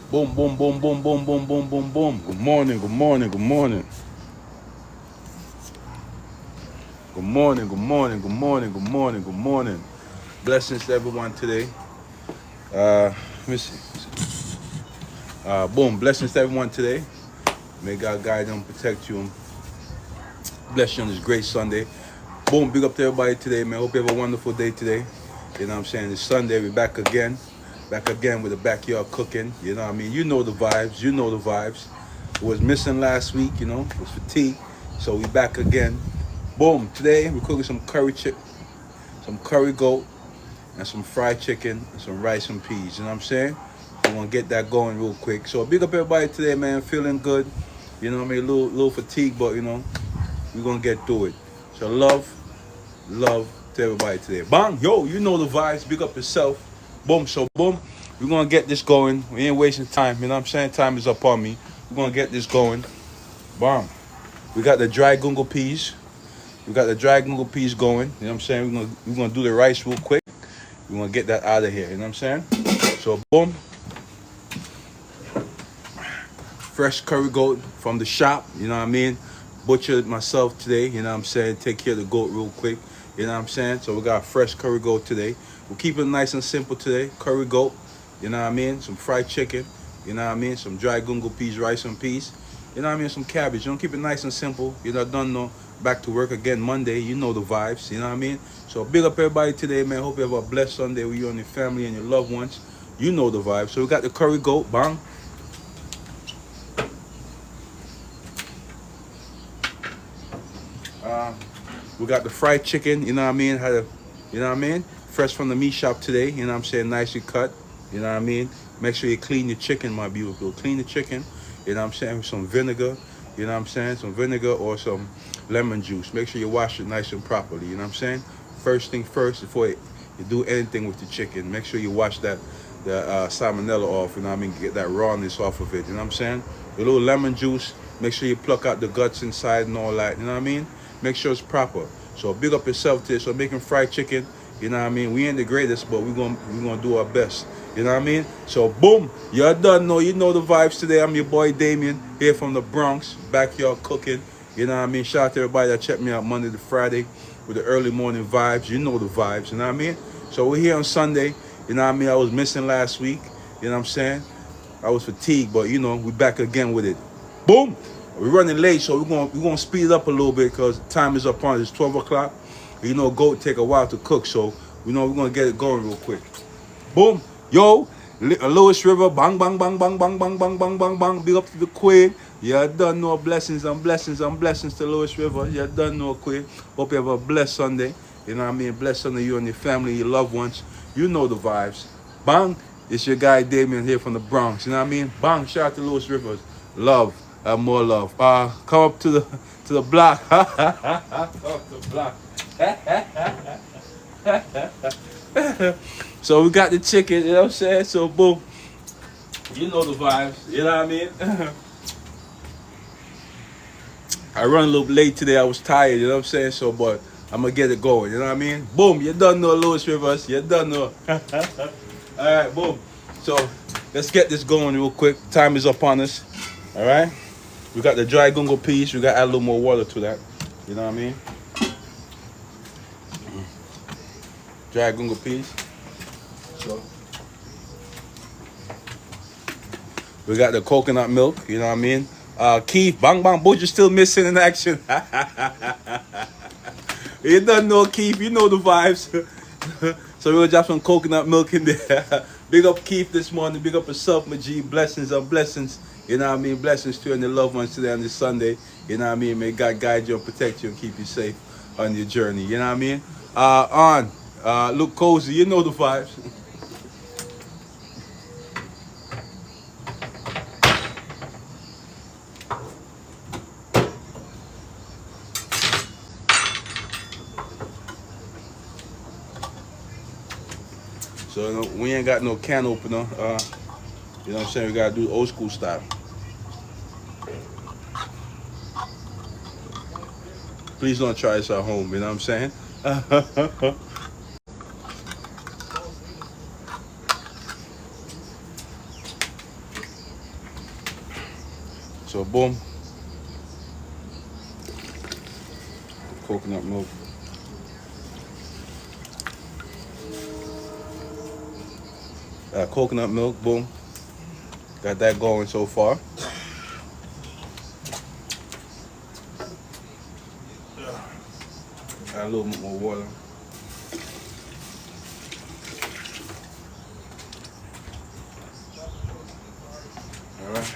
Boom, boom, boom, boom, boom, boom, boom, boom, boom. Good morning, good morning, good morning. Good morning, good morning, good morning, good morning, good morning. Blessings to everyone today. Let me see. Boom, blessings to everyone today. May God guide and protect you and bless you on this great Sunday. Boom, big up to everybody today, man. Hope you have a wonderful day today. You know what I'm saying? It's Sunday, we're back again. Back again with the backyard cooking. You know what I mean? You know the vibes, you know the vibes. It was missing last week, you know, it was fatigue. So we back again. Boom, today we're cooking some some curry goat, and some fried chicken, and some rice and peas. You know what I'm saying? We're gonna get that going real quick. So big up everybody today, man. Feeling good. You know what I mean? A little fatigue, but you know, we're gonna get through it. So love to everybody today. Bang, yo, you know the vibes. Big up yourself. Boom, so boom. We're gonna get this going. We ain't wasting time. You know what I'm saying? Time is up on me. We're gonna get this going. Bam. We got the dry gungo peas. We got the dry gungo peas going. You know what I'm saying? We're gonna do the rice real quick. We're gonna get that out of here. You know what I'm saying? So boom. Fresh curry goat from the shop. You know what I mean? Butchered myself today. You know what I'm saying? Take care of the goat real quick. You know what I'm saying? So we got fresh curry goat today. We'll keep it nice and simple today. Curry goat. You know what I mean? Some fried chicken. You know what I mean? Some dry gungo peas, rice and peas. You know what I mean? Some cabbage. You know, keep it nice and simple. You know, done no. Back to work again Monday. You know the vibes. You know what I mean? So big up everybody today, man. Hope you have a blessed Sunday with you and your family and your loved ones. You know the vibes. So we got the curry goat. Bang. We got the fried chicken. You know what I mean? You know what I mean? Fresh from the meat shop today. You know what I'm saying? Nicely cut. You know what I mean? Make sure you clean your chicken, my beautiful. Clean the chicken. You know what I'm saying? With some vinegar. You know what I'm saying? Some vinegar or some lemon juice. Make sure you wash it nice and properly. You know what I'm saying? First thing first, before you do anything with the chicken, make sure you wash the salmonella off. You know what I mean? Get that rawness off of it. You know what I'm saying? A little lemon juice. Make sure you pluck out the guts inside and all that. You know what I mean? Make sure it's proper. So big up yourself today. So making fried chicken. You know what I mean? We ain't the greatest, but we're gonna do our best. You know what I mean? So boom, y'all done know. You know the vibes today. I'm your boy Damien here from the Bronx, backyard cooking. You know what I mean? Shout out to everybody that checked me out Monday to Friday with the early morning vibes. You know the vibes. You know what I mean? So we're here on Sunday. You know what I mean? I was missing last week. You know what I'm saying? I was fatigued, but you know we back again with it. Boom. We're running late, so we're gonna speed it up a little bit because time is up on. It's 12 o'clock. You know, goat take a while to cook, so we know we're gonna get it going real quick. Boom, yo, Lewis River, bang, bang, bang, bang, bang, bang, bang, bang, bang, bang. Big up to the Queen. Yeah, done no blessings and blessings and blessings to Lewis River. Yeah, done no Queen. Hope you have a blessed Sunday. You know what I mean? Blessed Sunday, you and your family, your loved ones. You know the vibes. Bang, it's your guy Damien here from the Bronx. You know what I mean? Bang, shout out to Lewis Rivers. Love. More love. Come up to the block. Come up to the block. So we got the chicken, you know what I'm saying? So boom. You know the vibes. You know what I mean? I run a little late today. I was tired, you know what I'm saying? So but I'm gonna get it going, you know what I mean? Boom, you done know Lewis Rivers. You done know. Alright, boom. So let's get this going real quick. Time is up on us. Alright? We got the dry gungo peas. We got to add a little more water to that. You know what I mean? Dry gungo peas. So we got the coconut milk. You know what I mean? Keith, bang bang, boy, you're still missing in action. You don't know Keith. You know the vibes. So we're gonna drop some coconut milk in there. Big up Keith this morning. Big up yourself, my G. Blessings on blessings. You know what I mean? Blessings to you and your loved ones today on this Sunday. You know what I mean? May God guide you and protect you and keep you safe on your journey. You know what I mean? Look cozy. You know the vibes. So we ain't got no can opener. You know what I'm saying? We gotta do old school style. Please don't try this at home, you know what I'm saying? So boom, coconut milk. Coconut milk, boom. Got that going so far. Add a little bit more water. All right.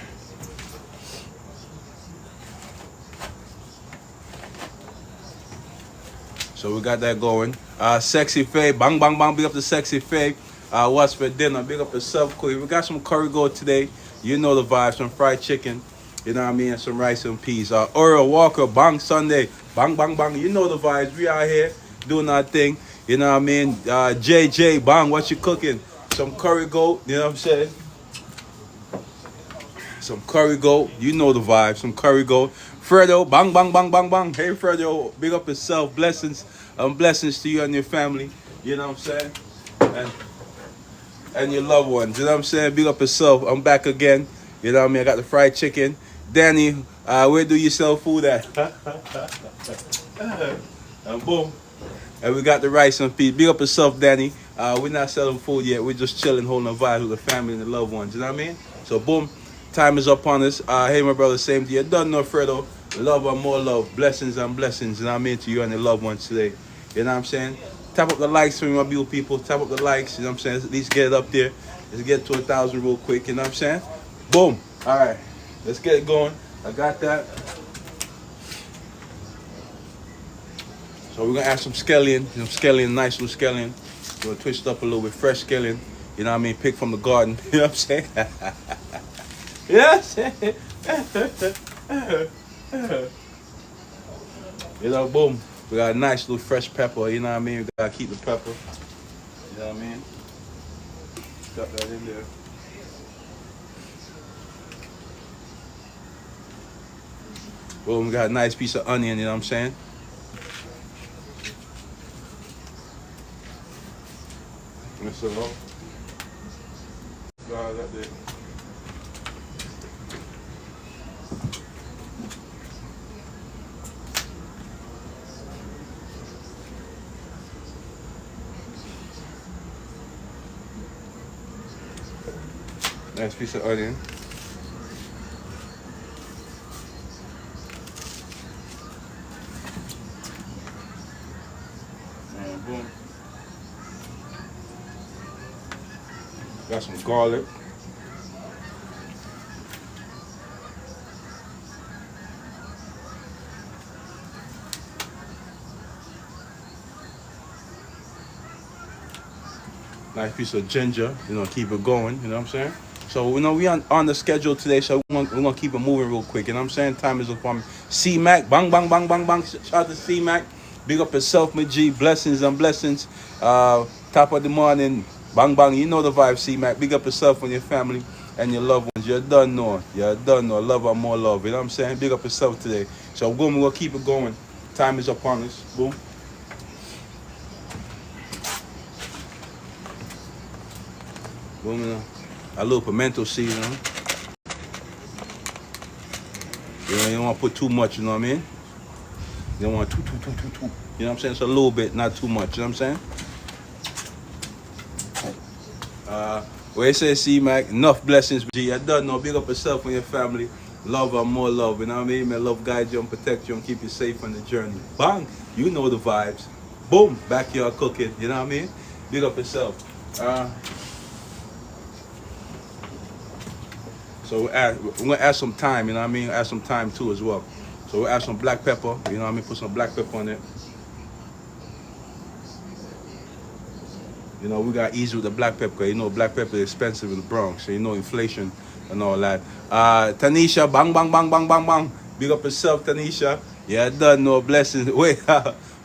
So we got that going. Sexy Faye, bang, bang, bang, big up the Sexy Faye. What's for dinner? Big up yourself, quick. We got some curry goat today. You know the vibe. Some fried chicken. You know what I mean? And some rice and peas. Earl Walker, bang, Sunday. Bang, bang, bang. You know the vibes. We out here doing our thing. You know what I mean? JJ, bang, what you cooking? Some curry goat. You know what I'm saying? Some curry goat. You know the vibe. Some curry goat. Fredo, bang, bang, bang, bang, bang. Hey, Fredo, big up yourself. Blessings. Blessings to you and your family. You know what I'm saying? And your loved ones. You know what I'm saying? Big up yourself. I'm back again. You know what I mean? I got the fried chicken. Danny, where do you sell food at? And boom. And we got the rice and peas. Big up yourself, Danny. We're not selling food yet. We're just chilling, holding a vibe with the family and the loved ones. You know what I mean? So boom. Time is up on us. Hey, my brother, same to you. Done no, Fredo. Love and more love. Blessings and blessings. You know what I mean? To you and your loved ones today. You know what I'm saying? Tap up the likes for me, my beautiful people. Tap up the likes. You know what I'm saying? At least get it up there. Let's get to 1,000 real quick. You know what I'm saying? Boom. All right. Let's get it going. I got that. So we're going to add some scallion. Some scallion, nice little scallion. We're going to twist it up a little bit. Fresh scallion. You know what I mean? Pick from the garden. You know what I'm saying? Yes. You know, boom. We got a nice little fresh pepper. You know what I mean? We got to keep the pepper. You know what I mean? Got that in there. Boom, we got a nice piece of onion, you know what I'm saying? Mix it up. Got that there. Nice piece of onion. And boom. Got some garlic. Nice piece of ginger, you know, keep it going, you know what I'm saying? So, you know, we on the schedule today, so we're gonna keep it moving real quick, you know what I'm saying? Time is up on me. C-Mac, bang, bang, bang, bang, bang. Shout out to C-Mac. Big up yourself, my G. Blessings and blessings. Top of the morning, bang, bang. You know the vibe, C-Mac. Big up yourself and your family and your loved ones. You're done know. You're done know. Love and more love, you know what I'm saying? Big up yourself today. So, boom, we're gonna keep it going. Time is up on us. Boom. Boom, you know. A little pimento seed, you know. You don't want to put too much, you know what I mean? You don't want too. You know what I'm saying? So a little bit, not too much, you know what I'm saying? Where it says C-Mac, enough blessings, G. I don't know. Big up yourself and your family. Love and more love, you know what I mean? May love guide you and protect you and keep you safe on the journey. Bang! You know the vibes. Boom! Backyard cooking, you know what I mean? Big up yourself. So we're gonna add some thyme, you know what I mean? Add some thyme too as well. So we'll add some black pepper, you know what I mean? Put some black pepper on it. You know, we got easy with the black pepper. You know, black pepper is expensive in the Bronx. So you know, inflation and all that. Tanisha, bang, bang, bang, bang, bang, bang. Big up yourself, Tanisha. Yeah, done no blessings. Wait,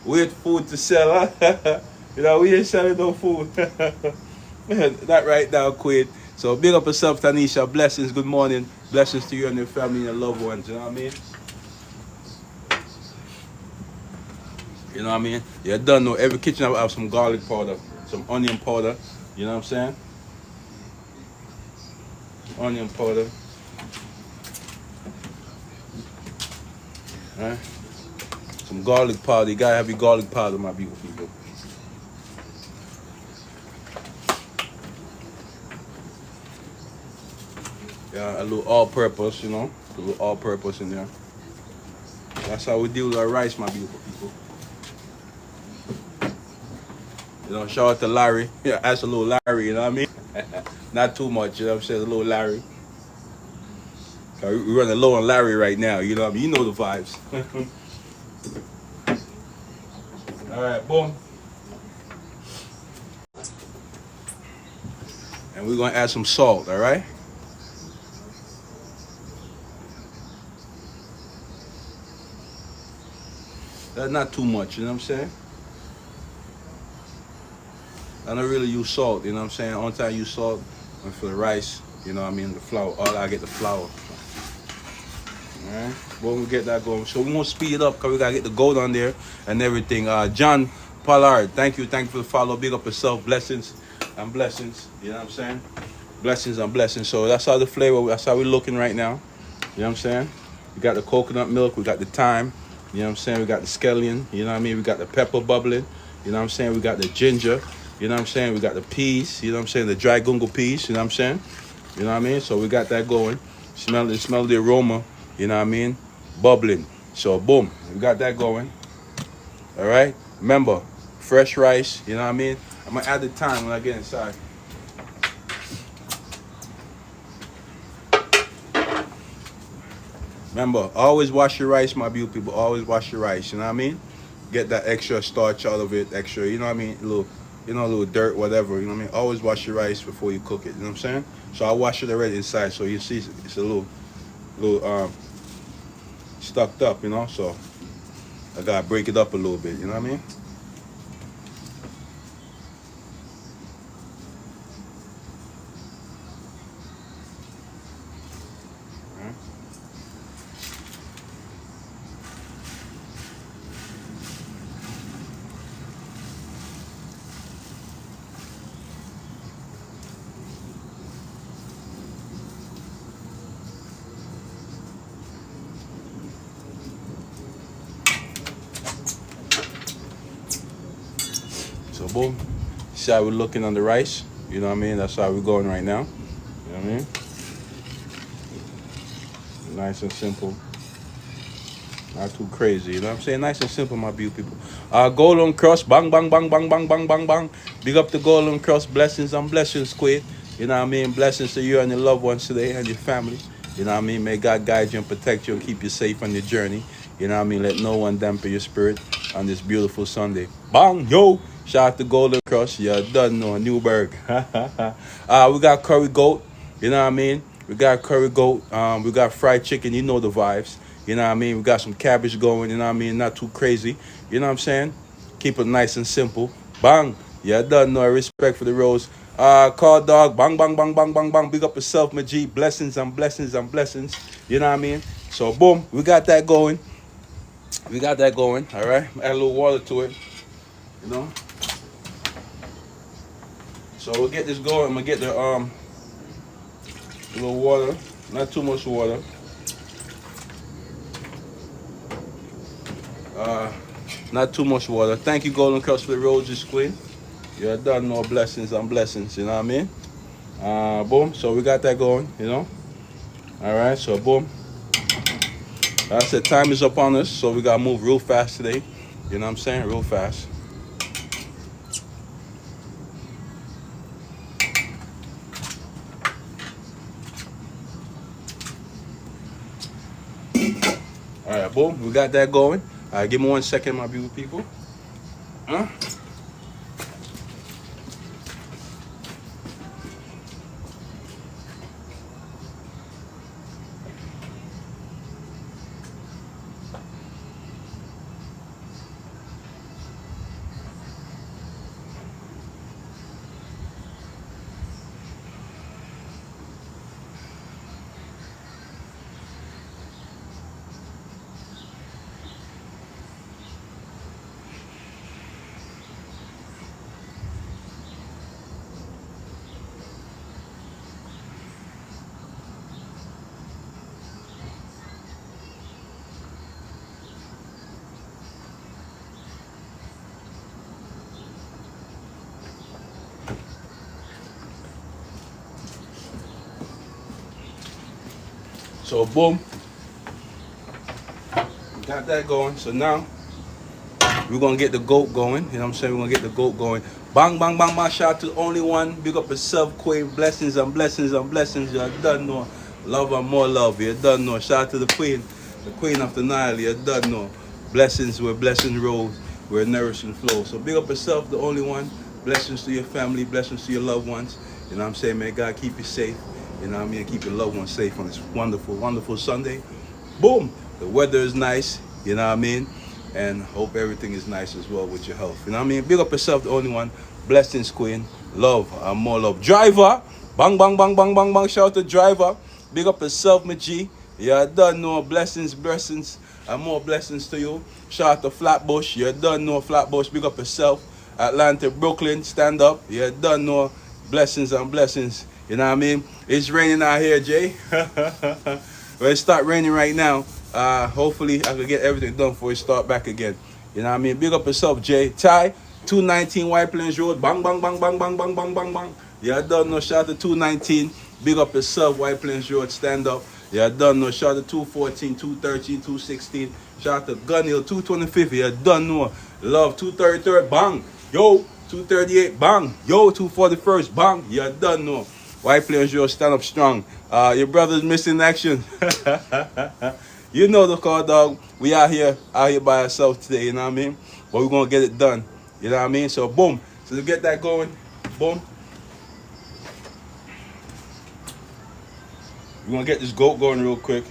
wait, food to sell, huh? You know, we ain't selling no food. That right now, Quid. So big up yourself, Tanisha. Blessings, good morning. Blessings to you and your family and your loved ones. You know what I mean? You know what I mean? Yeah, done know. Every kitchen I have some garlic powder, some onion powder. You know what I'm saying? Onion powder. Alright? Some garlic powder. You gotta have your garlic powder, my beautiful people. Yeah, a little all-purpose, you know, a little all-purpose in there. That's how we deal with our rice, my beautiful people. You know, shout out to Larry. Yeah, that's a little Larry, you know what I mean? Not too much, you know what I'm saying? A little Larry. We're running low on Larry right now, you know what I mean? You know the vibes. All right, boom. And we're gonna add some salt, all right? That's not too much, you know what I'm saying? I don't really use salt, you know what I'm saying? Only time I use salt for the rice, you know what I mean? The flour, all I get the flour. All right, when we get that going. So we're gonna speed it up because we gotta get the gold on there and everything. John Pollard, thank you for the follow. Big up yourself. Blessings and blessings. You know what I'm saying? Blessings and blessings. So that's how the flavor, that's how we're looking right now. You know what I'm saying? We got the coconut milk, we got the thyme, you know what I'm saying? We got the scallion, you know what I mean? We got the pepper bubbling, you know what I'm saying? We got the ginger, you know what I'm saying? We got the peas, you know what I'm saying? The dry gungo peas, you know what I'm saying? You know what I mean? So we got that going. Smell the aroma, you know what I mean? Bubbling. So boom, we got that going. All right? Remember, fresh rice, you know what I mean? I'm gonna add the thyme when I get inside. Remember, always wash your rice, my beautiful people. Always wash your rice, you know what I mean? Get that extra starch out of it, extra, you know what I mean? A little dirt, whatever, you know what I mean? Always wash your rice before you cook it, you know what I'm saying? So I wash it already inside, so you see it's a little stucked up, you know? So I gotta break it up a little bit, you know what I mean? So boom, see how we're looking on the rice, you know what I mean? That's how we're going right now, you know what I mean? Nice and simple, not too crazy, you know what I'm saying? Nice and simple, my beautiful people. Golden Cross, bang, bang, bang, bang, bang, bang, bang, bang. Big up the Golden Cross, blessings and blessings, Squid. You know what I mean? Blessings to you and your loved ones today and your family. You know what I mean? May God guide you and protect you and keep you safe on your journey. You know what I mean? Let no one dampen your spirit on this beautiful Sunday. Bang, yo! Shout out to Golden Cross. You done know, Newburgh. We got curry goat. You know what I mean? We got curry goat. We got fried chicken. You know the vibes. You know what I mean? We got some cabbage going. You know what I mean? Not too crazy. You know what I'm saying? Keep it nice and simple. Bang. Yeah, done know. Respect for the rose. Call dog. Bang, bang, bang, bang, bang, bang. Big up yourself, my G. Blessings and blessings and blessings. You know what I mean? So, boom. We got that going. We got that going. All right. Add a little water to it. You know? So, we'll get this going. I'm going to get the little water. Not too much water. Not too much water. Thank you, Golden Cross, for the roses, Queen. You done no blessings and blessings, you know what I mean? Boom. So we got that going, you know. All right. So boom. Like I said, time is up on us, so we gotta move real fast today. You know what I'm saying? Real fast. All right. Boom. We got that going. All right. Give me 1 second, my beautiful people. Huh? So boom, we got that going. So now we're gonna get the goat going. You know what I'm saying? We're gonna get the goat going. Bang, bang, bang, bang. Shout out to the only one. Big up yourself, Queen. Blessings and blessings and blessings. You done know. Love and more love. You done know. Shout out to the queen of the Nile. You done know. Blessings where blessings roll, where nourishing flow. So big up yourself, the only one. Blessings to your family. Blessings to your loved ones. You know what I'm saying? May God keep you safe. You know what I mean? Keep your loved ones safe on this wonderful, wonderful Sunday. Boom. The weather is nice. You know what I mean? And hope everything is nice as well with your health. You know what I mean? Big up yourself, the only one. Blessings, Queen. Love and more love. Driver. Bang, bang, bang, bang, bang, bang. Shout out to driver. Big up yourself, my G. You done know. Blessings, blessings, and more blessings to you. Shout out to Flatbush. You done know. Flatbush. Big up yourself. Atlanta, Brooklyn. Stand up. You done know. Blessings and blessings. You know what I mean? It's raining out here, Jay. Well, it start raining right now. Hopefully I can get everything done before it start back again. You know what I mean? Big up yourself, Jay. Ty, 219 White Plains Road. Bang, bang, bang, bang, bang, bang, bang, bang, bang. Yeah, done no. Shout out to 219. Big up yourself, White Plains Road. Stand up. Yeah, done no. Shout out to 214, 213, 216. Shout out to Gun Hill, 225. Yeah, done no. Love, 233. Bang. Yo, 238. Bang. Yo, 241st. Bang. Yeah, done no. White Plains Road, stand up strong. Your brother's missing action. You know the call, dog. We out here by ourselves today, you know what I mean? But we're gonna get it done. You know what I mean? So boom. So to get that going, boom. We're gonna get this goat going real quick.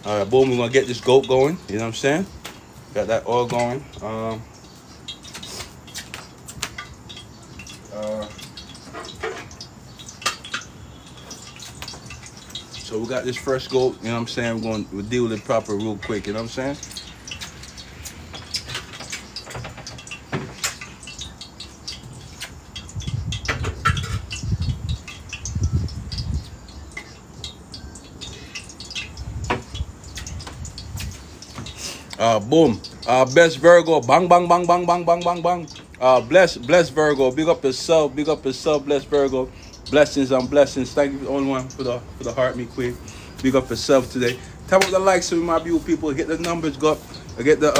Alright, boom, we're gonna get this goat going, you know what I'm saying? Got that oil going. So we got this fresh goat, you know what I'm saying? We'll deal with it proper real quick, you know what I'm saying? Boom. Best Virgo. Bang, bang, bang, bang, bang, bang, bang, bang. Bless Virgo. Big up yourself, bless Virgo. Blessings and blessings. Thank you, the only one, for the heart, me queen. Big up yourself today. Tap up the likes with my beautiful people. Get the numbers go. Get the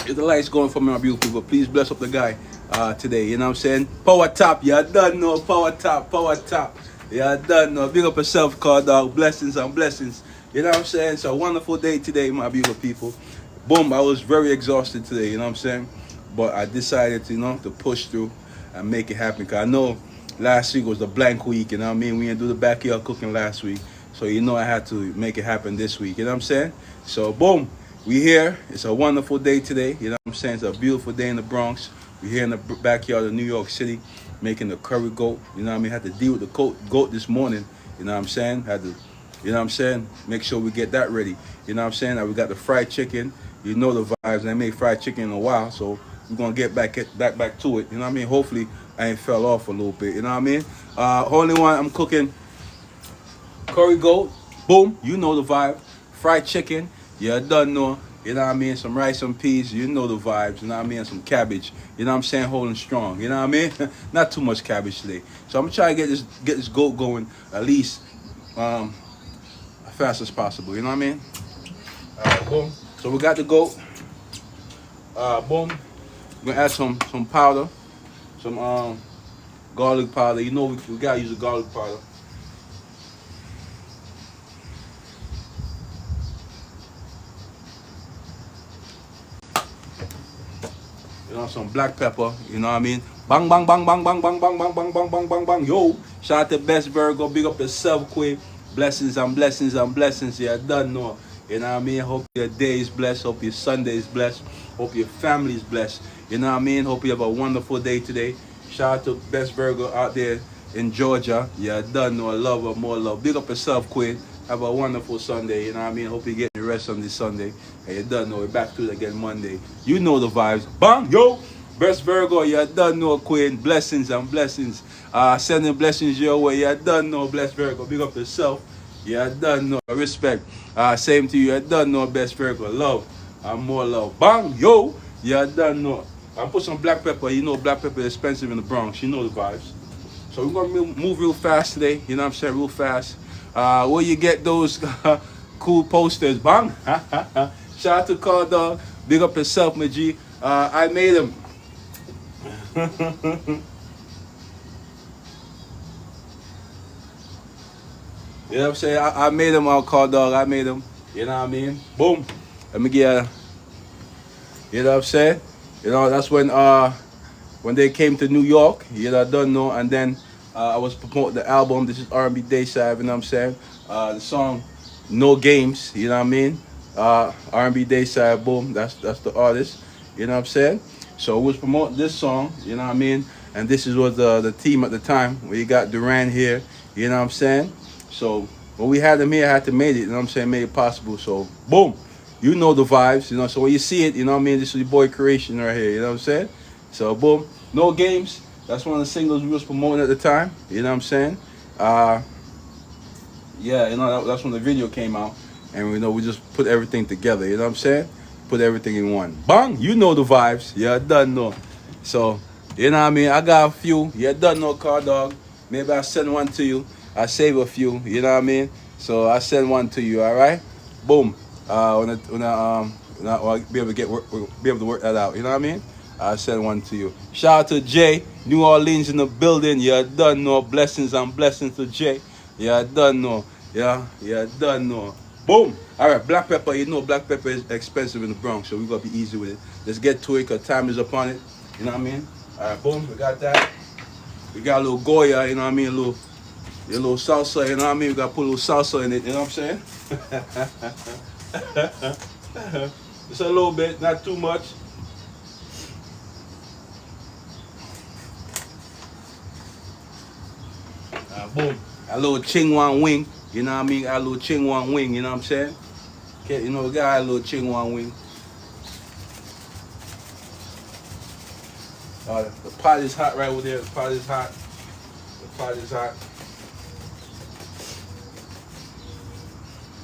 get the lights going for my beautiful people. Please bless up the guy today. You know what I'm saying? Power top. Yeah, done know. Power top. Power top. Yeah, done know. Big up yourself, car dog. Blessings and blessings. You know what I'm saying? It's a wonderful day today, my beautiful people. Boom, I was very exhausted today, you know what I'm saying? But I decided to, to push through and make it happen. Because I know last week was the blank week, you know what I mean? We didn't do the backyard cooking last week. So, I had to make it happen this week, you know what I'm saying? So, boom, we here. It's a wonderful day today, you know what I'm saying? It's a beautiful day in the Bronx. We're here in the backyard of New York City making the curry goat. You know what I mean? Had to deal with the goat this morning, you know what I'm saying? Had to... You know what I'm saying? Make sure we get that ready. You know what I'm saying? Now we got the fried chicken. You know the vibes. I made fried chicken in a while, so we're gonna get back to it. You know what I mean? Hopefully I ain't fell off a little bit. You know what I mean? Only one I'm cooking curry goat. Boom. You know the vibe. Fried chicken. You done know. You know what I mean? Some rice and peas. You know the vibes. You know what I mean? Some cabbage. You know what I'm saying? Holding strong. You know what I mean? Not too much cabbage today. So I'm gonna try to get this goat going at least. Fast as possible, you know what I mean? Boom. So we got the goat. Boom. We're gonna add some powder, some garlic powder. You know we gotta use the garlic powder. Some black pepper. You know what I mean? Bang, bang, bang, bang, bang, bang, bang, bang, bang, bang, bang, bang, bang. Yo, shout out to Best Virgo. Big up yourself, Queen. Blessings and blessings and blessings. Yeah, done know. You know what I mean? Hope your day is blessed. Hope your Sunday is blessed. Hope your family is blessed. You know what I mean? Hope you have a wonderful day today. Shout out to Best Virgo out there in Georgia. Yeah, done know. Love or more love. Big up yourself, Queen. Have a wonderful Sunday. You know what I mean? Hope you get the rest on this Sunday. And you done know. We're back to it again Monday. You know the vibes. Bang, yo. Best Virgo, you done know, Queen. Blessings and blessings. Sending blessings your way. You done know, Blessed Virgo. Big up yourself. You done know. Respect. Same to you. You done know, Best Virgo. Love. and more love. Bang, yo. Yeah, I done know. I put some black pepper. You know black pepper is expensive in the Bronx. You know the vibes. So we're gonna move real fast today. You know what I'm saying? Real fast. Where you get those cool posters? Bang. Shout out to Call Dog. Big up yourself, my G. I made them. You know what I'm saying? I made them out, Call Dog. I made them. You know what I mean? Boom. Let me get you know what I'm saying? You know, that's when they came to New York, you know, I don't know, and then I was promoting the album. This is R&B Dayside, you know what I'm saying? The song No Games, you know what I mean? R&B Dayside, boom, that's the artist, you know what I'm saying? So we was promoting this song, you know what I mean? And this is what the team at the time, where you got Duran here, you know what I'm saying? So when we had them here, I had to make it, you know what I'm saying, made it possible. So boom, you know the vibes, you know. So when you see it, you know what I mean, this is your boy Creation right here, you know what I'm saying? So boom, No Games, that's one of the singles we was promoting at the time, you know what I'm saying? Yeah, you know, that's when the video came out, and we just put everything together, you know what I'm saying? Put everything in one. Bang, you know the vibes, yeah, I done know. So, you know what I mean? I got a few, yeah, done know, Car Dog. Maybe I send one to you. I save a few, you know what I mean? So I send one to you, all right? Boom. When I'll be able to work that out, you know what I mean? I send one to you. Shout out to Jay, New Orleans in the building. Yeah, done know. Blessings and blessings to Jay. Yeah, done know. Yeah, done know. Boom. All right, black pepper. You know black pepper is expensive in the Bronx, so we gotta be easy with it. Let's get to it, cause time is upon it. You know what I mean? All right, boom. We got that. We got a little Goya. You know what I mean? A little salsa. You know what I mean? We gotta put a little salsa in it. You know what I'm saying? Just a little bit, not too much. Boom. A little ching wan wing. You know what I mean? A little ching wan wing. You know what I'm saying? Okay, you know, we got a little ching wan wing. The pot is hot right over there. The pot is hot. The pot is hot.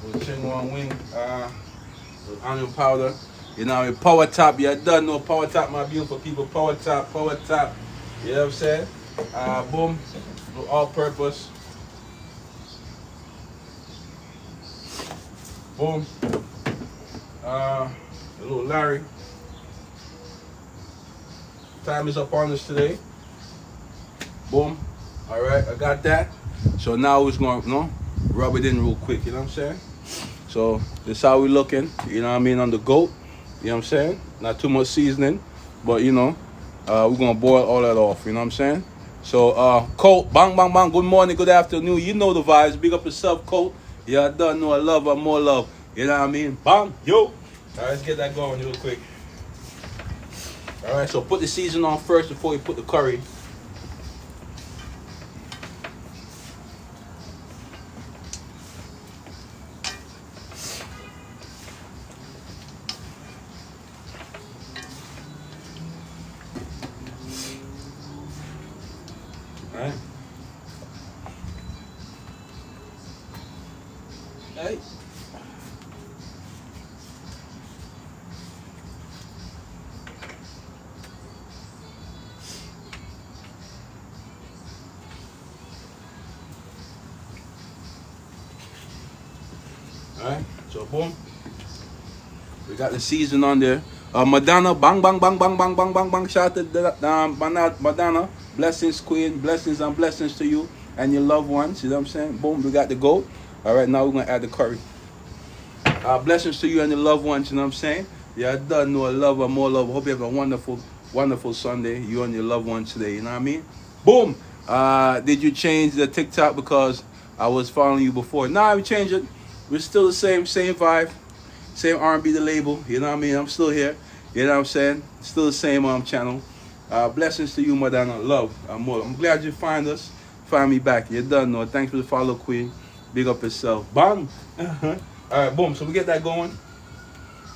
Little ching wan wing. With onion powder. You know, power top. You done know power top, my beautiful people. Power top, power top. You know what I'm saying? Boom. All purpose. Boom. A little Larry. Time is up on us today. Boom. All right, I got that. So now we're going to rub it in real quick. You know what I'm saying? So this is how we looking. You know what I mean, on the goat. You know what I'm saying? Not too much seasoning, but you know, we're gonna boil all that off. You know what I'm saying? So Colt, bang bang bang. Good morning, good afternoon. You know the vibes. Big up yourself, Colt. Yeah, I done know. I love her, more love. You know what I mean? Bang, yo. All right, let's get that going real quick. All right, so put the season on first before you put the curry. All right. Hey. Alright, so boom. We got the season on there. Madonna, bang, bang, bang, bang, bang, bang, bang, bang. Shout out to Madonna. Blessings, queen. Blessings and blessings to you and your loved ones. You know what I'm saying? Boom, we got the goat. Alright, now we're going to add the curry. Blessings to you and your loved ones. You know what I'm saying? Yeah, I done know a love and more love. Hope you have a wonderful, wonderful Sunday. You and your loved ones today. You know what I mean? Boom. Did you change the TikTok because I was following you before? Nah, we changed it. We're still the same vibe, same R&B the label. You know what I mean? I'm still here. You know what I'm saying? Still the same channel. Blessings to you, Madonna. Love. I'm glad you find me back. You done know. Thanks for the follow, Queen. Big up yourself. Bang. All right, boom. So we get that going.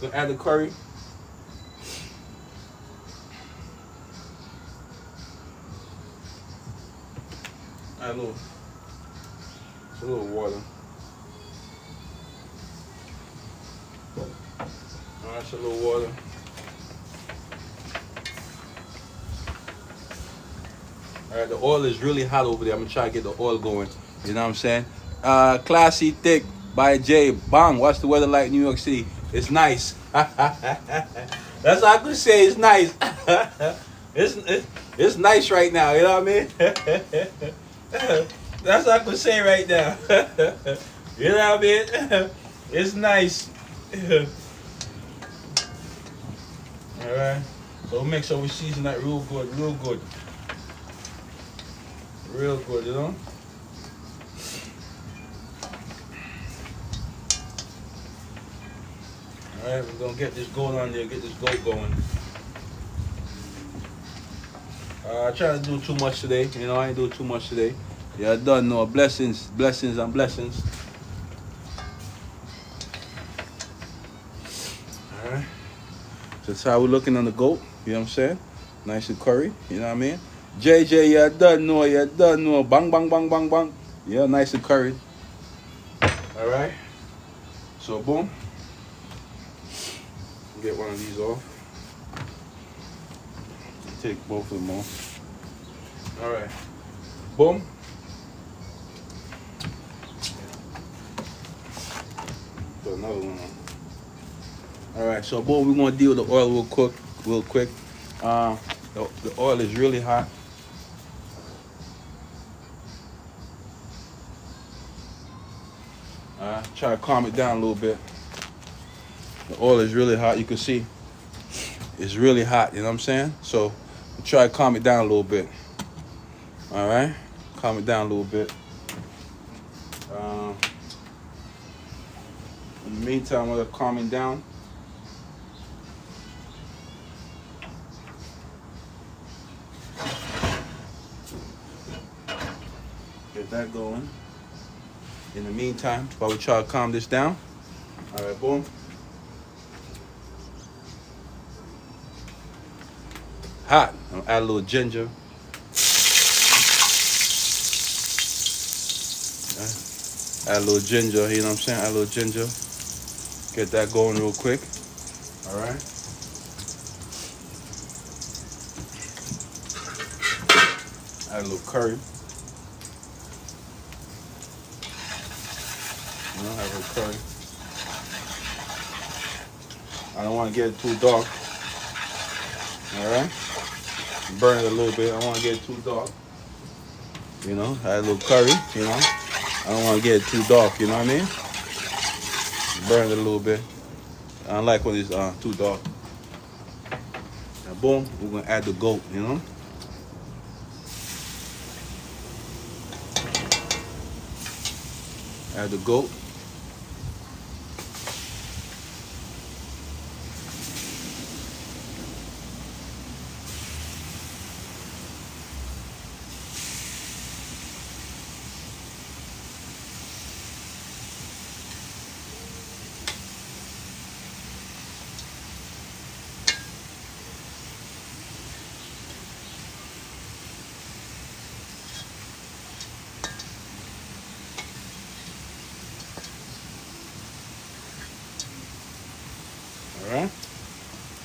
We'll add the curry. Add a little water. That's a little water. All right, the oil is really hot over there. I'm gonna try to get the oil going. You know what I'm saying? Classy Thick by Jay. Bang, what's the weather like in New York City? It's nice. That's all I could say. It's nice. it's nice right now. You know what I mean? That's all I could say right now. You know what I mean? It's nice. All right. So make sure we season that real good, real good. Real good, you know? Alright, we're gonna get this goat on there, get this goat going. I try to do too much today, you know, I ain't doing too much today. Yeah, I done know blessings, blessings and blessings. Alright. So that's how we're looking on the goat, you know what I'm saying? Nice and curry, you know what I mean? JJ, you done know. Bang, bang, bang, bang, bang. Yeah, nice and curried. Alright. So, boom. Get one of these off. Take both of them off. Alright. Boom. Put another one on. Alright, so boom, we're going to deal with the oil real quick. The oil is really hot. Try to calm it down a little bit. The oil is really hot. You can see it's really hot. You know what I'm saying? So try to calm it down a little bit. All right, calm it down a little bit. In the meantime, while it's calming down, get that going. In the meantime, while we try to calm this down, all right, boom. Hot. I'm gonna add a little ginger. Add a little ginger, you know what I'm saying? Add a little ginger. Get that going real quick. All right. Add a little curry. You know, have a curry. I don't want to get it too dark. All right. Burn it a little bit. I don't want to get it too dark. You know, add a little curry. You know, I don't want to get it too dark. You know what I mean? Burn it a little bit. I don't like when it's too dark. Now, boom. We're gonna add the goat. You know. Add the goat. All right.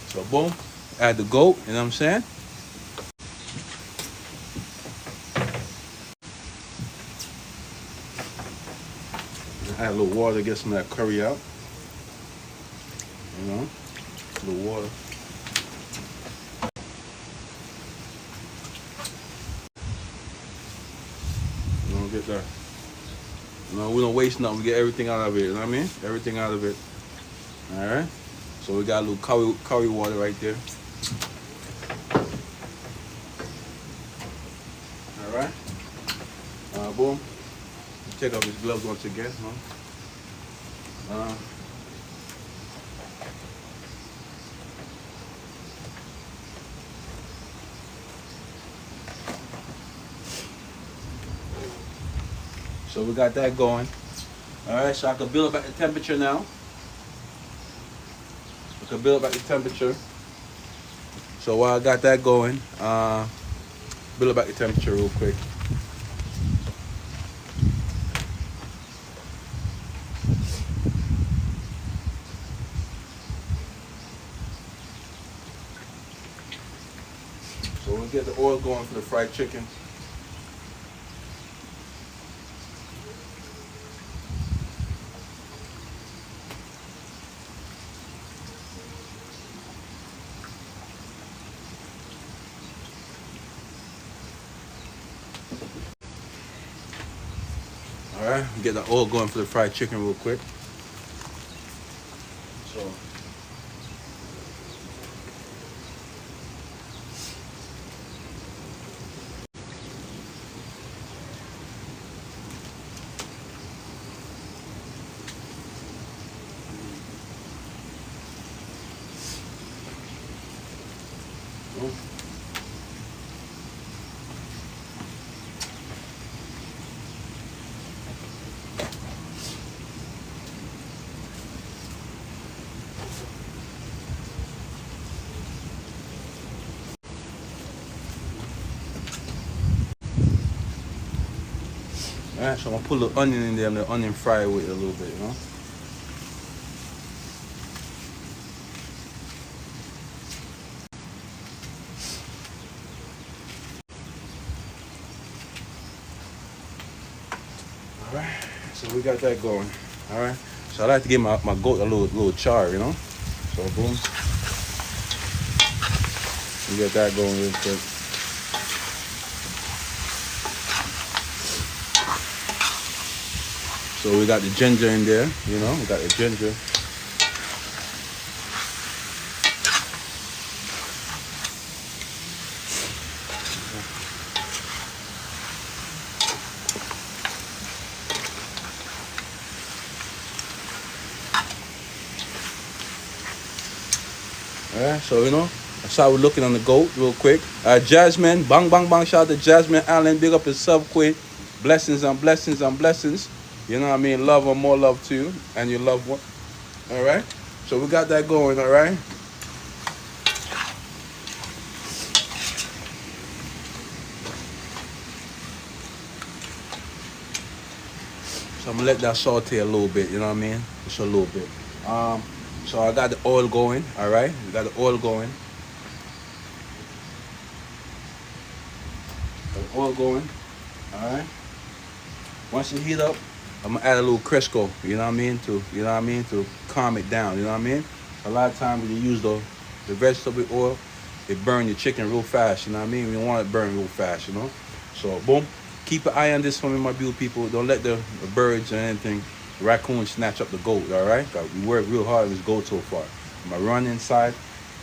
So boom, add the goat. You know what I'm saying? Add a little water to get some of that curry out. You know, a little water. You don't get that. You know, we don't waste nothing. We get everything out of it. You know what I mean? Everything out of it. All right. So we got a little curry water right there. All right. Boom. Take off his gloves once again. So we got that going. All right, so I can build up at the temperature now. I can build up at the temperature. So while I got that going, build up at the temperature real quick. gonna get the oil going for the fried chicken. All right, get the oil going for the fried chicken real quick. So. Alright, so I'm gonna put the onion in there and the onion fry with it a little bit, you know. Alright, so we got that going. Alright. So I like to give my goat a little char, you know. So boom. We get that going real quick. So we got the ginger in there, you know, we got the ginger. Alright, so you know, that's how we're looking on the goat real quick. Jasmine, bang bang bang, shout out to Jasmine Allen, big up yourself quick. Blessings and blessings and blessings. You know what I mean? Love and more love to you and your loved one. Alright? So we got that going, alright? So I'm gonna let that saute a little bit, you know what I mean? Just a little bit. So I got the oil going, alright? We got the oil going. Got the oil going, alright? Once it heat up, I'm gonna add a little Crisco, you know what I mean? To calm it down, you know what I mean? A lot of times when you use the vegetable oil, it burns your chicken real fast, you know what I mean? We don't want it burn real fast, you know? So boom, keep an eye on this for me, my beautiful people. Don't let the birds or anything, the raccoons snatch up the goat, all right? We worked real hard with this goat so far. I'm gonna run inside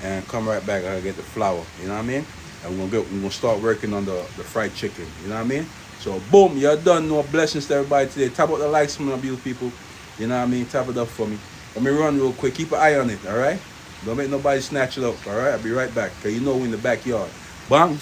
and come right back. I gotta get the flour, you know what I mean? And we're gonna start working on the fried chicken, you know what I mean? So boom, you're done. No blessings to everybody today. Tap out the likes for my beautiful people, you know what I mean? Tap it up for me. Let me run real quick. Keep an eye on it, all right? Don't make nobody snatch it up, all right? I'll be right back, because you know we're in the backyard. Bang.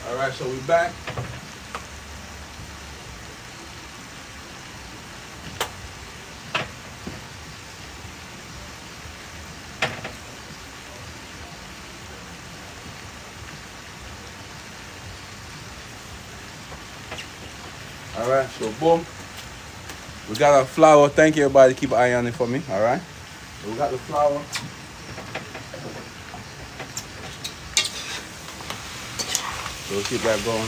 All right, so we're back. All right, so boom. We got our flour. Thank you, everybody. Keep an eye on it for me. All right. So we got the flour. So we'll keep that going.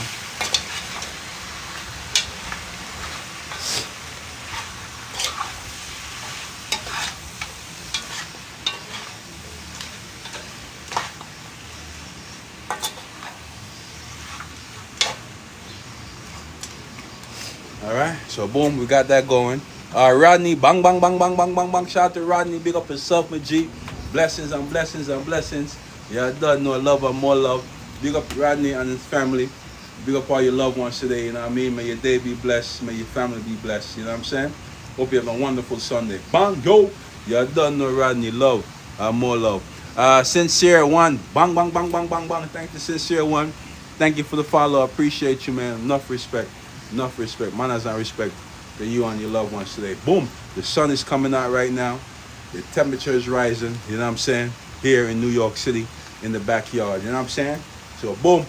All right. So boom, we got that going. Rodney, bang, bang, bang, bang, bang, bang, bang. Shout out to Rodney. Big up himself, my G. Blessings and blessings and blessings. Yeah, done no love and more love. Big up Rodney and his family. Big up all your loved ones today. You know what I mean? May your day be blessed. May your family be blessed. You know what I'm saying? Hope you have a wonderful Sunday. Bang, yo. Yeah, done no Rodney. Love. More love. Sincere one. Bang, bang, bang, bang, bang, bang. Thank you, Sincere one. Thank you for the follow. Appreciate you, man. Enough respect. Enough respect. Manners and respect to you and your loved ones today. Boom. The sun is coming out right now. The temperature is rising. You know what I'm saying? Here in New York City in the backyard. You know what I'm saying? So, boom.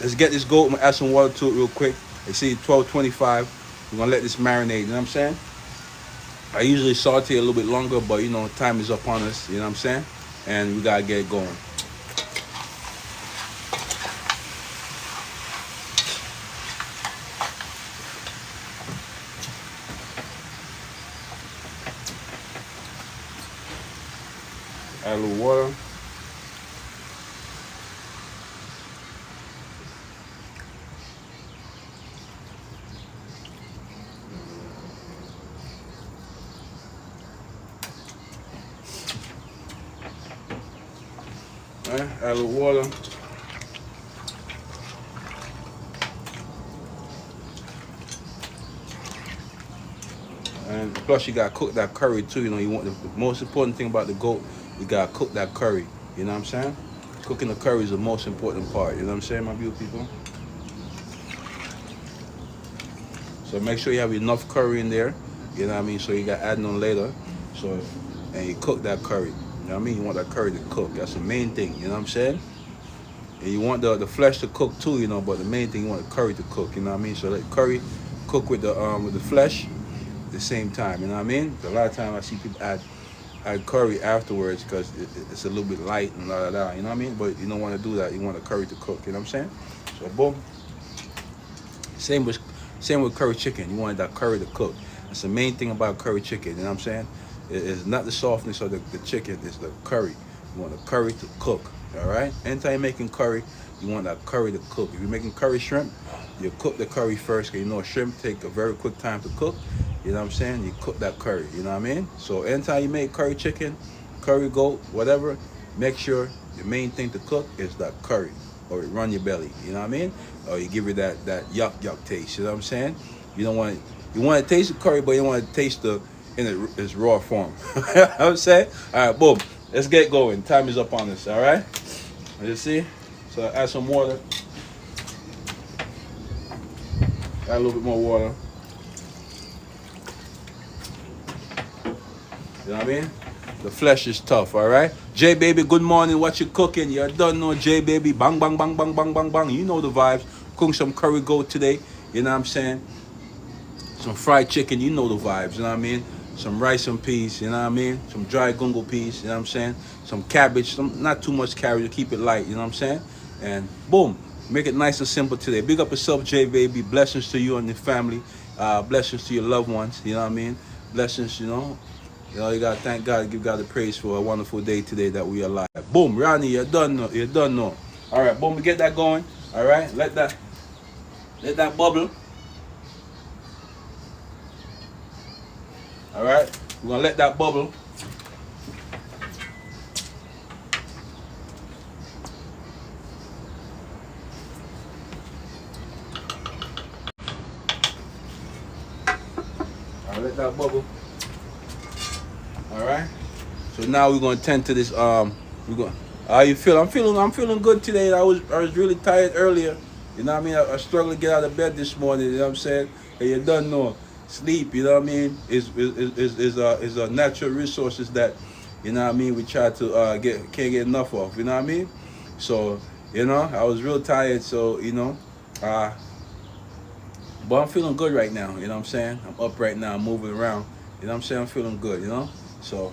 Let's get this goat. I'm going to add some water to it real quick. You see 12:25. We're going to let this marinate. You know what I'm saying? I usually saute a little bit longer, but, you know, time is up on us. You know what I'm saying? And we got to get it going. Add a little water. Add a little water. And plus you gotta cook that curry too. You know, you want the most important thing about the goat, you gotta cook that curry. You know what I'm saying? Cooking the curry is the most important part. You know what I'm saying, my beautiful people? So make sure you have enough curry in there. You know what I mean? So you got adding on later. So and you cook that curry. You know what I mean? You want that curry to cook. That's the main thing. You know what I'm saying? And you want the flesh to cook too. You know, but the main thing you want the curry to cook. You know what I mean? So let curry cook with the flesh at the same time. You know what I mean? A lot of times I see people add curry afterwards because it's a little bit light and la la la. You know what I mean? But you don't want to do that. You want the curry to cook. You know what I'm saying? So boom. Same with curry chicken. You want that curry to cook. That's the main thing about curry chicken. You know what I'm saying? It's not the softness of the chicken. It's the curry. You want the curry to cook. All right? Anytime you're making curry, you want that curry to cook. If you're making curry shrimp, you cook the curry first because you know shrimp take a very quick time to cook. You know what I'm saying? You cook that curry. You know what I mean? So anytime you make curry chicken, curry goat, whatever, make sure the main thing to cook is that curry, or it run your belly. You know what I mean? Or you give it that yuck taste. You know what I'm saying? You don't want it. You want to taste the curry, but you don't want to taste in its raw form. You know what I'm saying? All right, boom. Let's get going. Time is up on us. All right. Let's see. So add some water. Add a little bit more water. You know what I mean? The flesh is tough, all right? J baby, good morning. What you cooking? You don't know J baby. Bang, bang, bang, bang, bang, bang, bang. You know the vibes. Cooking some curry goat today. You know what I'm saying? Some fried chicken. You know the vibes. You know what I mean? Some rice and peas. You know what I mean? Some dry gungo peas. You know what I'm saying? Some cabbage. Not too much carrot to keep it light. You know what I'm saying? And boom. Make it nice and simple today. Big up yourself, J baby. Blessings to you and your family. Blessings to your loved ones. You know what I mean? Blessings, you know. You know, you gotta thank God, give God the praise for a wonderful day today that we are alive. Boom, Ronnie, you're done now. You're done now. All right, boom, we get that going. All right, let that bubble. All right, we're gonna let that bubble. All right, let that bubble. All right. So now we're gonna tend to this. We're going. How you feel? I'm feeling good today. I was really tired earlier. You know what I mean? I struggled to get out of bed this morning. You know what I'm saying? And you don't know. Sleep. You know what I mean? Is a natural resources that, you know what I mean, we try to can't get enough of. You know what I mean? So you know, I was real tired. So you know, but I'm feeling good right now. You know what I'm saying? I'm up right now. I'm moving around. You know what I'm saying? I'm feeling good. You know. So,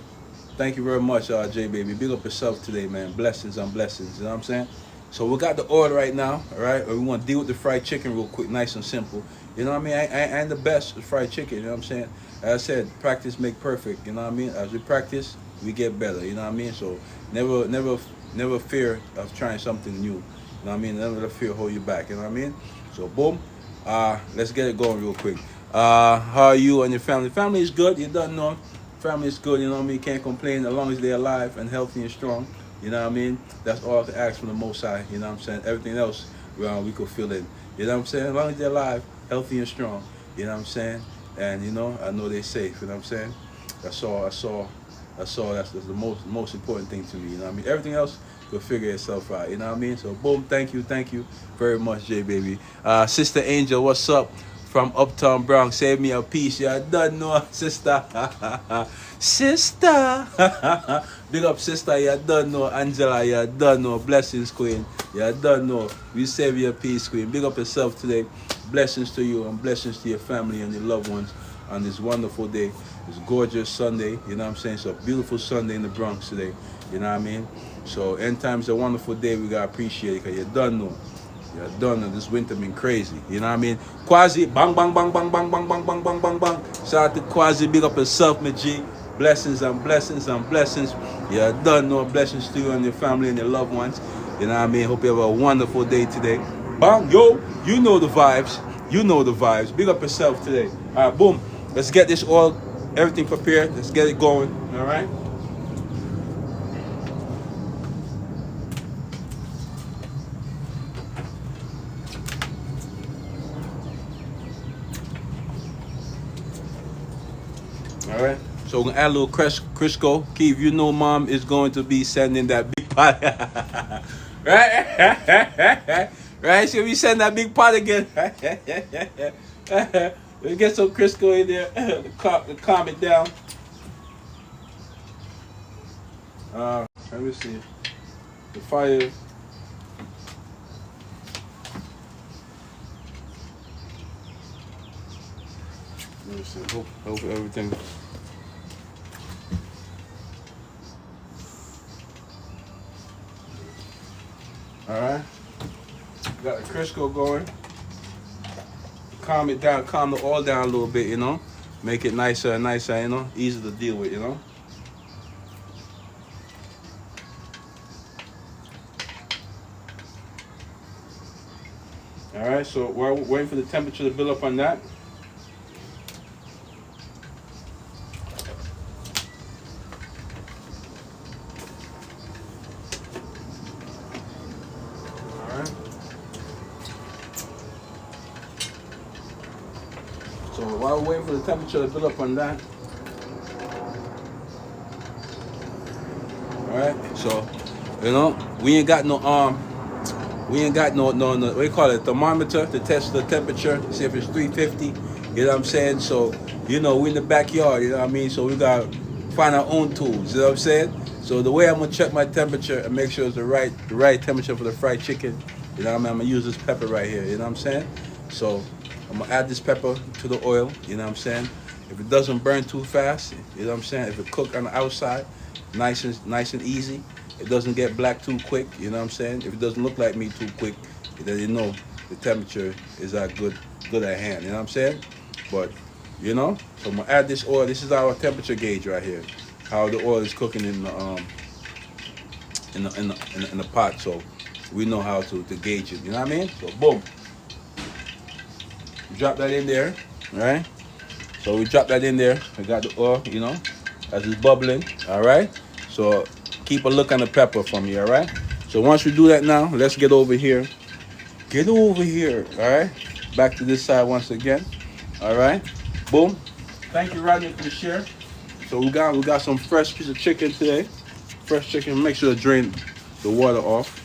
thank you very much, J baby. Big up yourself today, man. Blessings on blessings. You know what I'm saying? So we got the oil right now, all right? We want to deal with the fried chicken real quick, nice and simple. You know what I mean? I ain't the best with fried chicken. You know what I'm saying? As I said, practice make perfect. You know what I mean? As we practice, we get better. You know what I mean? So never fear of trying something new. You know what I mean? Never let fear hold you back. You know what I mean? So boom, Let's get it going real quick. How are you and your family? Family is good. You don't know. Family is good. You know what I mean. Can't complain as long as they're alive and healthy and strong. You know what I mean. That's all I can ask from the Most High. You know what I'm saying. Everything else, well, we could feel it. You know what I'm saying. As long as they're alive, healthy and strong. You know what I'm saying. And you know, I know they're safe. You know what I'm saying. That's all. That's the most important thing to me. You know what I mean. Everything else will figure itself out. You know what I mean. So boom. Thank you very much, J baby. Sister Angel, what's up? From Uptown Bronx, save me a piece. You don't know, sister. Sister. Big up, sister. You don't know. Angela, you don't know. Blessings, queen. You don't know. We save you a piece, queen. Big up yourself today. Blessings to you and blessings to your family and your loved ones on this wonderful day. It's gorgeous Sunday. You know what I'm saying? It's a beautiful Sunday in the Bronx today. You know what I mean? So anytime's a wonderful day. We got to appreciate it because you don't know. Yeah, done. This winter been crazy. You know what I mean? Quasi, bang, bang, bang, bang, bang, bang, bang, bang, bang, bang, bang. Shout out to Quasi. Big up yourself, my G. Blessings and blessings and blessings. Yeah, done. No blessings to you and your family and your loved ones. You know what I mean? Hope you have a wonderful day today. Bang, yo. You know the vibes. You know the vibes. Big up yourself today. All right, boom. Let's get this all, everything prepared. Let's get it going. All right? All right, so we're gonna add a little Crisco. Keith, you know mom is going to be sending that big pot. Right? Right? She'll be sending that big pot again. Let's get some Crisco in there to calm it down. Let me see. The fire. Let me see. Hope everything. All right. Got the Crisco going. Calm it down. Calm the oil down a little bit. You know. Make it nicer and nicer. You know. Easy to deal with. You know. All right. So we're waiting for the temperature to build up on that. So while we're waiting for the temperature to build up on that, all right. So, you know, we ain't got no what do you call it, thermometer to test the temperature, see if it's 350. You know what I'm saying? So, you know, we in the backyard. You know what I mean? So we gotta find our own tools. You know what I'm saying? So the way I'm gonna check my temperature and make sure it's the right temperature for the fried chicken. You know what I mean? I'm gonna use this pepper right here. You know what I'm saying? So I'm gonna add this pepper to the oil, you know what I'm saying? If it doesn't burn too fast, you know what I'm saying? If it cook on the outside, nice and easy, it doesn't get black too quick, you know what I'm saying? If it doesn't look like meat too quick, then you know the temperature is not good at hand, you know what I'm saying? But you know, so I'm gonna add this oil. This is our temperature gauge right here. How the oil is cooking in the pot, so we know how to gauge it, you know what I mean? So boom. Drop that in there, all right? So we drop that in there. We got the oil, you know, as it's bubbling, all right? So keep a look on the pepper for me, all right? So once we do that now, let's get over here. Get over here, all right? Back to this side once again, all right? Boom. Thank you, Rodney, for the share. So we got some fresh piece of chicken today. Fresh chicken. Make sure to drain the water off.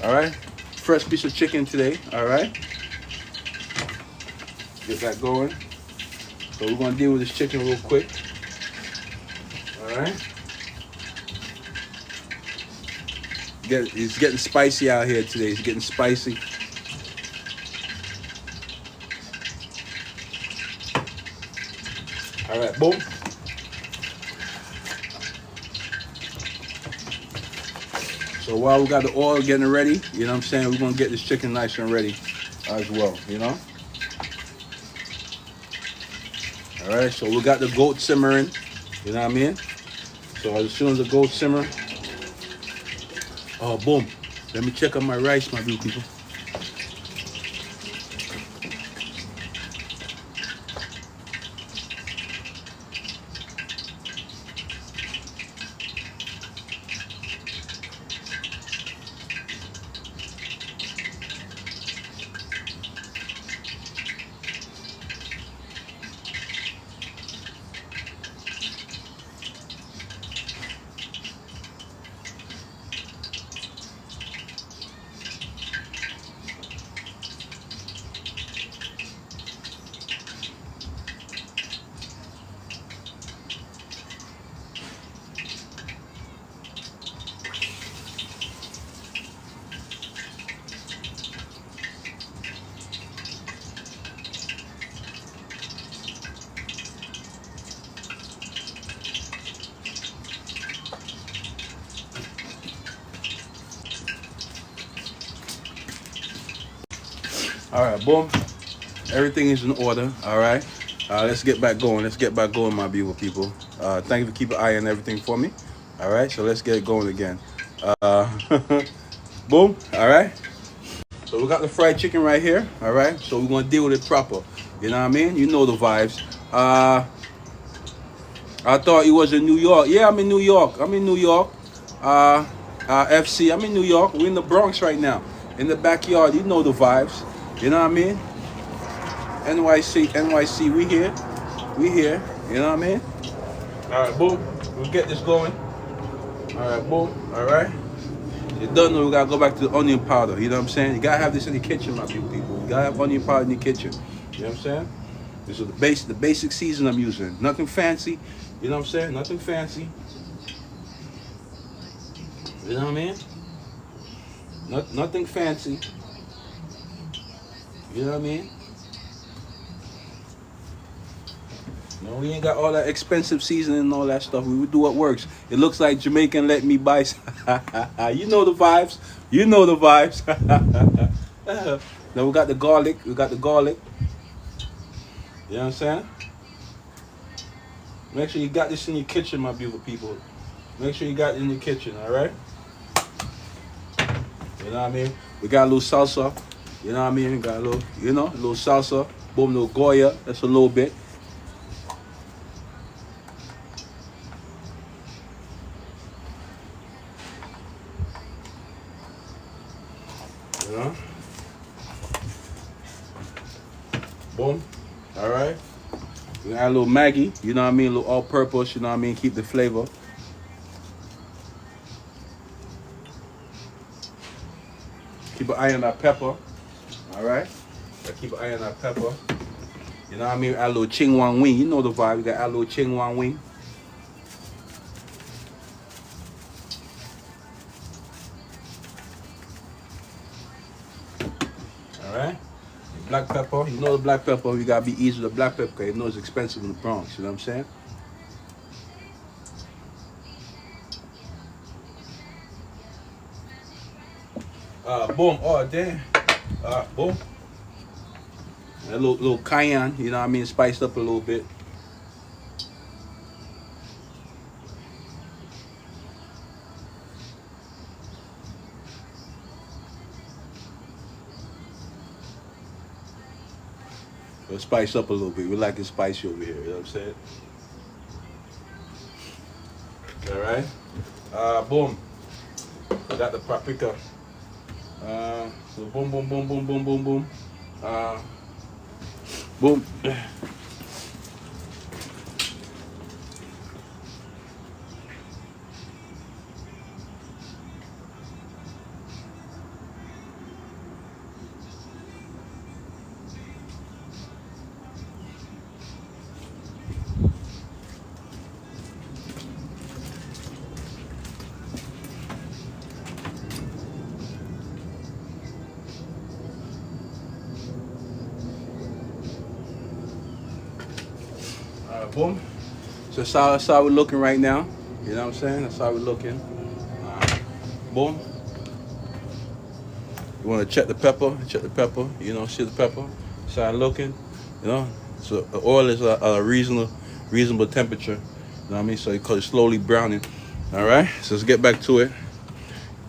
All right, fresh piece of chicken today. All right, get that going. So we're gonna deal with this chicken real quick. All right, it's getting spicy out here today. It's getting spicy. All right, boom. So while we got the oil getting ready, you know what I'm saying, we're gonna get this chicken nice and ready as well, you know. All right, so we got the goat simmering, you know what I mean? So as soon as it goes simmer, oh boom. Let me check on my rice, my beautiful people. All right, boom. Everything is in order. All right. Let's get back going. Let's get back going, my beautiful people. Thank you for keeping an eye on everything for me. All right. So let's get it going again. Boom. All right. So we got the fried chicken right here. All right. So we're gonna deal with it proper. You know what I mean? You know the vibes. I thought you was in New York. Yeah, I'm in New York. I'm in New York. FC. I'm in New York. We're in the Bronx right now. In the backyard. You know the vibes. You know what I mean? NYC, we here. We here. You know what I mean? Alright, boom. We'll get this going. Alright, boom. Alright. You don't know we gotta go back to the onion powder. You know what I'm saying? You gotta have this in the kitchen, my beautiful people. You gotta have onion powder in your kitchen. You know what I'm saying? This is the basic season I'm using. Nothing fancy. You know what I'm saying? Nothing fancy. You know what I mean? Nothing fancy. You know what I mean? No, we ain't got all that expensive seasoning and all that stuff. We would do what works. It looks like Jamaican let me buy. You know the vibes. You know the vibes. Now we got the garlic. We got the garlic. You know what I'm saying? Make sure you got this in your kitchen, my beautiful people. Make sure you got it in your kitchen, all right? You know what I mean? We got a little salsa. You know what I mean? We got a little, a little salsa. Boom, little Goya. That's a little bit. You know? Boom. All right. We got a little Maggi. You know what I mean? A little all-purpose. You know what I mean? Keep the flavor. Keep an eye on that pepper. All right. Keep an eye on that pepper. You know what I mean? Add a little ching wan wing. You know the vibe. We got add a little ching wan wing. All right. Black pepper. You know the black pepper. You gotta be easy with the black pepper because you know it's expensive in the Bronx. You know what I'm saying? Boom. Oh damn. Boom. A little cayenne, you know what I mean, spiced up a little bit. We'll spice up a little bit. We like it spicy over here, you know what I'm saying? All right. Boom. We got the paprika. So boom, boom, boom, boom, boom, boom, boom. Boom. Boom. So that's how we're looking right now. You know what I'm saying? That's how we're looking. Boom. You want to check the pepper. Check the pepper. You know, see the pepper. Start looking. You know, so the oil is a reasonable temperature. You know what I mean? So it's slowly browning. All right, so let's get back to it.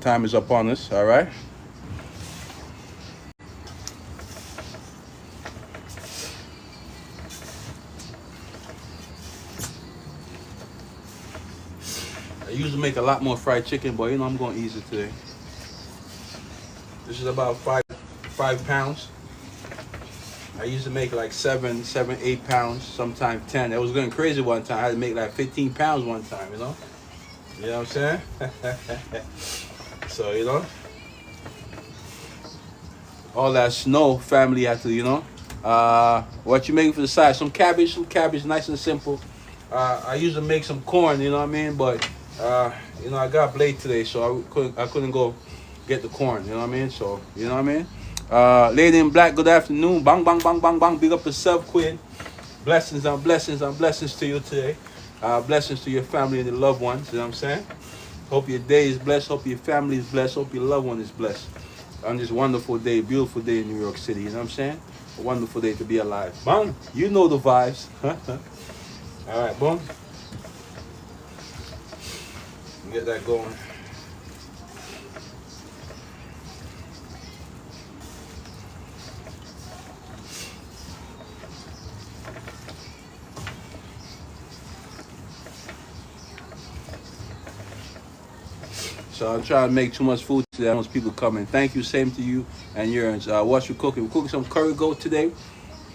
Time is up on us. All right. I usually make a lot more fried chicken, but you know I'm going easy today. This is about 5 pounds. I used to make like 8 pounds, sometimes 10. It was going crazy one time. I had to make like 15 pounds one time, you know? You know what I'm saying? So, you know, all that snow family had to, you know. What you making for the side? Some cabbage, nice and simple. I used to make some corn, you know what I mean? But, you know, I got Blade today, so I couldn't go get the corn, you know what I mean? So, you know what I mean? Lady in black, good afternoon. Bang, bang, bang, bang, bang. Big up yourself, Queen. Blessings on blessings on blessings to you today. Blessings to your family and your loved ones, you know what I'm saying? Hope your day is blessed. Hope your family is blessed. Hope your loved one is blessed. On this wonderful day, beautiful day in New York City, you know what I'm saying? A wonderful day to be alive. Bang, you know the vibes. All right, boom. Get that going. So I'm trying to make too much food today. Most people coming. Thank you. Same to you and yours. What you cooking? We're cooking some curry goat today.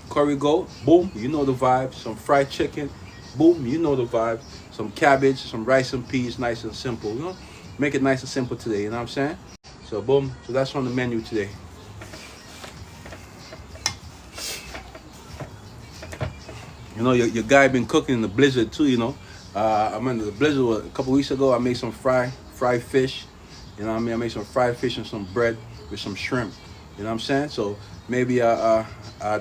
Curry goat. Boom. You know the vibes. Some fried chicken. Boom. You know the vibes. Some cabbage. Some rice and peas. Nice and simple. You know, make it nice and simple today. You know what I'm saying? So boom. So that's on the menu today. You know, your guy been cooking in the blizzard too. You know, I remember the blizzard was a couple weeks ago. I made some fried fish, you know what I mean? I made some fried fish and some bread with some shrimp, you know what I'm saying? So maybe I'll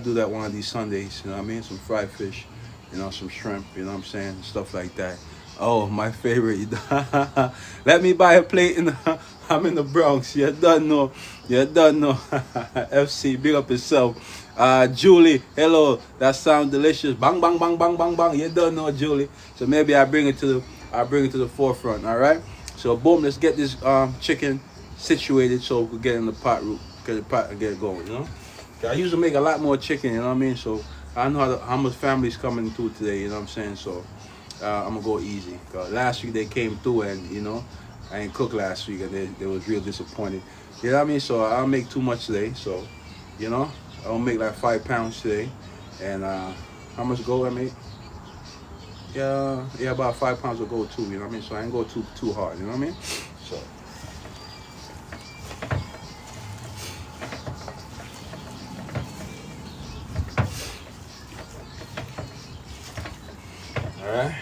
do that one of these Sundays, you know what I mean? Some fried fish, you know, some shrimp, you know what I'm saying? Stuff like that. Oh, my favorite. Let me buy a plate. I'm in the Bronx. You don't know. You don't know. FC, big up yourself. Julie, hello. That sounds delicious. Bang, bang, bang, bang, bang, bang. You don't know, Julie. So maybe I bring it to the forefront. All right. So boom, let's get this chicken situated so we can get in the pot root, get the pot and get it going. You know. I usually make a lot more chicken. You know what I mean? So I know how much family's coming through today. You know what I'm saying? So. I'm gonna go easy. Cause last week they came through and you know I ain't cooked last week and they was real disappointed. You know what I mean? So I'll make too much today. So you know I'll make like 5 pounds today. And how much gold I make? Yeah, about 5 pounds of gold too. You know what I mean? So I ain't go too hard. You know what I mean? So. All right.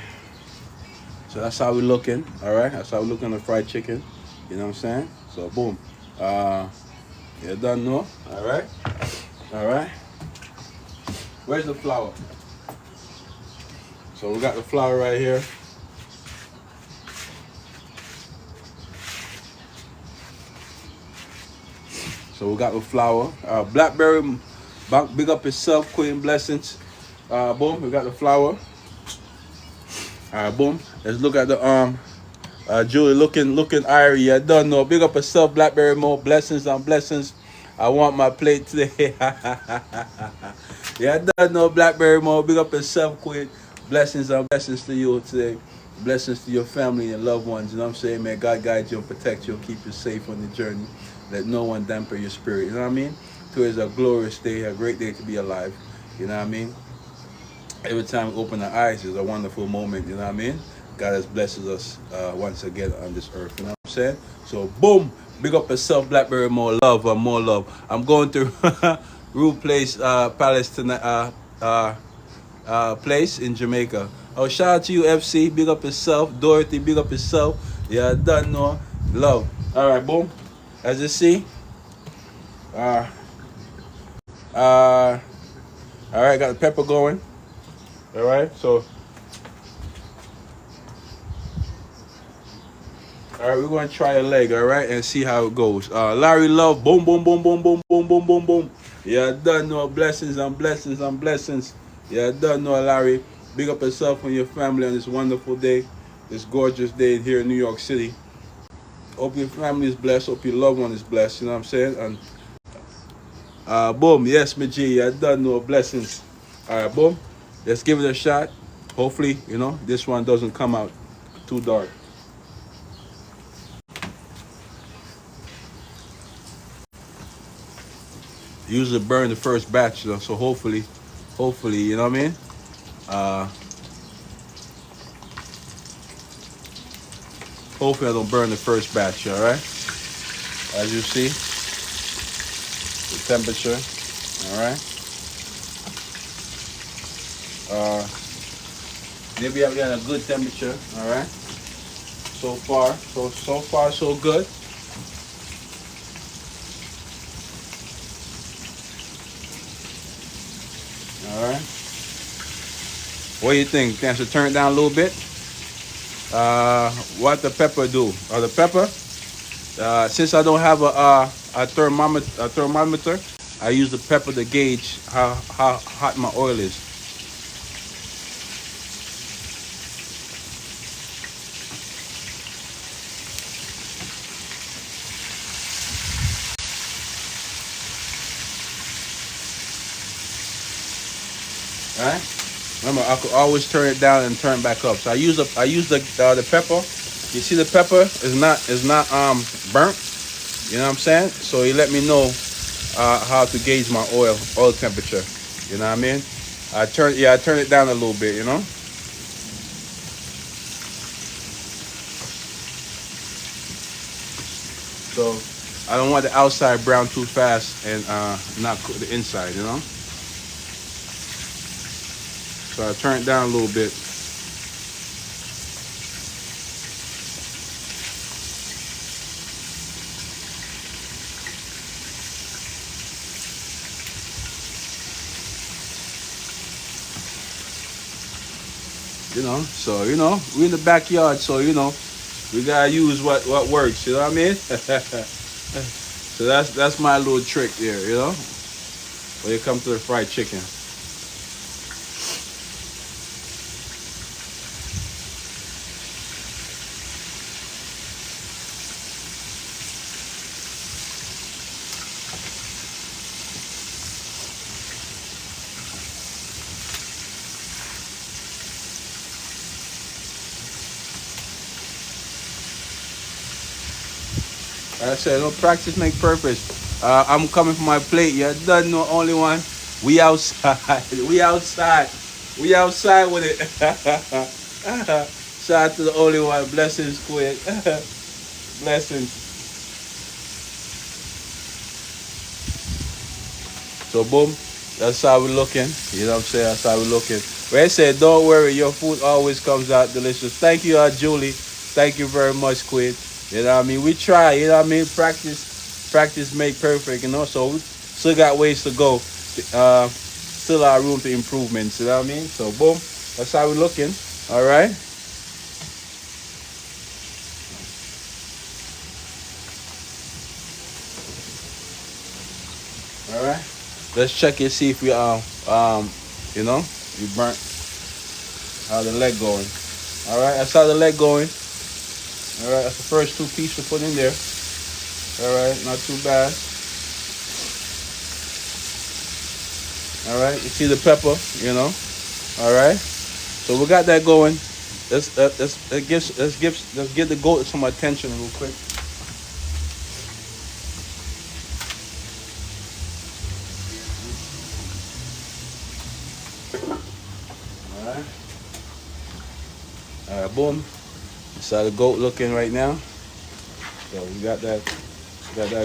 So that's how we're looking, all right? That's how we're looking at the fried chicken, you know what I'm saying? So, boom. You done know, all right? All right. Where's the flour? So we got the flour right here. So we got the flour. Blackberry, big up yourself, Queen Blessings. Boom, we got the flour. Boom. Let's look at the Julie looking irie. You don't know. Big up yourself, Blackberry Mo. Blessings on blessings. I want my plate today. Yeah, I don't know, Blackberry Mo. Big up yourself, Queen. Blessings on blessings to you today. Blessings to your family and loved ones. You know what I'm saying, man? God guide you and protect you and keep you safe on the journey. Let no one dampen your spirit. You know what I mean? Today is a glorious day, a great day to be alive. You know what I mean? Every time we open our eyes is a wonderful moment, you know what I mean? God has blessed us once again on this earth, you know what I'm saying? So, boom, big up yourself, Blackberry, more love, more love. I'm going to Rue Place Palace tonight, place in Jamaica. Oh, shout out to you, FC, big up yourself. Dorothy, big up yourself. Yeah, done, no, love. All right, boom. As you see, all right, got the pepper going. All right, so, all right, we're going to try a leg, all right, and see how it goes. Larry Love, boom, boom, boom, boom, boom, boom, boom, boom, boom. Yeah, done no blessings and blessings and blessings. Yeah, done no, Larry. Big up yourself and your family on this wonderful day, this gorgeous day here in New York City. Hope your family is blessed. Hope your loved one is blessed. You know what I'm saying? And boom, yes, my G, I done know blessings. All right, boom. Let's give it a shot. Hopefully, you know, this one doesn't come out too dark. Usually burn the first batch, though, so hopefully, you know what I mean? Hopefully I don't burn the first batch, all right? As you see, the temperature, all right? Maybe I've got a good temperature, all right? So far, so good. All right. What do you think? Can I turn it down a little bit? What the pepper do? The pepper, since I don't have a thermometer, I use the pepper to gauge how hot my oil is. All right. Remember, I could always turn it down and turn it back up. So I use the pepper. You see, the pepper is not burnt. You know what I'm saying? So you let me know how to gauge my oil temperature. You know what I mean? I turn it down a little bit. You know. So I don't want the outside brown too fast and not cook the inside. You know. So I turn it down a little bit. You know, so you know, we're in the backyard, so you know, we gotta use what works. You know what I mean? So that's my little trick there. You know, when it comes to the fried chicken. Like I said, no practice make perfect. I'm coming for my plate. You done know only one. We outside. We outside. We outside with it. Shout out to the only one. Blessings, quit. Blessings. So boom, that's how we're looking. You know what I'm saying? That's how we're looking. But I said, don't worry, your food always comes out delicious. Thank you, Julie. Thank you very much, Quid. You know what I mean? We try, you know what I mean? Practice make perfect, you know? So we still got ways to go. Still our room to improvements, you know what I mean? So boom, that's how we're looking. All right. All right. Let's check and see if we you know, we burnt how the leg going. All right, that's how the leg going. All right, that's the first two pieces to put in there. All right, not too bad. All right, you see the pepper, you know. All right, so we got that going. Let's give the goat some attention real quick. All right. All right, boom. That's how the goat looking right now. So we got that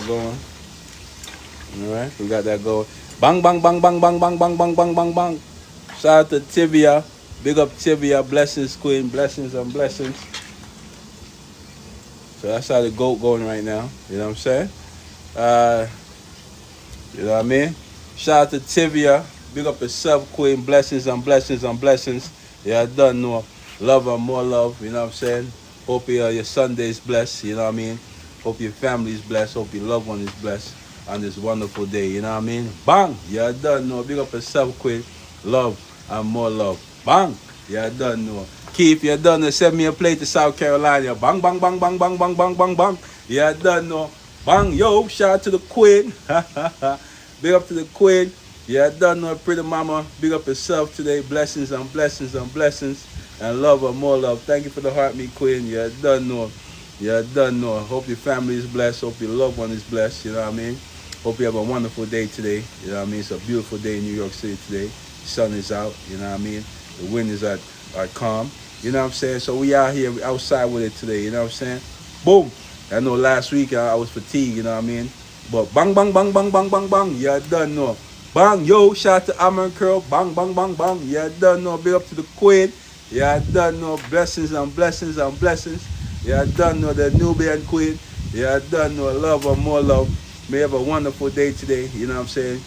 going. All right, we got that going. Bang, bang, bang, bang, bang, bang, bang, bang, bang, bang, bang. Shout out to Tibia. Big up Tibia. Blessings, Queen. Blessings and blessings. So that's how the goat going right now. You know what I'm saying? You know what I mean? Shout out to Tibia. Big up yourself, Queen. Blessings and blessings and blessings. Yeah, I done know. Love and more love. You know what I'm saying? Hope your Sunday is blessed. You know what I mean? Hope your family is blessed. Hope your loved one is blessed on this wonderful day. You know what I mean? Bang! Yeah, done. No, big up yourself, Queen. Love and more love. Bang! You done know. Keith, you done know. Send me a plate to South Carolina. Bang, bang, bang, bang, bang, bang, bang, bang, bang. You done know. Bang, yo, shout out to the Queen. Big up to the Queen. You done know, pretty mama. Big up yourself today. Blessings and blessings and blessings. And love and more love. Thank you for the heart, me Queen. You done know. You done know. Hope your family is blessed. Hope your loved one is blessed. You know what I mean? Hope you have a wonderful day today. You know what I mean? It's a beautiful day in New York City today. The sun is out. You know what I mean? The wind is at calm. You know what I'm saying? So we out here, we outside with it today. You know what I'm saying? Boom. I know last week I was fatigued. You know what I mean? But bang, bang, bang, bang, bang, bang, bang. You done know. Bang, yo, shout out to Amon Curl. Bang, bang, bang, bang. You done know. Big up to the Queen. You done know. Blessings and blessings and blessings. You done know the Nubian Queen. You done know. Love and more love. May you have a wonderful day today. You know what I'm saying?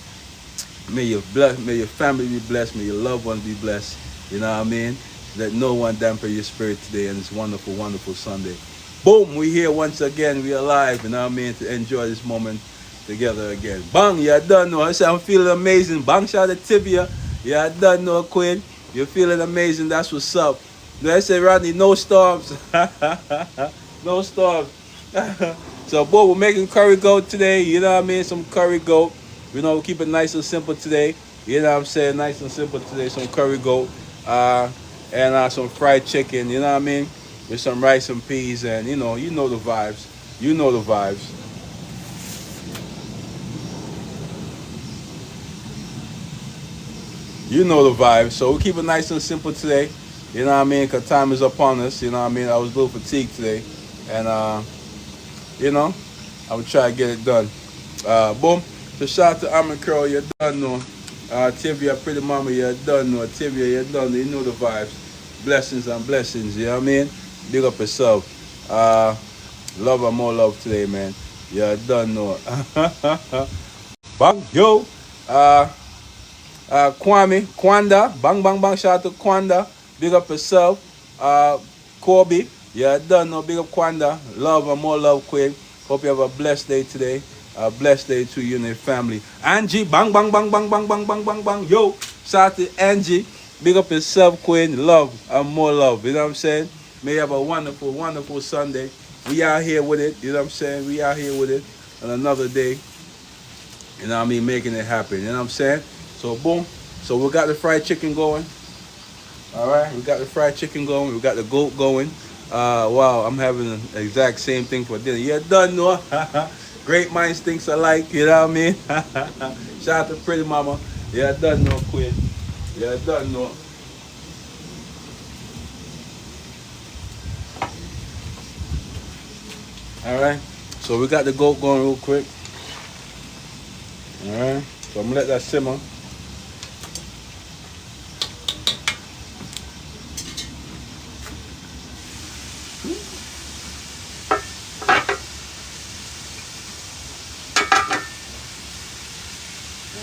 May your family be blessed. May your loved ones be blessed. You know what I mean? Let no one dampen your spirit today and this wonderful, wonderful Sunday. Boom, we here once again. We alive, you know what I mean, to enjoy this moment together again. Bang, you done know. I say I'm feeling amazing. Bang, shout out to Tibia. You done know, Queen. You're feeling amazing. That's what's up. I say, Rodney, no storms. No storms. So, boy, we're making curry goat today. You know what I mean? Some curry goat. You know, we'll keep it nice and simple today. You know what I'm saying? Nice and simple today. Some curry goat. And some fried chicken. You know what I mean? With some rice and peas. And, you know the vibes. You know the vibes. You know the vibes. So, we'll keep it nice and simple today. You know what I mean? Because time is upon us. You know what I mean? I was a little fatigued today. And, you know, I'm going to try to get it done. Boom. So shout out to Amon Curl, you done know. Tivia, pretty mama, you done know. Tivia, you done know. You know the vibes. Blessings and blessings, you know what I mean? Big up yourself. Love and more love today, man. You done know. Bang, yo. Kwanda. Bang, bang, bang. Shout out to Kwanda. Big up yourself. Kobe. Yeah, done no. Big up Kwanda. Love and more love, Queen. Hope you have a blessed day today. A blessed day to you and your family. Angie, bang, bang, bang, bang, bang, bang, bang, bang, bang. Yo, shout out to Angie. Big up yourself, Queen. Love and more love. You know what I'm saying? May you have a wonderful, wonderful Sunday. We out here with it. You know what I'm saying? We out here with it on another day. You know what I mean? Making it happen. You know what I'm saying? So, boom. So, we got the fried chicken going. All right? We got the fried chicken going. We got the goat going. Wow, I'm having the exact same thing for dinner. Yeah, done, no? Great minds thinks alike, you know what I mean? Shout out to pretty mama. Yeah, done, no, Queen. Yeah, done, no. All right, so we got the goat going real quick. All right, so I'm gonna let that simmer.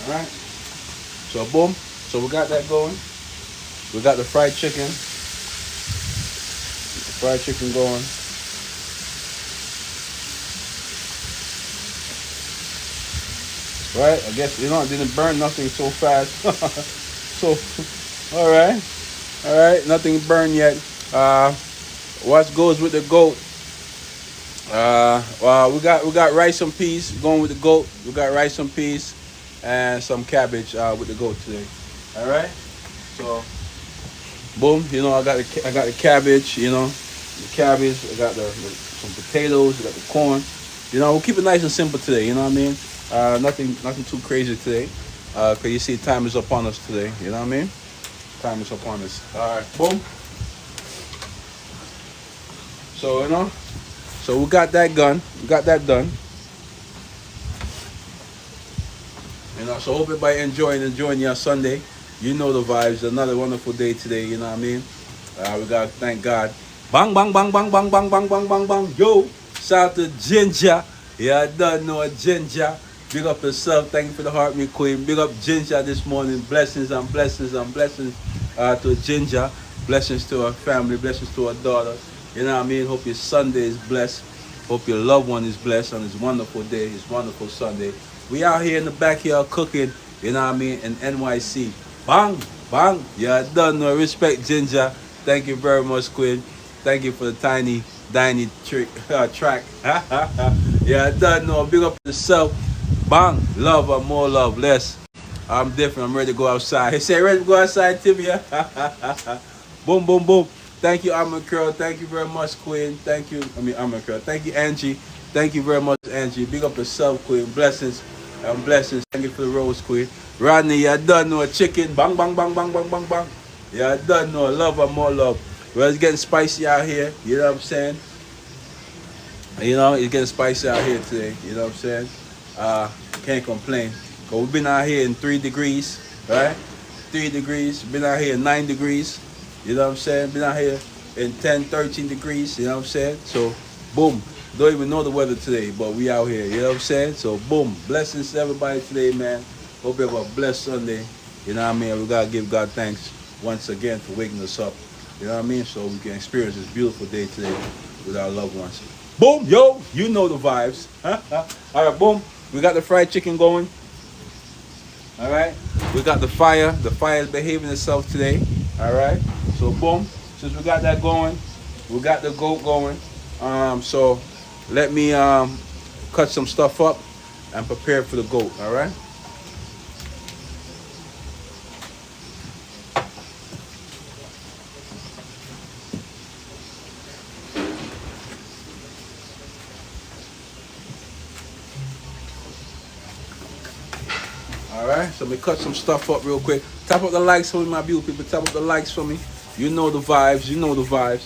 Alright, so boom, so we got that going. We got the fried chicken. Going. Right, I guess, it didn't burn nothing so fast. So, alright, nothing burned yet. What goes with the goat? Well, we got rice and peas going with the goat. We got rice and peas and some cabbage with the goat today. All right. So, boom. I got the cabbage. The cabbage. I got some potatoes. I got the corn. We'll keep it nice and simple today. You know what I mean? Nothing too crazy today. Cause you see, time is upon us today. You know what I mean? Time is upon us. All right. Boom. So So we got that done. So hope everybody enjoying your Sunday. You know the vibes. Another wonderful day today. You know what I mean? We gotta thank God. Bang, bang, bang, bang, bang, bang, bang, bang, bang, bang. Yo, shout out to Ginger. Yeah, I don't know Ginger. Big up yourself. Thank you for the heart, me Queen. Big up Ginger this morning. Blessings and blessings and blessings to Ginger. Blessings to her family. Blessings to her daughter. You know what I mean? Hope your Sunday is blessed. Hope your loved one is blessed on this wonderful day, this wonderful Sunday. We out here in the backyard cooking, you know what I mean, in NYC. Bang! Bang. Yeah, done. No respect, Ginger. Thank you very much, Quinn. Thank you for the tiny trick track. Yeah, done. No, big up yourself. Bang. Love or more love. Less. I'm different. I'm ready to go outside. He said, ready to go outside, Tibia. Boom, boom, boom. Thank you, Almond Curl. Thank you very much, Quinn. Thank you. Almond Curl. Thank you, Angie. Thank you very much, Angie. Big up yourself, Quinn. Blessings and blessings. Thank you for the rose, Quinn. Rodney, you done know chicken. Bang, bang, bang, bang, bang, bang, bang. Yeah, done know. Love and more love. Well, it's getting spicy out here. You know what I'm saying? You know, it's getting spicy out here today. You know what I'm saying? Can't complain. Cause we've been out here in 3 degrees, right? 3 degrees. Been out here in 9 degrees. You know what I'm saying? Been out here in 10, 13 degrees. You know what I'm saying? So, boom. Don't even know the weather today, but we out here. You know what I'm saying? So, boom. Blessings to everybody today, man. Hope you have a blessed Sunday. You know what I mean? We gotta give God thanks once again for waking us up. You know what I mean? So we can experience this beautiful day today with our loved ones. Boom, yo, you know the vibes. All right, boom. We got the fried chicken going. All right. We got the fire. The fire is behaving itself today. All right. So boom. Since we got that going, we got the goat going. So let me cut some stuff up and prepare for the goat. All right. All right, so let me cut some stuff up real quick. Tap up the likes for me, my beautiful people. Tap up the likes for me. You know the vibes. You know the vibes.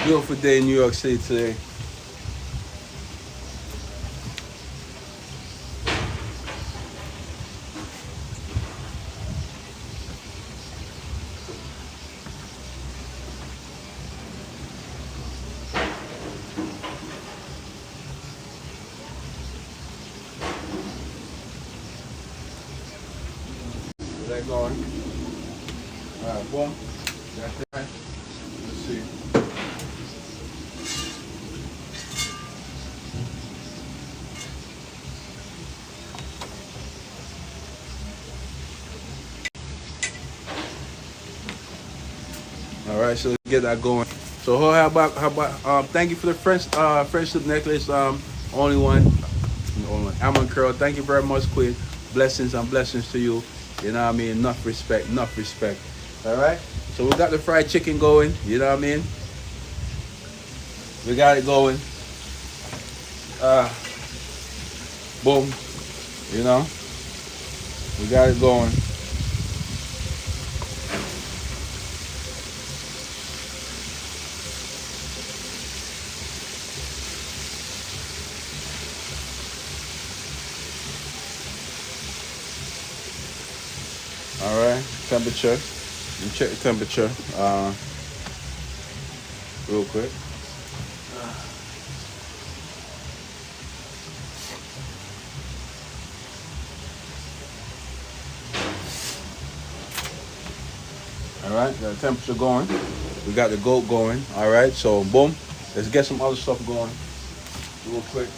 Beautiful day in New York City today. Is that going? All right, boom. Got that. Let's see. All right, so let's get that going. So how about thank you for the friendship necklace. Only one. Almond Curl. Thank you very much, Quinn. Blessings and blessings to you. You know what I mean? Enough respect, enough respect. All right. So we got the fried chicken going. You know what I mean? We got it going. Boom. You know, we got it going. All right, temperature. Let me check the temperature real quick. All right, got the temperature going. We got the goat going. All right, so boom. Let's get some other stuff going real quick.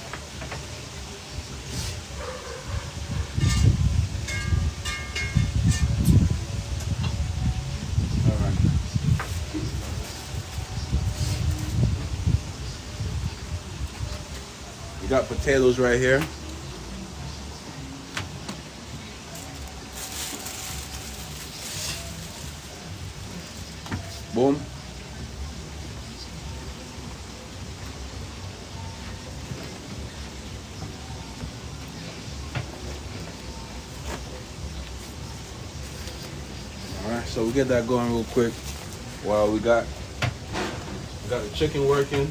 We got potatoes right here. Boom. All right, so we get that going real quick while we got the chicken working.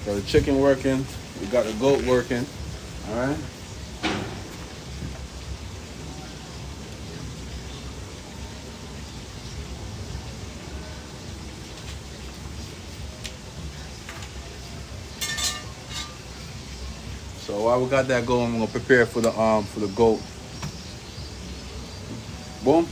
Got the chicken working. We got the goat working. All right. So So while we got that going, we're gonna prepare for the goat. Boom.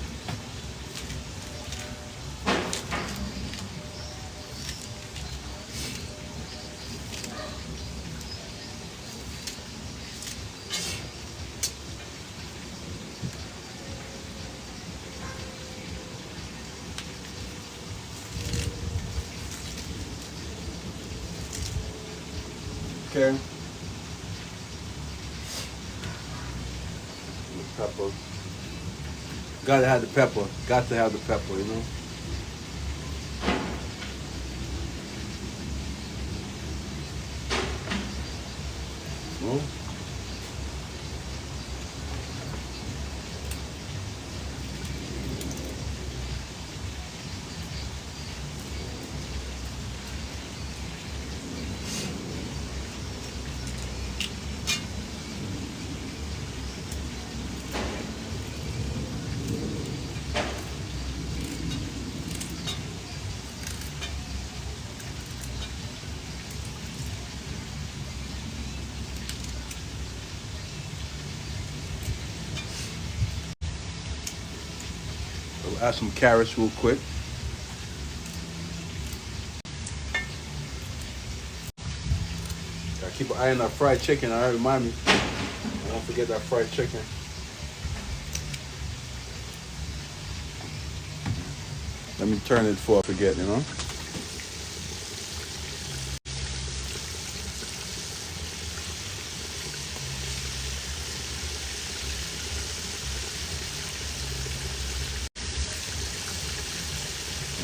Okay. Pepper. Gotta have the pepper. Got to have the pepper, you know. Boom. So we'll add some carrots real quick. Gotta keep an eye on that fried chicken. All right, remind me. Don't forget that fried chicken. Let me turn it before I forget, you know.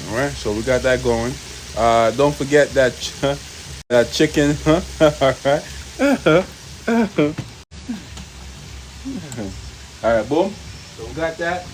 All right, so we got that going. Don't forget that that chicken. All right. All right, boom. So we got that.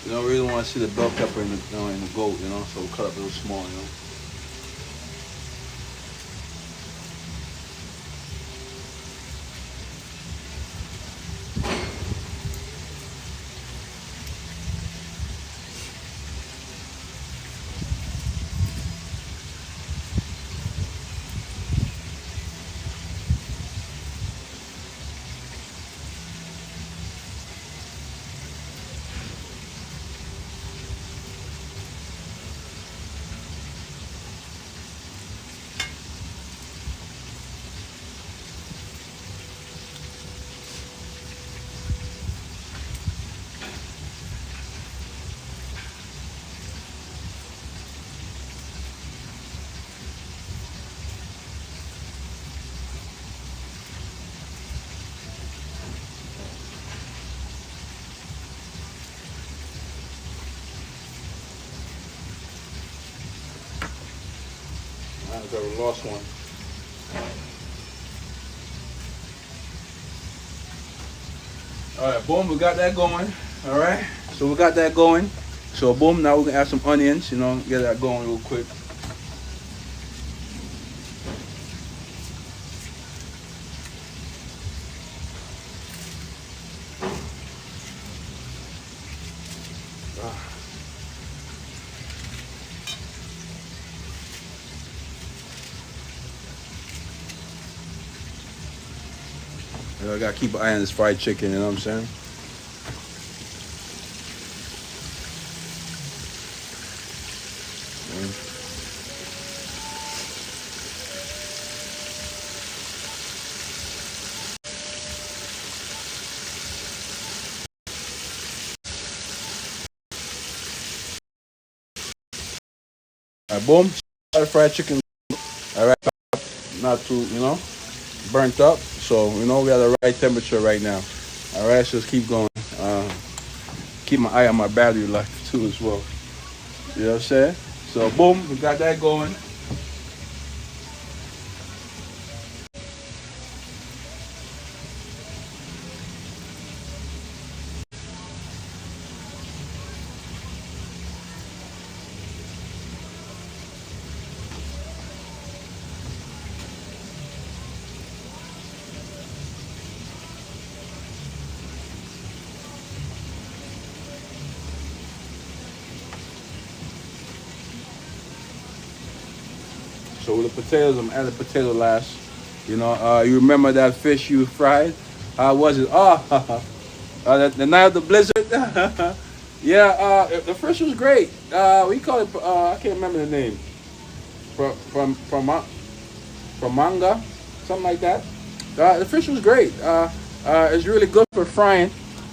You don't really want to see the bell pepper in the goat, you know, so we'll cut up real small, you know. I got a lost one. All right, boom, we got that going. All right, so we got that going. So boom, now we're gonna add some onions, you know, get that going real quick. I gotta keep an eye on this fried chicken, you know what I'm saying? All right, boom, fried chicken. All right, not too, you know, burnt up. So, you know, we have the right temperature right now. All right, so let's keep going. Keep my eye on my battery life too as well. You know what I'm saying? So, boom, we got that going. So with the potatoes, I'm adding potato last. You know, you remember that fish you fried? How was it? Oh, the night of the blizzard. Yeah, the fish was great. We call it. I can't remember the name. From manga, something like that. The fish was great. It's really good for frying.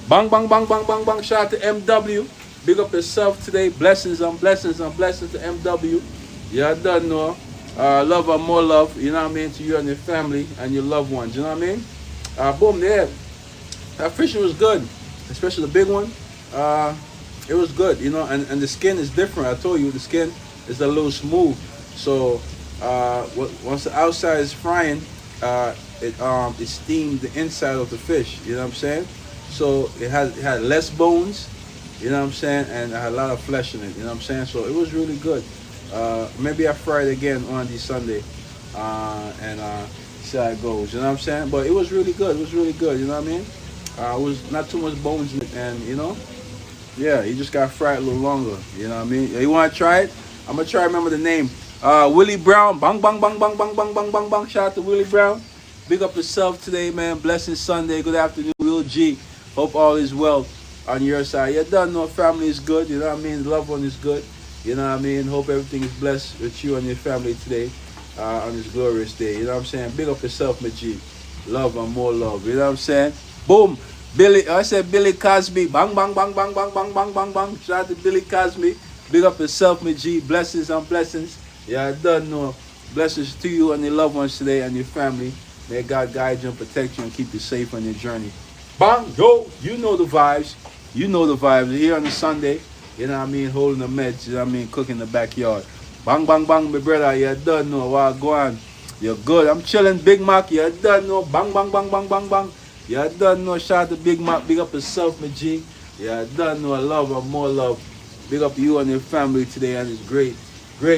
Bang, bang, bang, bang, bang, bang. Shout out to MW. Big up yourself today. Blessings on blessings on blessings to MW. Yeah, I done know. Love and more love, you know what I mean, to you and your family and your loved ones, you know what I mean? Boom, there. That fishing was good, especially the big one. It was good, you know, and the skin is different. I told you, the skin is a little smooth. So once the outside is frying, it steamed the inside of the fish, you know what I'm saying? So it had less bones, you know what I'm saying, and it had a lot of flesh in it, you know what I'm saying? So it was really good. Maybe I fry it again on this Sunday and see how it goes, you know what I'm saying? But it was really good. It was really good, you know what I mean? It was not too much bones in it, and you know, yeah, you just got to fry it a little longer, you know what I mean? You want to try it? I'm going to try to remember the name. Willie Brown, bang, bang, bang, bang, bang, bang, bang, bang, bang. Shout out to Willie Brown. Big up yourself today, man. Blessing Sunday. Good afternoon, Will G. Hope all is well on your side. You done know family is good, you know what I mean? The loved one is good. You know what I mean? Hope everything is blessed with you and your family today on this glorious day. You know what I'm saying? Big up yourself, my G. Love and more love. You know what I'm saying? Boom. I said Billy Cosby. Bang, bang, bang, bang, bang, bang, bang, bang, bang. Shout out to Billy Cosby. Big up yourself, my G. Blessings on blessings. Yeah, I done know. Blessings to you and your loved ones today and your family. May God guide you and protect you and keep you safe on your journey. Bang, yo. You know the vibes. You know the vibes. Here on a Sunday. You know what I mean? Holding the meds, you know what I mean? Cooking in the backyard. Bang, bang, bang, my brother. You done know. Wow, go on. You're good. I'm chilling, Big Mac. You done know. Bang, bang, bang, bang, bang, bang. You done know. Shout out to Big Mac. Big up yourself, my G. You done know. Love and more love. Big up you and your family today. And it's great,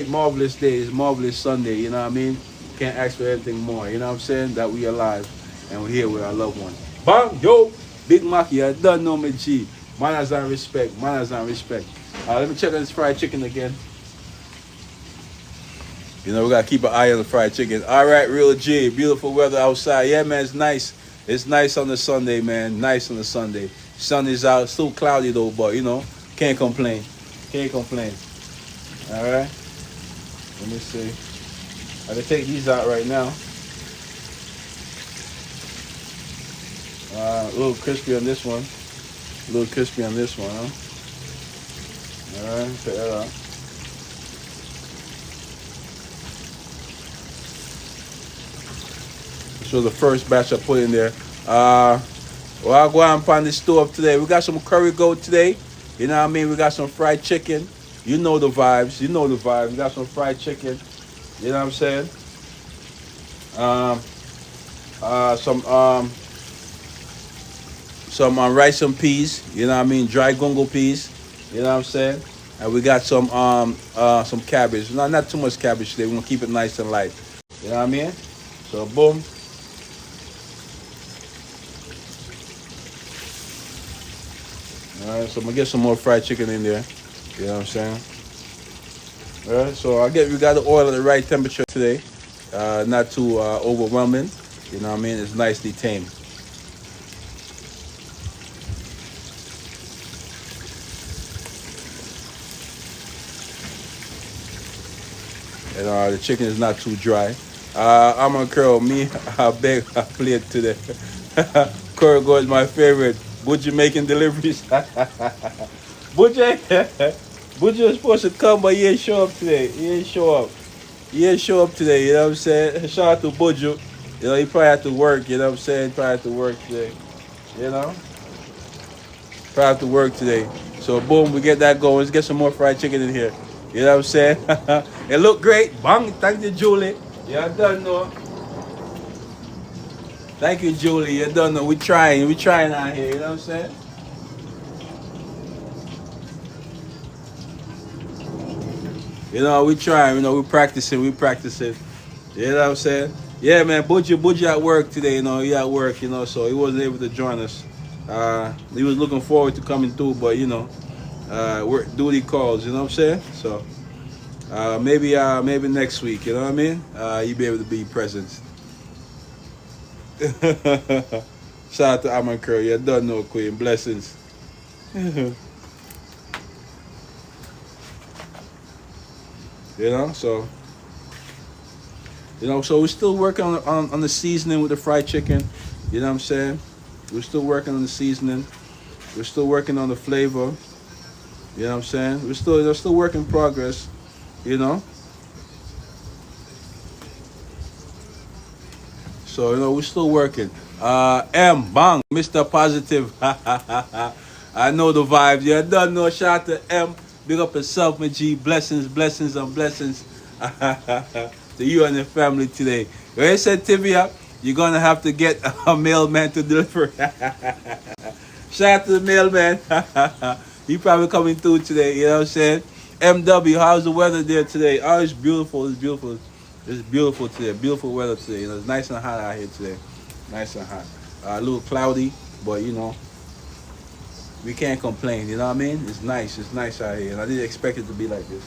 marvelous day. It's marvelous Sunday. You know what I mean? Can't ask for anything more. You know what I'm saying? That we alive and we're here with our loved ones. Bang, yo. Big Mac. You done know, my G. Manners and respect. Manners and respect. Let me check on this fried chicken again. You know, we got to keep an eye on the fried chicken. All right, Real G. Beautiful weather outside. Yeah, man, it's nice. It's nice on the Sunday, man. Nice on the Sunday. Sun is out. Still cloudy, though, but, you know, can't complain. Can't complain. All right. Let me see. I'm going to take these out right now. A little crispy on this one. A little crispy on this one, huh? All right, check that out. So the first batch I put in there. Well, I'll go out and find this stove today. We got some curry goat today. You know what I mean? We got some fried chicken. You know the vibes. You know the vibes. We got some fried chicken. You know what I'm saying? Some rice and peas, you know what I mean, dry gungo peas, you know what I'm saying, and we got some cabbage. Not too much cabbage today. We're gonna keep it nice and light, you know what I mean. So boom. All right, so I'm gonna get some more fried chicken in there, you know what I'm saying. All right, so we got the oil at the right temperature today, not too overwhelming, you know what I mean. It's nicely tame. And the chicken is not too dry. I'm a curl. Me, I beg a plate today. Curl go is my favorite. Butcher making deliveries. Butcher was supposed to come, but he ain't show up today. He ain't show up today, you know what I'm saying? Shout out to Butcher. You know, he probably had to work, you know what I'm saying? Probably had to work today, you know? Probably have to work today. So boom, we get that going. Let's get some more fried chicken in here. You know what I'm saying? It looked great. Bang. Thank you, Julie. Yeah, I done know. Thank you, Julie. You done know. We trying out here. You know what I'm saying? You know, we trying. You know, we practicing. You know what I'm saying? Yeah, man. Buju at work today. You know, he at work. You know, so he wasn't able to join us. He was looking forward to coming through, but you know, work duty calls. You know what I'm saying? So Maybe next week. You know what I mean? You be able to be present. Shout out to Amon Curry. You don't know Queen. Blessings. You know, so so we're still working on the seasoning with the fried chicken. You know what I'm saying? We're still working on the seasoning. We're still working on the flavor. You know what I'm saying? There's still work in progress. You know. So we're still working. M Bang, Mr. Positive. I know the vibes. You don't know. Shout out to M. Big up yourself, my G. Blessings, blessings, and blessings to you and your family today. When I said Tibia, you're gonna have to get a mailman to deliver. Shout out to the mailman. He probably coming through today. You know what I'm saying? MW, how's the weather there today? Oh, it's beautiful. It's beautiful. It's beautiful today. Beautiful weather today. It's nice and hot out here today. Nice and hot. A little cloudy, but we can't complain. You know what I mean? It's nice. It's nice out here, and I didn't expect it to be like this.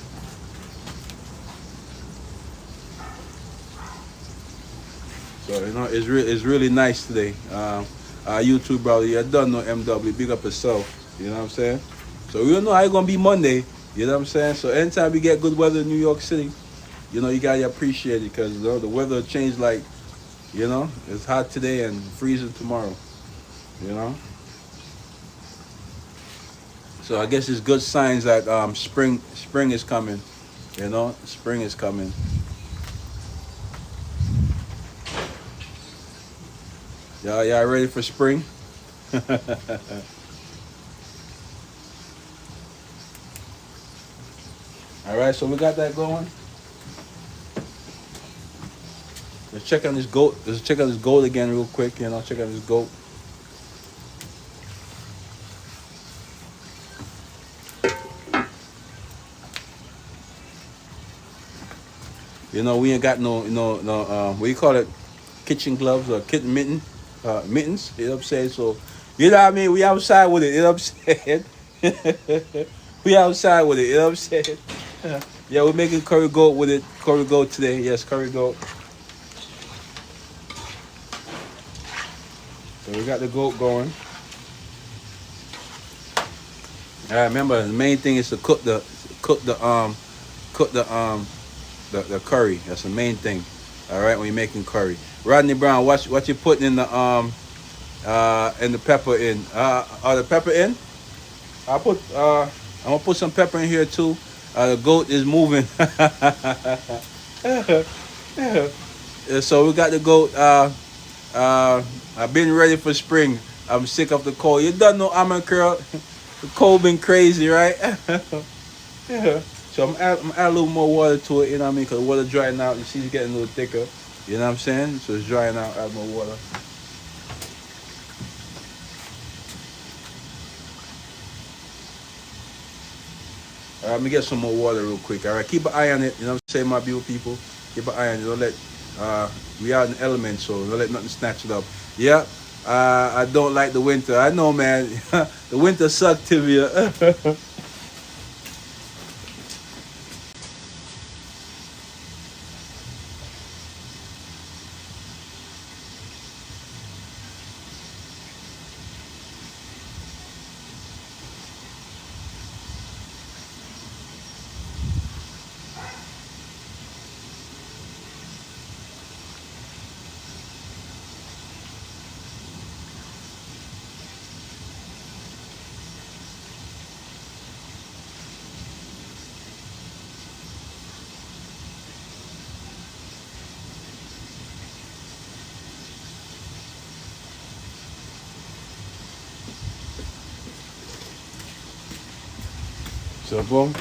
So it's really nice today. You too, brother. You don't know MW. Big up yourself. You know what I'm saying? So we don't know how it's gonna be Monday. You know what I'm saying? So anytime we get good weather in New York City, you gotta appreciate it because the weather changed. Like, it's hot today and freezing tomorrow. You know. So I guess it's good signs that spring is coming. Spring is coming. Y'all ready for spring? All right, so we got that going. Let's check on this goat. Let's check on this goat again real quick. Check on this goat. We ain't got no what do you call it? Kitchen gloves or kitten mittens. You know what I'm saying? So, you know what I mean? We outside with it. You know what I'm saying? We outside with it. You know what I'm saying? Yeah, we're making curry goat with it. Curry goat today. Yes, curry goat. So we got the goat going. All right, remember the main thing is to cook the curry. That's the main thing. All right, when you're making curry. Rodney Brown, what you putting in the pepper in? The pepper in? I'm gonna put some pepper in here too. The goat is moving. So we got the goat. I've been ready for spring. I'm sick of the cold. You don't know I'm a girl. The cold been crazy, right? So I'm add a little more water to it, you know what I mean? Because the water drying out. You see it's getting a little thicker. You know what I'm saying? So it's drying out, add more water. All right, let me get some more water real quick. All right, keep an eye on it. You know what I'm saying, my beautiful people? Keep an eye on it. Don't let, we are in the element, so don't let nothing snatch it up. Yeah, I don't like the winter. I know, man. The winter sucked, Tibia. So boom.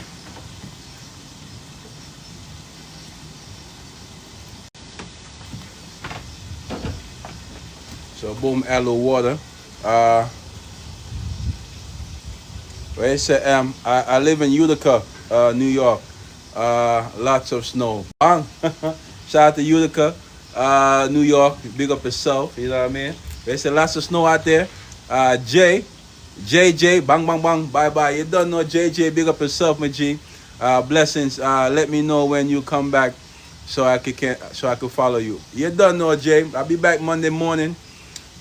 So boom, add a little water. Where it said, I live in Utica, New York. Lots of snow. Bang. Shout out to Utica, New York. Big up yourself. You know what I mean? They said lots of snow out there. JJ, bang, bang, bang, bye, bye. You don't know JJ, big up yourself, my G. Blessings. Let me know when you come back so I can follow you. You done know, Jay. I'll be back Monday morning.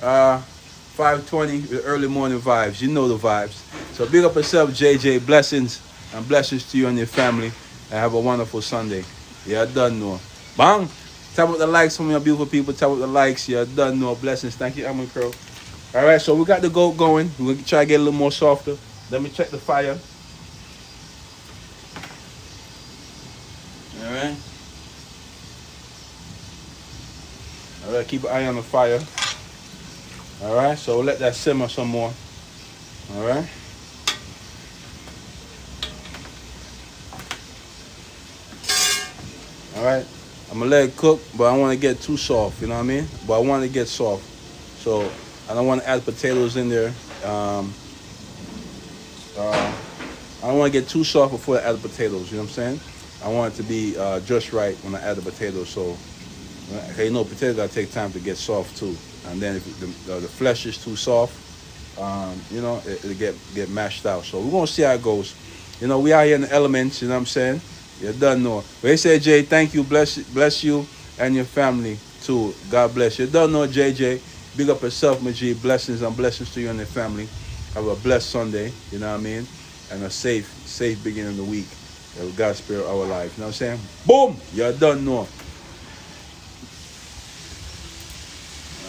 5:20 with early morning vibes. You know the vibes. So big up yourself, JJ. Blessings and blessings to you and your family. And have a wonderful Sunday. Yeah, done know. Bang. Tap up the likes from your beautiful people. Tap up the likes. Yeah, done know. Blessings. Thank you, Amon Crow. All right, so we got the goat going. We're going to try to get a little more softer. Let me check the fire. All right. All right, keep an eye on the fire. All right, so we'll let that simmer some more. All right. All right. I'm gonna let it cook, but I don't want to get too soft. You know what I mean? But I want to get soft, so I don't want to add potatoes in there. I don't want to get too soft before I add the potatoes. You know what I'm saying? I want it to be just right when I add the potatoes. So, you know, potatoes gotta take time to get soft too. And then if the flesh is too soft, you know, it'll get mashed out. So we're gonna see how it goes. You know, we out here in the elements. You know what I'm saying? You done know. But they say, Jay, thank you, bless you and your family too. God bless you. Done know, JJ. Big up yourself, Majid. Blessings and blessings to you and your family. Have a blessed Sunday. You know what I mean? And a safe beginning of the week. With God's spirit our life. You know what I'm saying? Boom! You done know.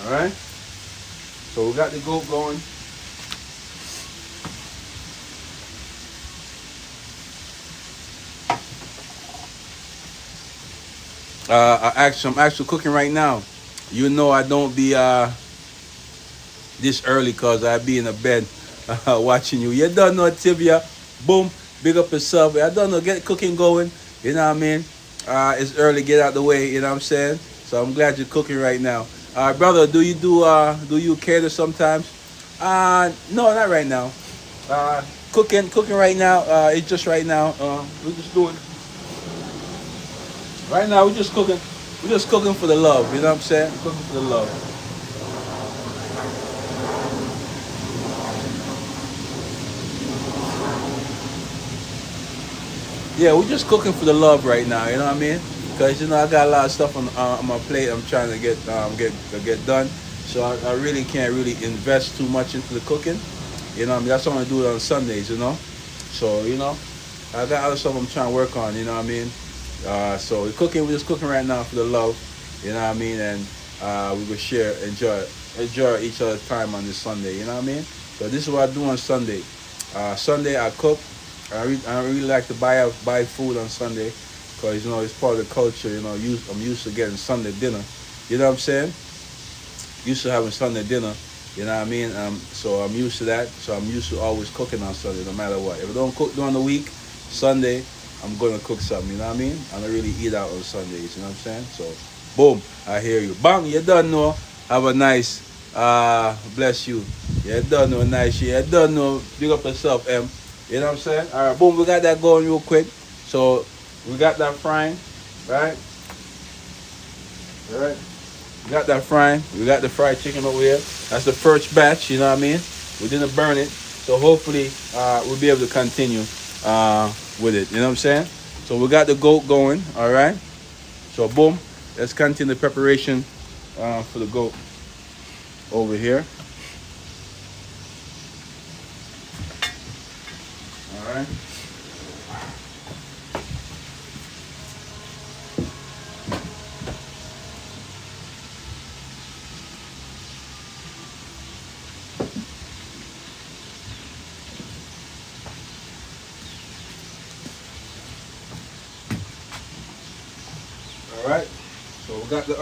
All right. So we got the goat going. I'm actually cooking right now. You know I don't be this early cause I be in the bed watching you. You don't know, Tibia. Boom. Big up yourself. I don't know. Get cooking going. You know what I mean? It's early. Get out the way. You know what I'm saying? So I'm glad you're cooking right now. Brother, do you cater sometimes? No, not right now. Cooking right now. It's just right now. We're just doing. Right now, we're just cooking. We're just cooking for the love. You know what I'm saying? Cooking for the love. Yeah, we're just cooking for the love right now. You know what I mean? Because you know I got a lot of stuff on my plate. I'm trying to get done. So I really can't really invest too much into the cooking. You know what I mean? That's what I'm gonna do it on Sundays. You know. So you know, I got other stuff I'm trying to work on. You know what I mean? So we're just cooking right now for the love. You know what I mean? And we will enjoy each other's time on this Sunday. You know what I mean? So this is what I do on Sunday. Sunday I cook. I really like to buy food on Sunday because you know it's part of the culture. You know, I'm used to getting Sunday dinner. You know what I'm saying? Used to having Sunday dinner. You know what I mean? So I'm used to that. So I'm used to always cooking on Sunday, no matter what. If I don't cook during the week, Sunday I'm gonna cook something. You know what I mean? I don't really eat out on Sundays. You know what I'm saying? So, boom, I hear you. Bang, you done know. Have a nice, bless you. You done know, nice. You done know. Big up yourself, M. You know what I'm saying? All right, boom, we got that going real quick. So we got that frying, right? All right. We got that frying. We got the fried chicken over here. That's the first batch. You know what I mean? We didn't burn it, so hopefully we'll be able to continue with it. You know what I'm saying? So we got the goat going. All right. So boom, let's continue the preparation for the goat over here. All right. All right. So we got the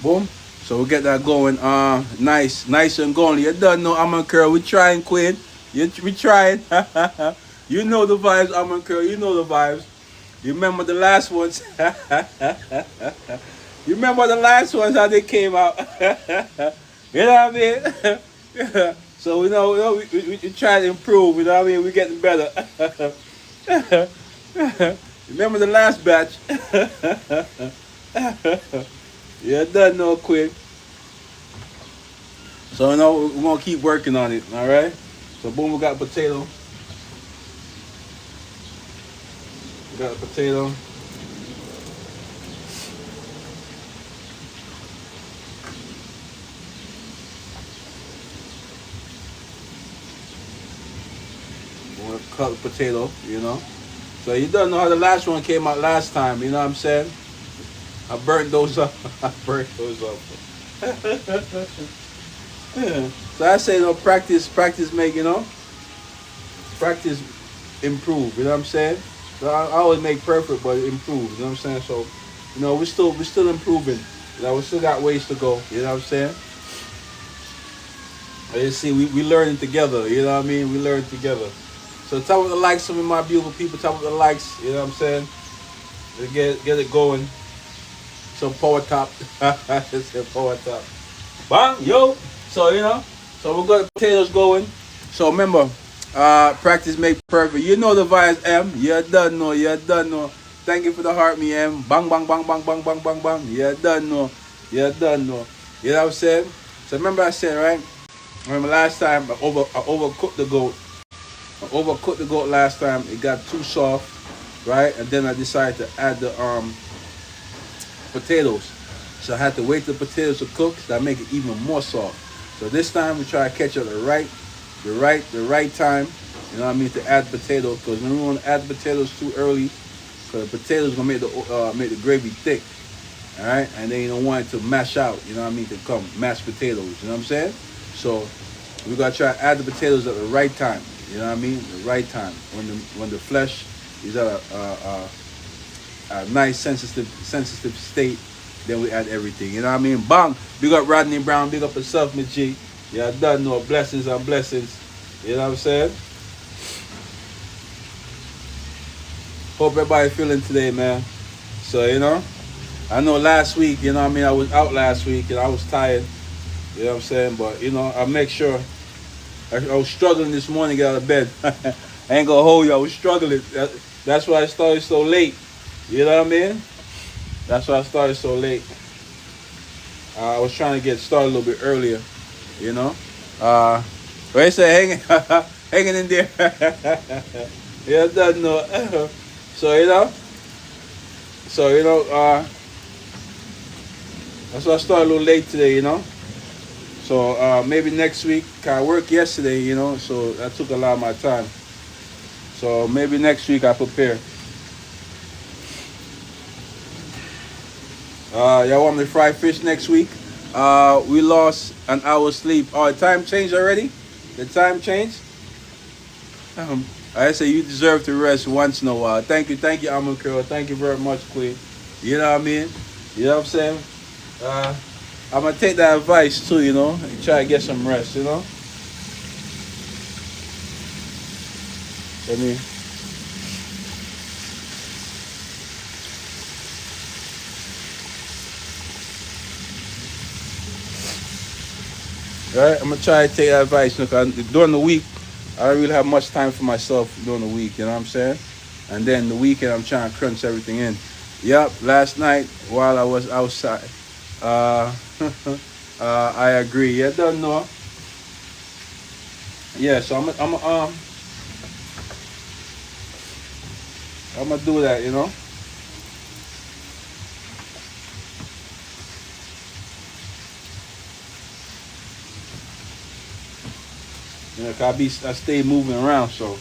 boom. So we get that going. Nice and going. You don't know, I'm a girl. We trying, Queen. We trying. You know the vibes, I'm a girl. You know the vibes. You remember the last ones? You remember the last ones how they came out? You know what I mean? So we know we try to improve. You know what I mean? We're getting better. Remember the last batch? Yeah, done no quick. So you know we're gonna keep working on it. All right. So boom, we got potato. We got the potato. We'll cut the potato, you know. So you don't know how the last one came out last time, you know what I'm saying? I burnt those up. I burnt those up. Yeah. So I say, practice make, practice improve, you know what I'm saying? So I always make perfect, but improve, you know what I'm saying? So, we're still improving. We still got ways to go, you know what I'm saying? And you see, we learning together, you know what I mean? We learn together. So tap with the likes, some of my beautiful people, tap with the likes, you know what I'm saying? Get it going. Some power top. It's a power top. Bang, yo. So, so we got the potatoes going. So remember, practice make perfect. You know the vibes, M. You done know, you done know. Thank you for the heart, me, M. Bang, bang, bang, bang, bang, bang, bang, bang. You done know. You done know. You know what I'm saying? So remember I said, right? Remember last time I overcooked the goat. I overcooked the goat last time. It got too soft, right? And then I decided to add the potatoes. So I had to wait the potatoes to cook so that make it even more soft. So this time we try to catch it at the right time. You know what I mean, to add potatoes, because we don't want to add the potatoes too early, because the potatoes gonna make the gravy thick. All right, and then you don't want it to mash out. You know what I mean, to come mashed potatoes. You know what I'm saying? So we gotta try to add the potatoes at the right time. You know what I mean? The right time when the flesh is at a nice sensitive state. Then we add everything. You know what I mean? Bang! Big up Rodney Brown. Big up yourself, my G. Yeah, I done know blessings on blessings. You know what I'm saying? Hope everybody feeling today, man. So I know last week. You know what I mean? I was out last week and I was tired. You know what I'm saying? But I make sure. I was struggling this morning to get out of bed. I ain't gonna hold you. I was struggling. That's why I started so late. You know what I mean? That's why I started so late. I was trying to get started a little bit earlier. But I say hanging in there. Yeah, doesn't know. So that's why I started a little late today. So maybe next week. I worked yesterday, so that took a lot of my time. So maybe next week I prepare. Y'all want me to fry fish next week? We lost an hour's sleep. Oh, the time changed already? The time changed? I say you deserve to rest once in a while. Thank you, Almond Curl. Thank you very much, Queen. You know what I mean? You know what I'm saying? I'm going to take that advice too, and try to get some rest, Let me... Right, I'm gonna try to take that advice. Look, during the week, I don't really have much time for myself during the week. You know what I'm saying? And then the weekend, I'm trying to crunch everything in. Yep. Last night, while I was outside, I agree. Yeah, don't know. Yeah, so I'm gonna do that. I stay moving around, so.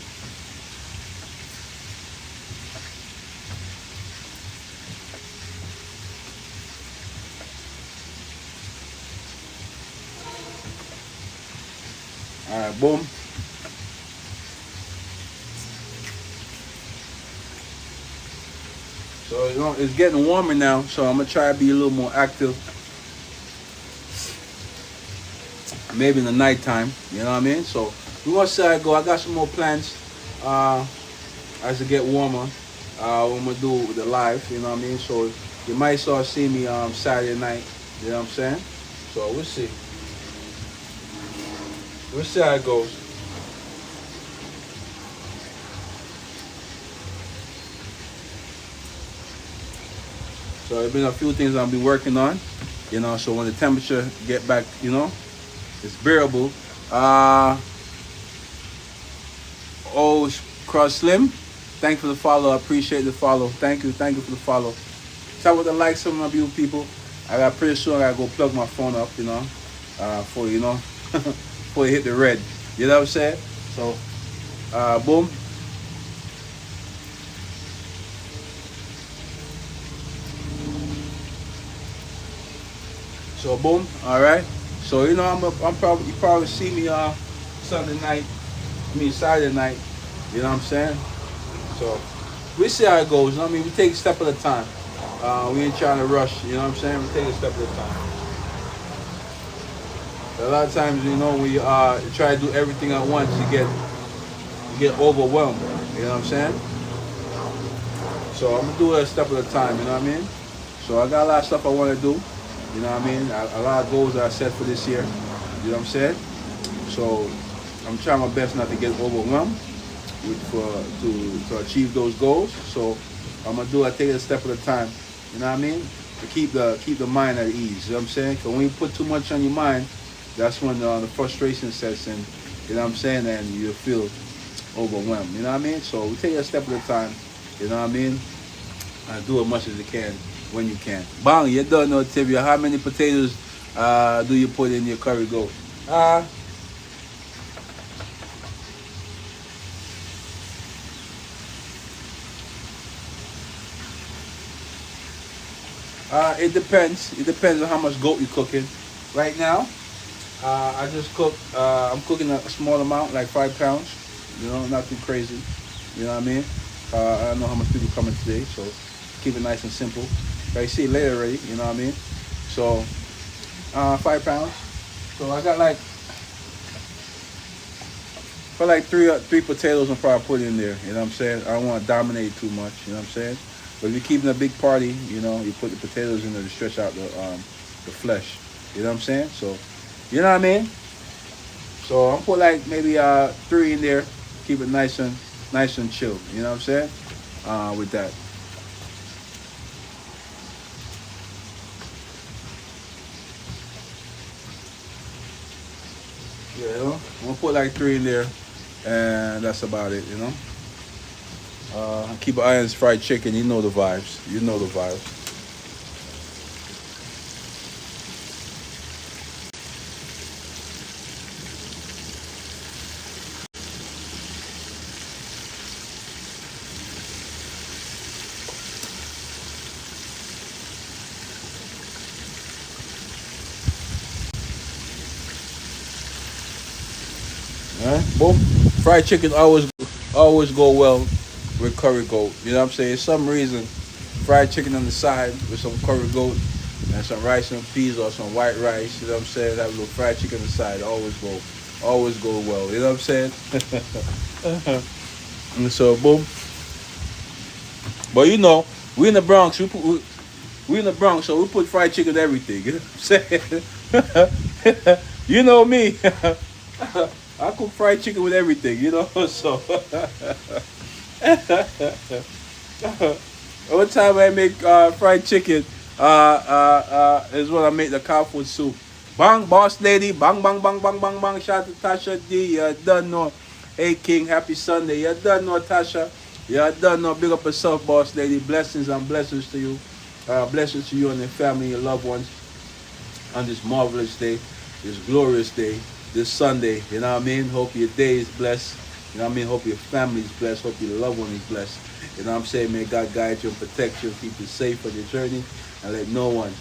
All right, boom. So it's getting warmer now, so I'm gonna try to be a little more active. Maybe in the nighttime, you know what I mean? So we're gonna see how I go. I got some more plans as it get warmer. When we do the live, you know what I mean? So you might start seeing me Saturday night, you know what I'm saying? So we'll see. We'll see how it goes. So there's been a few things I've been working on, so when the temperature get back, it's bearable. Oh, Cross Slim, thank you for the follow. I appreciate the follow. Thank you for the follow. Start with the like, some of my beautiful people. I got pretty soon. I gotta go plug my phone up, for before you hit the red. You know what I'm saying? So, boom. So boom. All right. So I'm probably you probably see me Sunday night. I mean Saturday night. You know what I'm saying? So we see how it goes. You know what I mean? We take a step at a time. We ain't trying to rush. You know what I'm saying? We take a step at a time. A lot of times, when you try to do everything at once, you get overwhelmed. You know what I'm saying? So I'm gonna do it a step at a time. You know what I mean? So I got a lot of stuff I want to do. You know what I mean? A lot of goals that I set for this year. You know what I'm saying? So I'm trying my best not to get overwhelmed to achieve those goals. So I'm gonna do. I take it a step at a time. You know what I mean? To keep the mind at ease. You know what I'm saying? Because when you put too much on your mind, that's when the frustration sets in. You know what I'm saying? And you feel overwhelmed. You know what I mean? So we take it a step at a time. You know what I mean? And do as much as you can when you can. Bang, you don't know, Tibia. How many potatoes do you put in your curry goat? It depends. It depends on how much goat you're cooking. Right now, I just cook. I'm cooking a small amount, like 5 pounds. Not too crazy. You know what I mean? I don't know how much people coming today, so keep it nice and simple. But you see it later already. You know what I mean? So 5 pounds. So I got three potatoes I'm probably put in there. You know what I'm saying? I don't want to dominate too much. You know what I'm saying? But if you're keeping a big party, you put the potatoes in there to stretch out the flesh. You know what I'm saying? So, you know what I mean? So I'm put like maybe 3 in there, keep it nice and chill. You know what I'm saying? With that. Yeah, I'm gonna put like 3 in there, and that's about it. Keep an eye on this fried chicken. You know the vibes. You know the vibes. All right, boom. Fried chicken always go well with curry goat. You know what I'm saying? Some reason, fried chicken on the side with some curry goat and some rice and peas or some white rice. You know what I'm saying? Have a little fried chicken on the side. Always go well. You know what I'm saying? And so boom. But we in the Bronx. We in the Bronx, so we put fried chicken in everything. You know what I'm saying? You know me. I cook fried chicken with everything, So one time I make fried chicken, is when I make the cow food soup. Bang, boss lady, bang, bang, bang, bang, bang, bang. Shout out to Tasha D. You done know. Hey King, happy Sunday. You done know, Tasha. You done know. Big up yourself, boss lady. Blessings and blessings to you. Blessings to you and your family, your loved ones on this marvelous day, this glorious day, this Sunday. You know what I mean? Hope your day is blessed. You know what I mean? Hope your family is blessed. Hope your loved one is blessed. You know what I'm saying? May God guide you and protect you, keep you safe on your journey, and let no one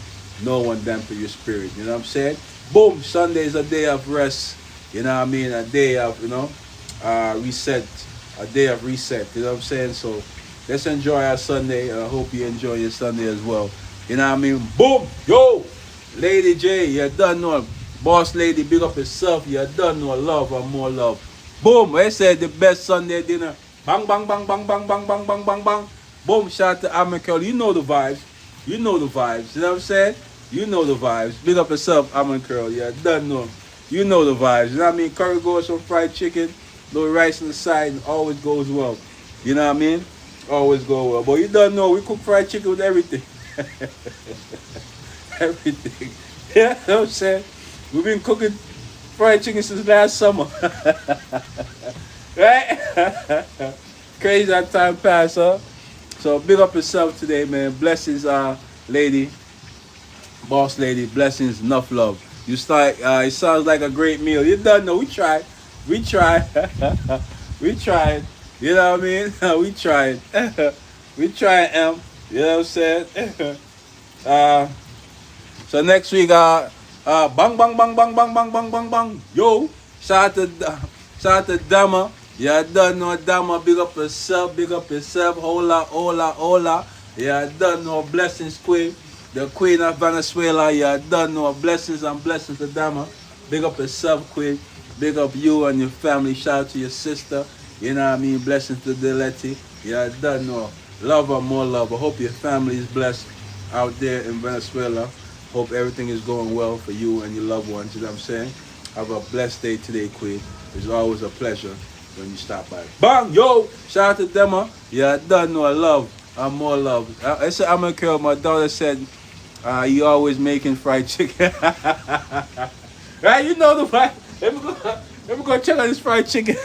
dampen your spirit. You know what I'm saying? Boom! Sunday is a day of rest. You know what I mean? A day of, reset. A day of reset. You know what I'm saying? So let's enjoy our Sunday. I hope you enjoy your Sunday as well. You know what I mean? Boom! Yo! Lady J, you done know. Boss lady, big up yourself. You done know love and more love. Boom! I said the best Sunday dinner. Bang, bang, bang, bang, bang, bang, bang, bang, bang, bang. Boom! Shout out to Amon. You know the vibes. You know the vibes. You know what I'm saying? You know the vibes. Big up yourself, Amon Curl. Yeah, done know. You know the vibes. You know what I mean? Curry goes, some fried chicken, little rice on the side, and always goes well. You know what I mean? Always go well. But you don't know, we cook fried chicken with everything. Everything. Yeah, you know what I'm saying? We've been cooking fried chicken since last summer. Right? Crazy that time pass, huh? So big up yourself today, man. Blessings, lady, boss lady. Blessings, enough love. You start. It sounds like a great meal. You don't know. We tried. We tried. We tried. You know what I mean? We tried. We tried, M. You know what I'm saying? uh, so next week, bang, bang, bang, bang, bang, bang, bang, bang, bang. Yo, shout out to Dama. Yeah, I don't know Dama. Big up yourself. Big up yourself. Hola, hola, hola. Yeah, I don't know blessings, Queen. The Queen of Venezuela. Yeah, I don't know blessings and blessings to Dama. Big up yourself, Queen. Big up you and your family. Shout out to your sister. You know what I mean? Blessings to Deleti. Yeah, I don't know. Love her, more love. I hope your family is blessed out there in Venezuela. Hope everything is going well for you and your loved ones. You know what I'm saying? Have a blessed day today, Queen. It's always a pleasure when you stop by. Bang! Yo! Shout out to Dema. Yeah, I don't know. I love. I'm more love. I said, I'm a girl. My daughter said, you always making fried chicken. Right? You know the vibe. Let me go check on this fried chicken.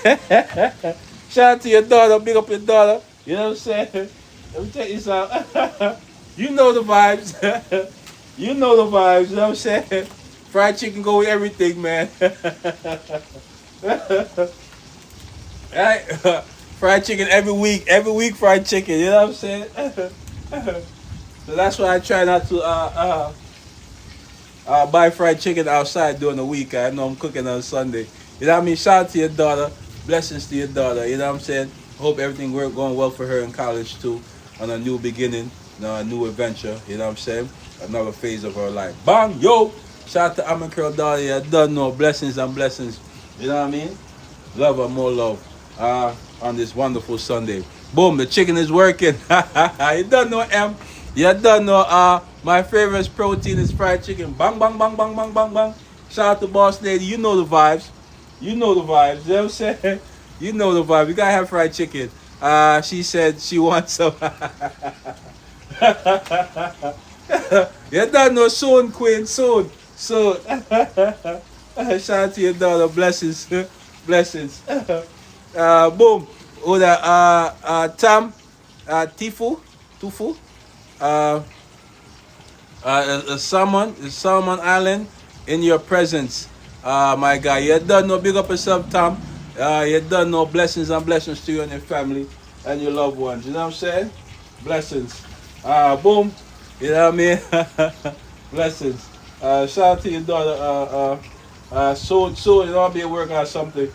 Shout out to your daughter. Big up your daughter. You know what I'm saying? Let me check this out. You know the vibes. You know the vibes. You know what I'm saying? Fried chicken go with everything, man. Right? Fried chicken every week. Every week fried chicken. You know what I'm saying? So that's why I try not to buy fried chicken outside during the week. I know I'm cooking on Sunday. You know what I mean? Shout out to your daughter. Blessings to your daughter. You know what I'm saying? Hope everything going well for her in college too. On a new beginning, a new adventure. You know what I'm saying? Another phase of her life. Bang! Yo! Shout out to Amakerl daughter. You don't know. Blessings and blessings. You know what I mean? Love her, more love. On this wonderful Sunday. Boom, the chicken is working. You don't know, M. You don't know, my favorite protein is fried chicken. Bang, bang, bang, bang, bang, bang, bang. Shout out to Boss Lady. You know the vibes. You know the vibes. You know what I'm saying? You know the vibe. You gotta have fried chicken. She said she wants some. You don't know, soon, Queen. Soon. Soon. Shout out to your daughter. Blessings. Blessings. Boom. Tam. Tifu. Tufu. Salmon Island in your presence. My guy. You don't know. Big up yourself, Tom. You don't know. Blessings and blessings to you and your family and your loved ones. You know what I'm saying? Blessings. Boom. You know what I mean? Blessings. Shout out to your daughter. Soon, you know, I'll be at work on something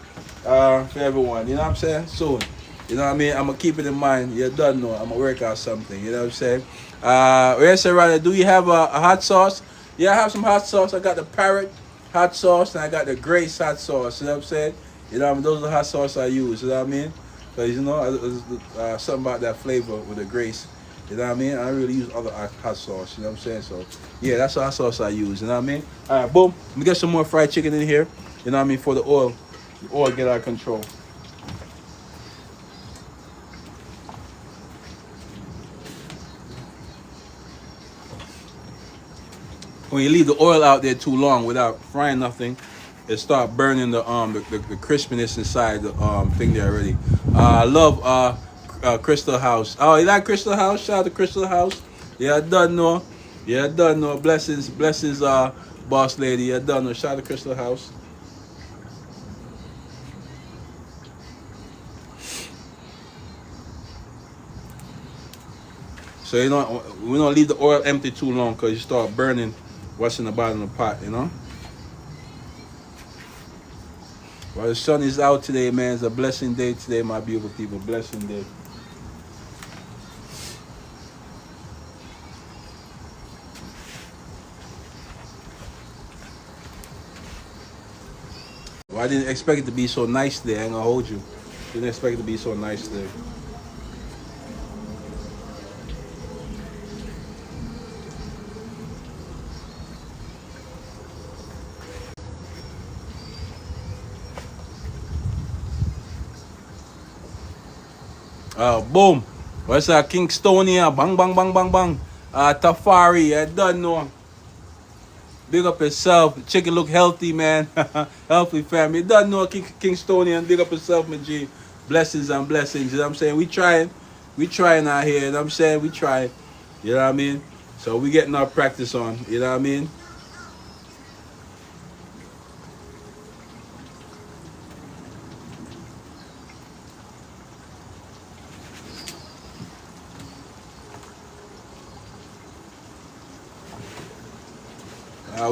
for everyone. You know what I'm saying? Soon. You know what I mean? I'm going to keep it in mind. You don't know. I'm going to work out something. You know what I'm saying? Yes, Rada, do you have a hot sauce? Yeah, I have some hot sauce. I got the Parrot hot sauce and I got the Grace hot sauce. You know what I'm saying? You know what I mean? Those are the hot sauce I use. You know what I mean? Because, you know, something about that flavor with the Grace. You know what I mean? I don't really use other hot sauce. You know what I'm saying? So, yeah, that's the hot sauce I use. You know what I mean? All right, boom. Let me get some more fried chicken in here. You know what I mean? For the oil get out of control. When you leave the oil out there too long without frying nothing, it start burning the crispiness inside the thing there already. I love Crystal House. Oh, you like Crystal House? Shout out to Crystal House. Yeah, I don't know. Yeah, I don't know. Blessings, boss lady. I don't know. Shout out to Crystal House. So you know, we don't leave the oil empty too long because you start burning what's in the bottom of the pot. You know. Well, the sun is out today, man. It's a blessing day today, my beautiful people. Blessing day. Well, I didn't expect it to be so nice today. I ain't gonna hold you. Didn't expect it to be so nice today. Boom. What's that? Kingstonia. Bang, bang, bang, bang, bang. Tafari. I don't know. Big up yourself. Chicken look healthy, man. Healthy family. You don't know Kingstonian. Big up yourself, my G. Blessings and blessings. You know what I'm saying? We trying out here. You know what I'm saying? We trying. You know what I mean? So we getting our practice on. You know what I mean?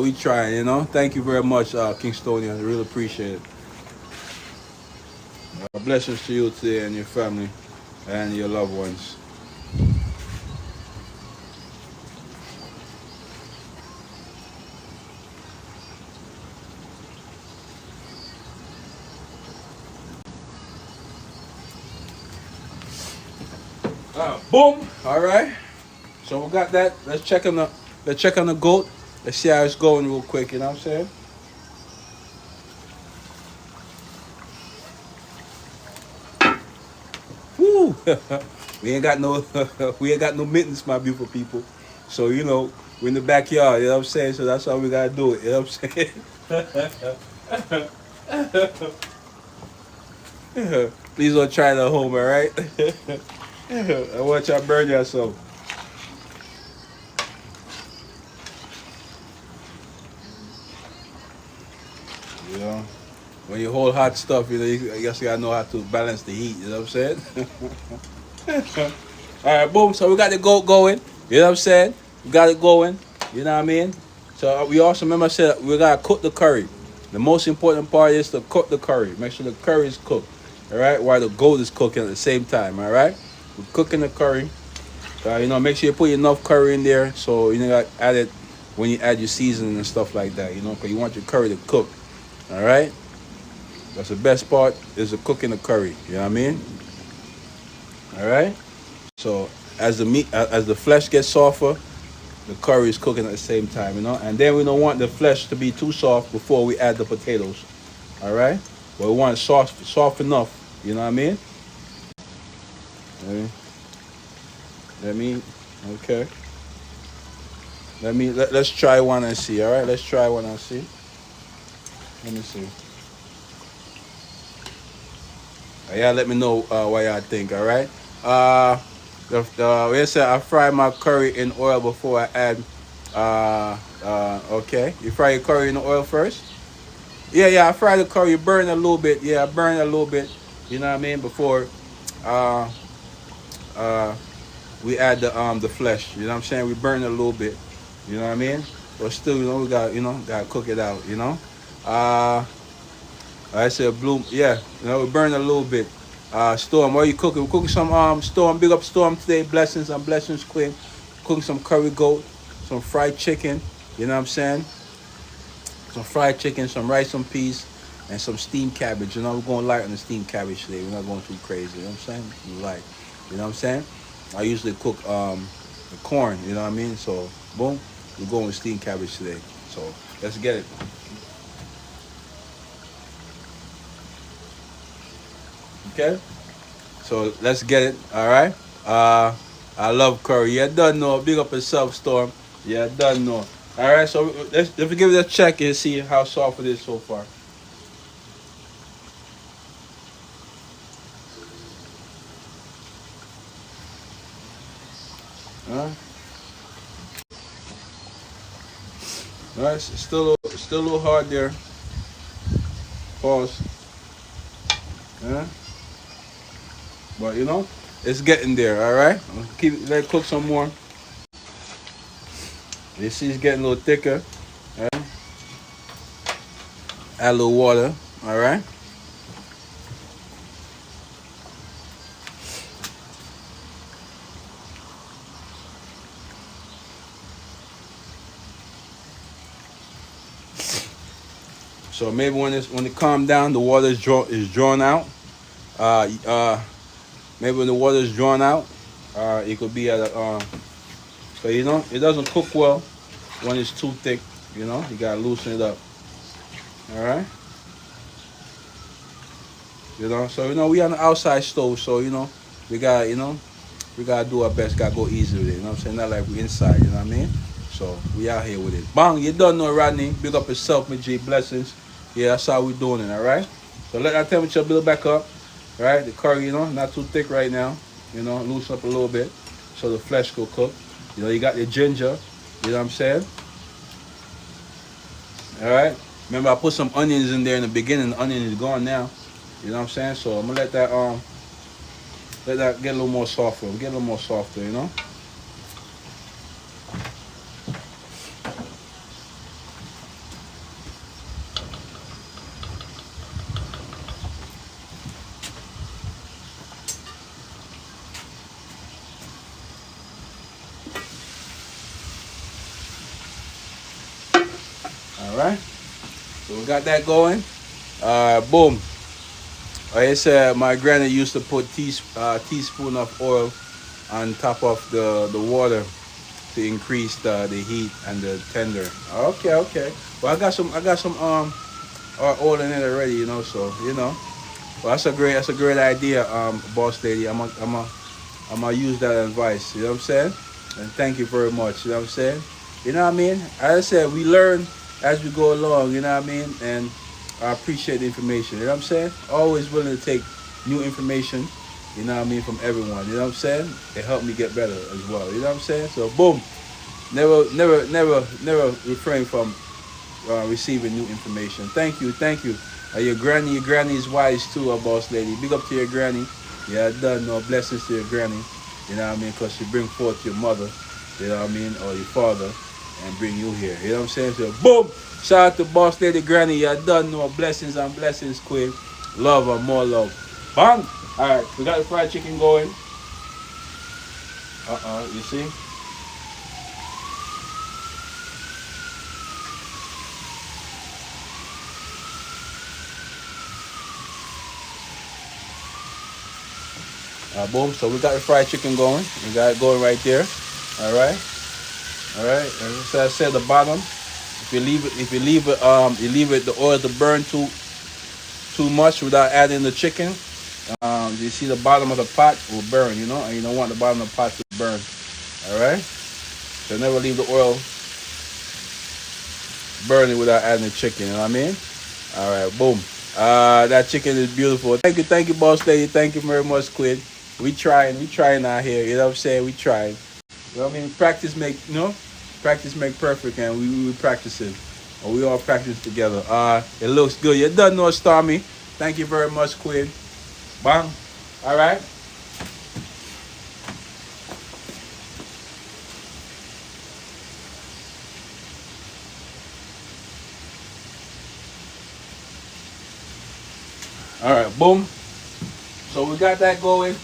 We trying. You know. Thank you very much, Kingstonian. I really appreciate it. Blessings to you today and your family and your loved ones. Boom. All right. So we got that. Let's check on the goat. Let's see how it's going real quick. You know what I'm saying? Woo. we ain't got no we ain't got no mittens, my beautiful people. So you know we're in the backyard. You know what I'm saying? So that's how we gotta do it. You know what I'm saying? Please don't try it at home. All right? I want y'all burn yourself. You know, when you hold hot stuff, you know, I guess you gotta know how to balance the heat. You know what I'm saying? All right, boom. So we got the goat going. You know what I'm saying? We got it going. You know what I mean? So we also remember I said we gotta cook the curry. The most important part is to cook the curry. Make sure the curry is cooked. All right, while the goat is cooking at the same time. All right, we're cooking the curry. You know, make sure you put enough curry in there so you know add it when you add your seasoning and stuff like that. You know, because you want your curry to cook. All right, that's the best part is the cooking the curry. You know what I mean? All right. So as the meat, as the flesh gets softer, the curry is cooking at the same time. You know, and then we don't want the flesh to be too soft before we add the potatoes. All right, but we want it soft enough. You know what I mean? Okay. Let me, okay. Let's try one and see. All right, let's try one and see. Let me see. Yeah, let me know what y'all think. All right. We said I fry my curry in oil before I add. Okay. You fry your curry in the oil first. Yeah. I fry the curry. You burn a little bit. Yeah, I burn a little bit. You know what I mean? Before, uh, uh, we add the flesh. You know what I'm saying? We burn it a little bit. You know what I mean? But still, you know, we got gotta cook it out. You know. I said blue. Yeah, you know, we burn a little bit. Storm, what are you cooking? We're cooking some Storm. Big up Storm today. Blessings and blessings, Queen. Cooking some curry goat, some fried chicken. You know what I'm saying? Some fried chicken, some rice and peas, and some steamed cabbage. You know, we're going light on the steamed cabbage today. We're not going too crazy. You know what I'm saying? Light. You know what I'm saying? I usually cook the corn. You know what I mean? So boom, we're going with steamed cabbage today. So let's get it. Okay, so let's get it. All right. I love curry. Yeah, done know. Big up yourself, Storm. Yeah, done know. All right. So let's give it a check and see how soft it is so far. All right. All right. It's still a little hard there. Pause. Yeah. But you know, it's getting there. All right. Let it cook some more. You see, it's getting a little thicker. All right? Add a little water. All right. So maybe when it calm down, the water is drawn out. Uh, uh, Maybe when the water is drawn out, it could be at a. So you know, it doesn't cook well when it's too thick. You know, you gotta loosen it up. All right. You know, so you know we on the outside stove, so you know we gotta do our best. Gotta go easy with it. You know what I'm saying? Not like we inside. You know what I mean? So we out here with it. Bang! You don't know, Rodney. Big up yourself, my G. Blessings. Yeah, that's how we doing it. All right. So let that temperature build back up. right? The curry, not too thick right now. Loosen up a little bit so the flesh will cook. You got your ginger. You know what I'm saying? All right. Remember, I put some onions in there in the beginning. The onion is gone now. You know what I'm saying? So I'm gonna let that get a little more softer. Get a little more softer. All right. So we got that going. Boom. Like I said, my granny used to put teaspoon of oil on top of the water to increase the heat and the tender. Okay, okay. Well, I got some oil in it already. So Well, that's a great idea, boss lady. I'm gonna use that advice. You know what I'm saying? And thank you very much. You know what I'm saying? You know what I mean? As I said, we learn as we go along. You know what I mean? And I appreciate the information. You know what I'm saying? Always willing to take new information. You know what I mean, from everyone. You know what I'm saying? It helped me get better as well. You know what I'm saying? So boom. Never refrain from receiving new information. Thank you, thank you. Your granny is wise too, boss lady. Big up to your granny. Yeah, done. No blessings to your granny. You know what I mean? Because she bring forth your mother. You know what I mean? Or your father, and bring you here. You know what I'm saying? So boom. Shout out to boss lady granny. Yeah, done. No blessings and blessings, queen. Love and more love. Bang. All right, we got the fried chicken going. You see? Boom. So we got the fried chicken going. We got it going right there. All right. All right. As I said, the bottom. If you leave it, the oil to burn too much without adding the chicken. You see the bottom of the pot will burn. And you don't want the bottom of the pot to burn. All right. So never leave the oil burning without adding the chicken. You know what I mean? All right. Boom. That chicken is beautiful. Thank you, boss lady. Thank you very much, Quid. We trying out here. You know what I'm saying? We trying. You know what I mean? Practice make perfect, and we practicing. Or we all practice together. It looks good. You done know, Stormy. Thank you very much, Quid. Bang. All right. All right. Boom. So we got that going.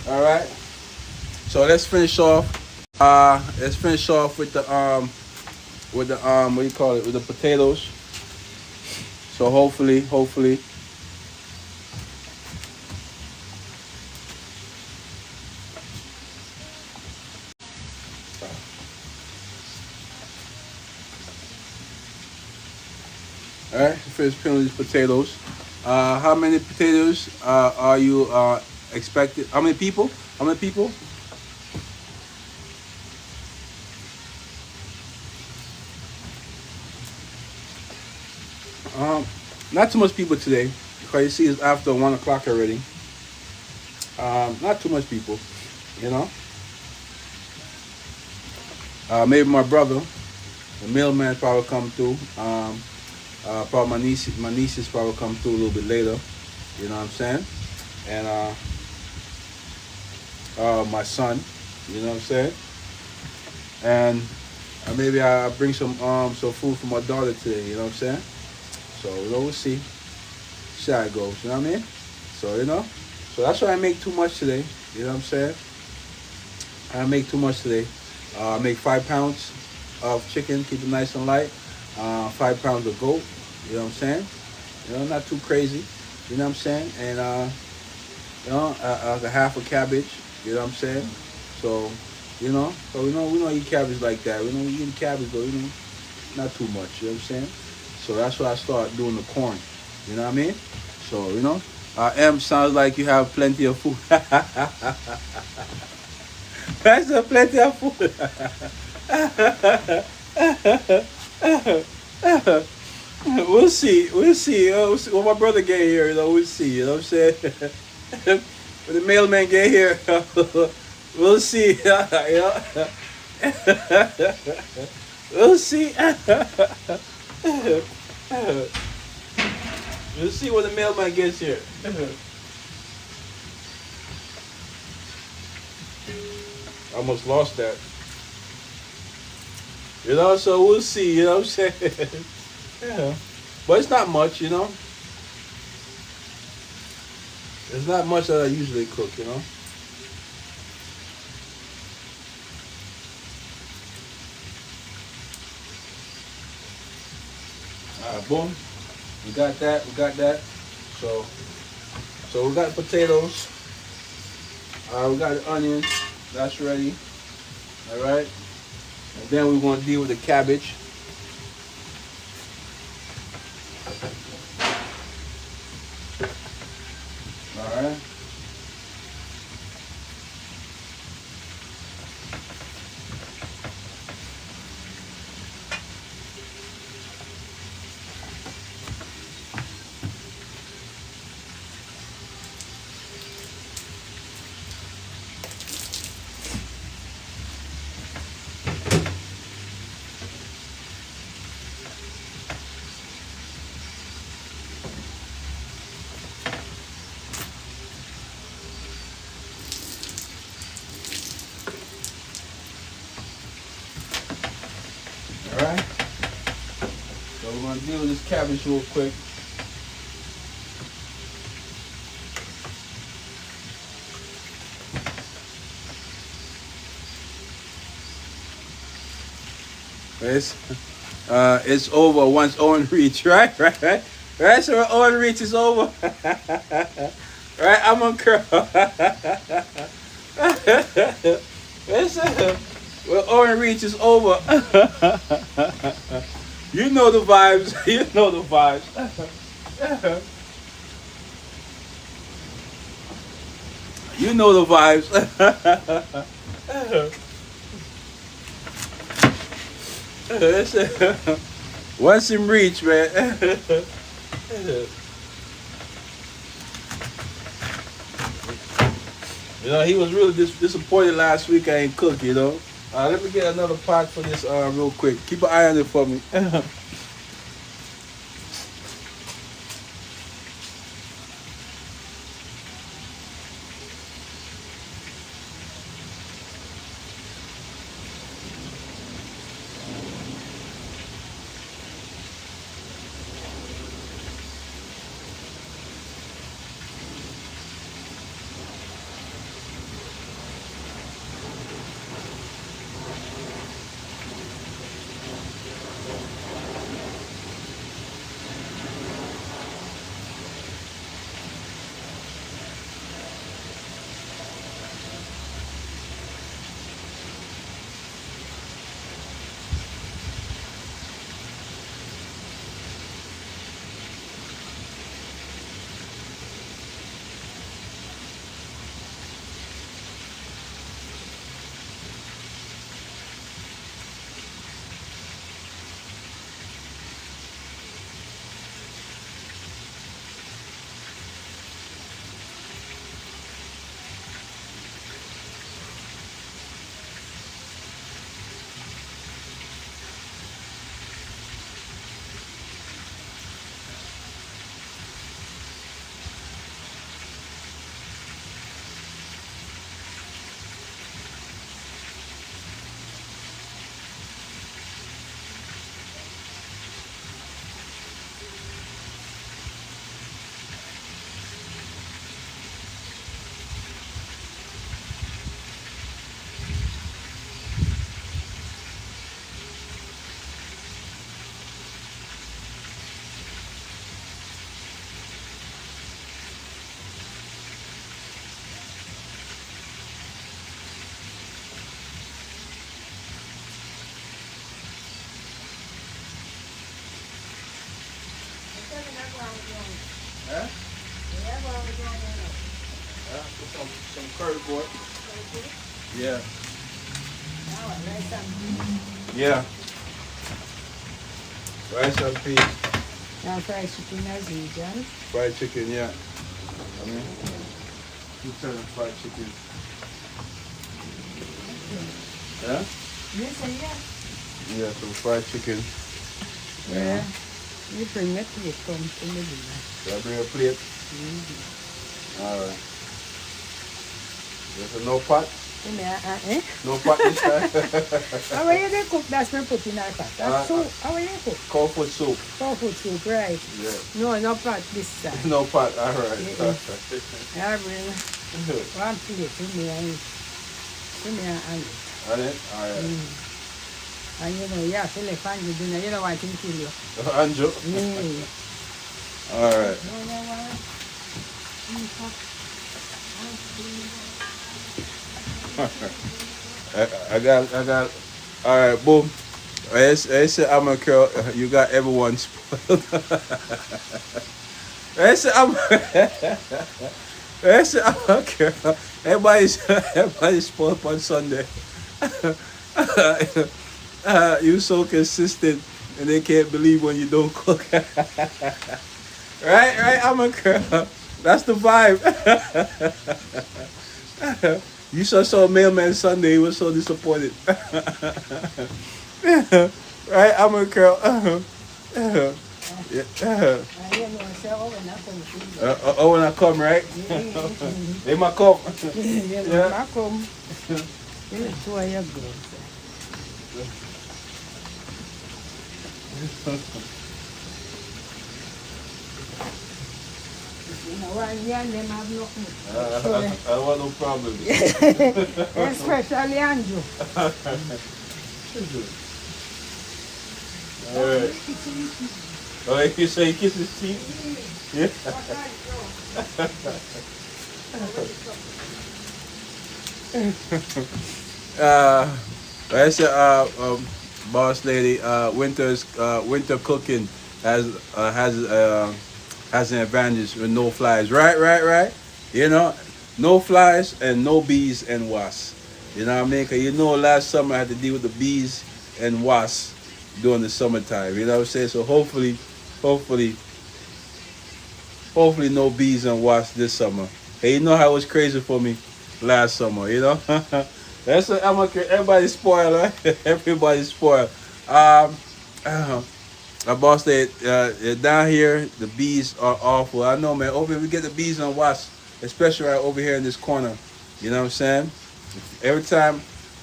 All right. So let's finish off. With the what do you call it? With the potatoes. So hopefully. All right. Finish peeling these potatoes. How many potatoes are you expected? How many people? How many people? Um, Not too much people today because you see it's after 1 o'clock already. Not too much people, you know. Maybe my brother, the mailman, probably come through. Probably my nieces probably come through a little bit later. You know what I'm saying? And my son. You know what I'm saying? And maybe I bring some food for my daughter today. You know what I'm saying? So we'll see. See how it goes. You know what I mean? So so that's why I make too much today. You know what I'm saying? I make too much today. I make 5 pounds of chicken, keep it nice and light. 5 pounds of goat. You know what I'm saying? Not too crazy. You know what I'm saying? And a half a cabbage. You know what I'm saying? So we don't eat cabbage like that. We don't eat cabbage, but not too much. You know what I'm saying? So that's why I start doing the corn. You know what I mean? So M sounds like you have plenty of food. That's plenty of food. We'll see. We'll see. We'll see what my brother get here. You know, we'll see. You know what I'm saying? When the mailman get here, we'll see. You know? We'll see. We'll see when the mailman gets here. I almost lost that. You know, so we'll see. You know what I'm saying? Yeah. But it's not much, you know. It's not much that I usually cook, you know. All right, boom. We got that. We got that. So, so we got potatoes. We got the onions. That's ready. All right. And then we're gonna deal with the cabbage. All right. All right. So we're gonna deal with this cabbage real quick. It's over once Owen reach, right? Right? So when Owen reach is over. Right? I'm on curl. It's, when Owen reach is over. You know the vibes. You know the vibes. You know the vibes. Once him reach, man. You know, he was really disappointed last week I ain't cook, you know. Let me get another pot for this real quick. Keep an eye on it for me. Huh? Put some curry boy. Yeah. Yeah. Rice and peas. Now fried chicken as usual. Fried chicken, yeah. I mean, two turn of fried chicken. Yeah? Yes, yeah. Yeah, some fried chicken. Yeah. You bring it to come to me. Should I bring a plate? Alright. There's a no pot? No pot this time? How are you going to cook? That's not put in our pot. That's soup. How are you cook? Cold food soup. Cold food soup, right. Yeah. No, no pot this time. No pot, alright. I bring one plate to me and onion. Onion? Alright. And you know, you have to let Anjo dinner. You don't want him to kill you. Anjo? Yeah. Alright. I got, alright, boom. I say I'm a girl, you got everyone spoiled. I say I'm a girl, everybody's spoiled on Sunday. You so consistent and they can't believe when you don't cook. Right, I'm a girl. That's the vibe. You saw Mailman Sunday, he was so disappointed. Right, I'm a girl. Oh, when I come, right? They might come. Yeah, come. It's where you go. I want no problem. Especially Andrew. Alright. Oh, you say he kisses his teeth? Yeah. I said, boss lady, winter cooking has an advantage with no flies. Right. You know, no flies and no bees and wasps. You know what I mean? Cause you know last summer I had to deal with the bees and wasps during the summertime. You know what I'm saying? So hopefully no bees and wasps this summer. Hey, you know how it was crazy for me last summer, you know? That's what everybody's spoiled, right? Everybody's spoiled. My boss said, down here, the bees are awful. I know, man. Over here, we get the bees and wasps, especially right over here in this corner. You know what I'm saying? Every time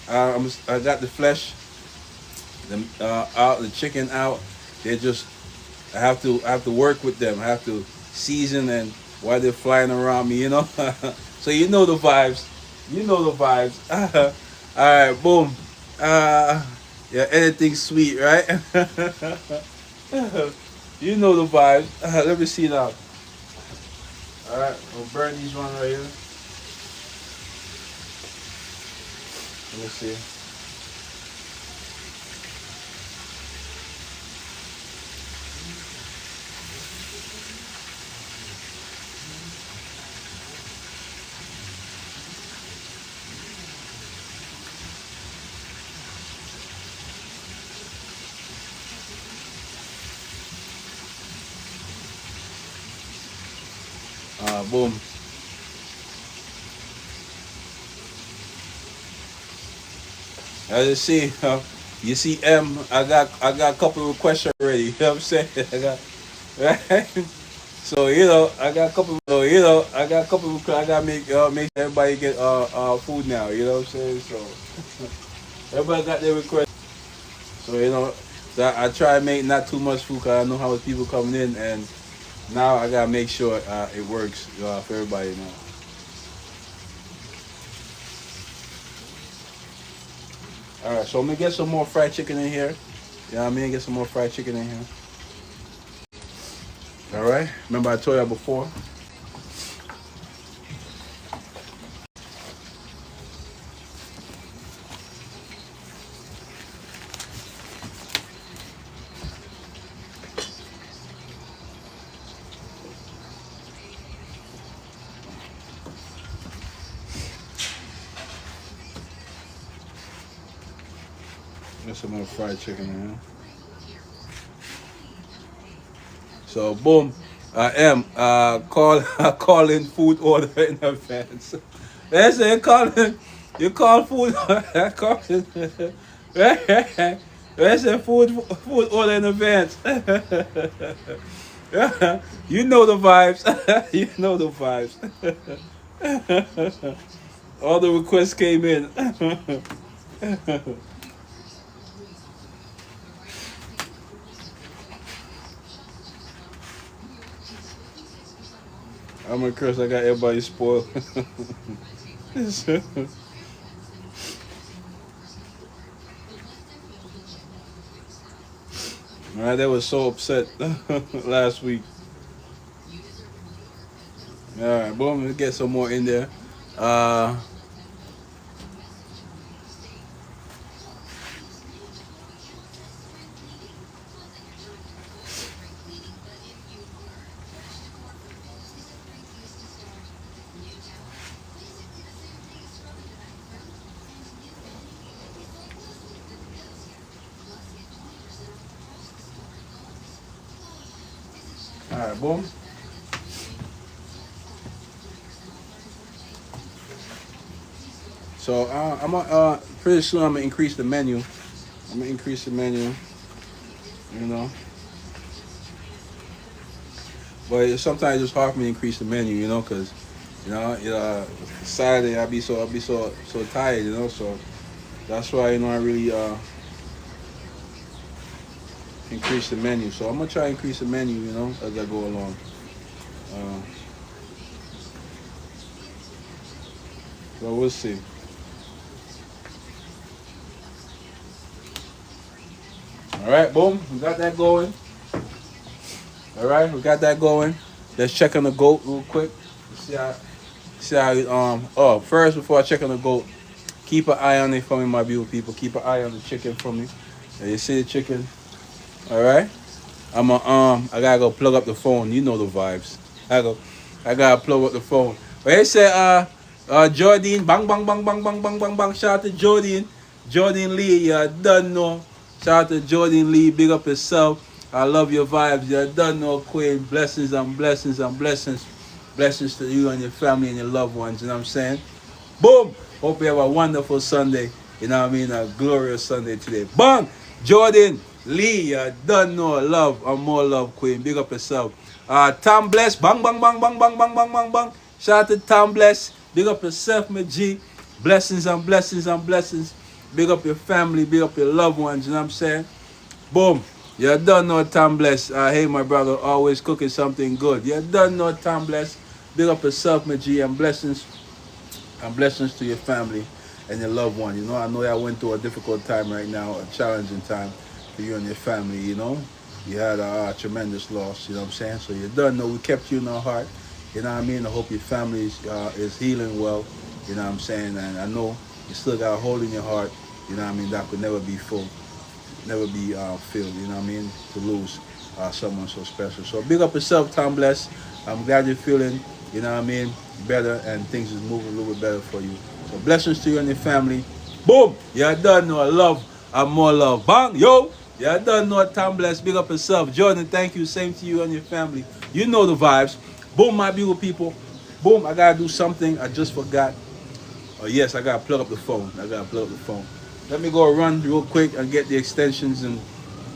I got the flesh, the chicken out, I have to work with them. I have to season and while they're flying around me, you know. So you know the vibes. All right, boom. Yeah, anything sweet, right? You know the vibes. Let me see now. All right, we'll burn these one right here. Let me see. Boom. As you see, you see I got a couple of requests already. You know what I'm saying? I got right. So I got a couple. I gotta make sure everybody get food now. You know what I'm saying? So everybody got their request. So so I try to make not too much food because I know how much people coming in, and now I gotta make sure it works for everybody now. All right, so I'm gonna get some more fried chicken in here. You know what I mean? Get some more fried chicken in here. All right. Remember I told you before. Get some more fried chicken in here. So boom, call call in food order in advance. That's it. You call food. Call it. That's it. Food order in advance. You know the vibes. You know the vibes. All the requests came in. I'm a curse. I got everybody spoiled. Alright, they was so upset last week. Alright, boom, let's get some more in there. Uh Alright, boom. So I'm pretty soon I'm gonna increase the menu. I'm gonna increase the menu, you know. But sometimes it's hard for me to increase the menu, you know, cause Saturday I'll be so tired, you know. So that's why I really increase the menu. So I'm gonna try to increase the menu, you know, as I go along. Uh, but we'll see. All right, boom, we got that going. All right, we got that going. Let's check on the goat real quick. See how. First before I check on the goat, keep an eye on it for me, my beautiful people. Keep an eye on the chicken for me. You see the chicken? All right. I gotta go plug up the phone. You know the vibes. I gotta plug up the phone. But they say Jordan, bang bang bang bang bang bang bang bang. Shout out to Jordan Lee. You done know. Shout out to Jordan Lee. Big up yourself. I love your vibes. You done know, Queen. Blessings and blessings and blessings. Blessings to you and your family and your loved ones. You know what I'm saying? Boom. Hope you have a wonderful Sunday. You know what I mean? A glorious Sunday today. Bang! Jordan Lee, done know love and more love, Queen. Big up yourself. Tom Bless, bang, bang, bang, bang, bang, bang, bang, bang, bang. Shout out to Tom Bless. Big up yourself, my G. Blessings and blessings and blessings. Big up your family, big up your loved ones, you know what I'm saying? Boom. You done know Tom Bless. Hey, my brother, always cooking something good. You done know Tom Bless. Big up yourself, my G, and blessings to your family and your loved one. You know, I know y'all went through a difficult time right now, a challenging time for you and your family, you know. You had a tremendous loss, you know what I'm saying? So you done know we kept you in our heart, you know what I mean? I hope your family is healing well, you know what I'm saying? And I know you still got a hole in your heart, you know what I mean, that could never be full, never be filled, you know what I mean, to lose someone so special. So big up yourself, Tom Bless. I'm glad you're feeling, you know what I mean, better, and things is moving a little bit better for you. So blessings to you and your family. Boom! You done know love and more love. Bang! Yo! You done know Tom Bless. Big up yourself. Jordan, thank you. Same to you and your family. You know the vibes. Boom, my beautiful people. Boom, I gotta do something. I just forgot. Oh yes, I gotta plug up the phone. Let me go run real quick and get the extensions and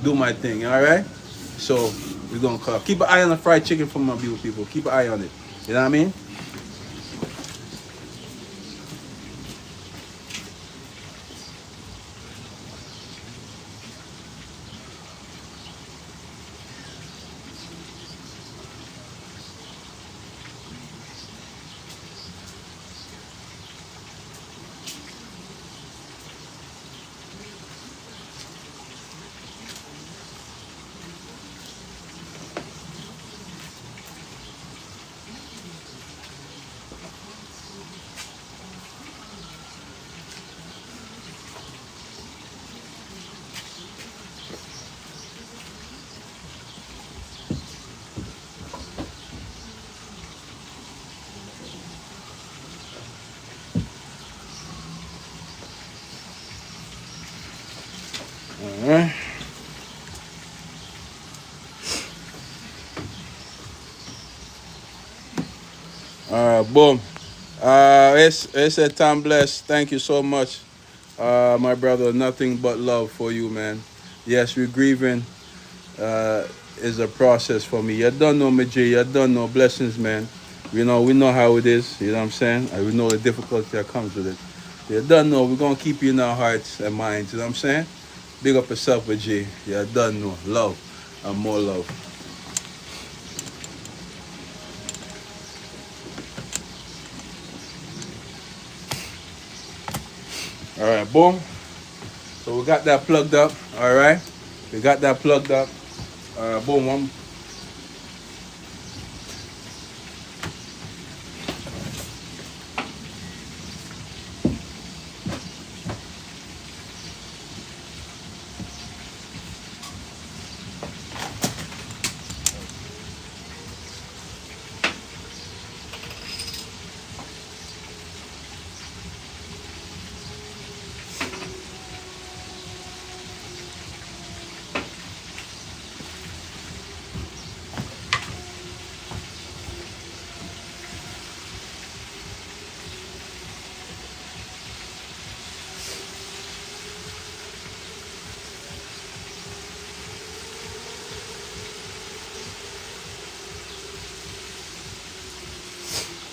do my thing. Alright? So we're gonna call. Keep an eye on the fried chicken for my beautiful people. Keep an eye on it. You know what I mean? Boom. It's a time blessed. Thank you so much, my brother. Nothing but love for you, man. Yes, we're grieving. Uh, is a process for me. You don't know me, G. You don't know blessings, man. We know how it is. You know what I'm saying? And we know the difficulty that comes with it. You don't know. We're gonna keep you in our hearts and minds. You know what I'm saying? Big up yourself, with G. You don't know. Love and more love. All right, boom. So we got that plugged up. All right, we got that plugged up. Boom.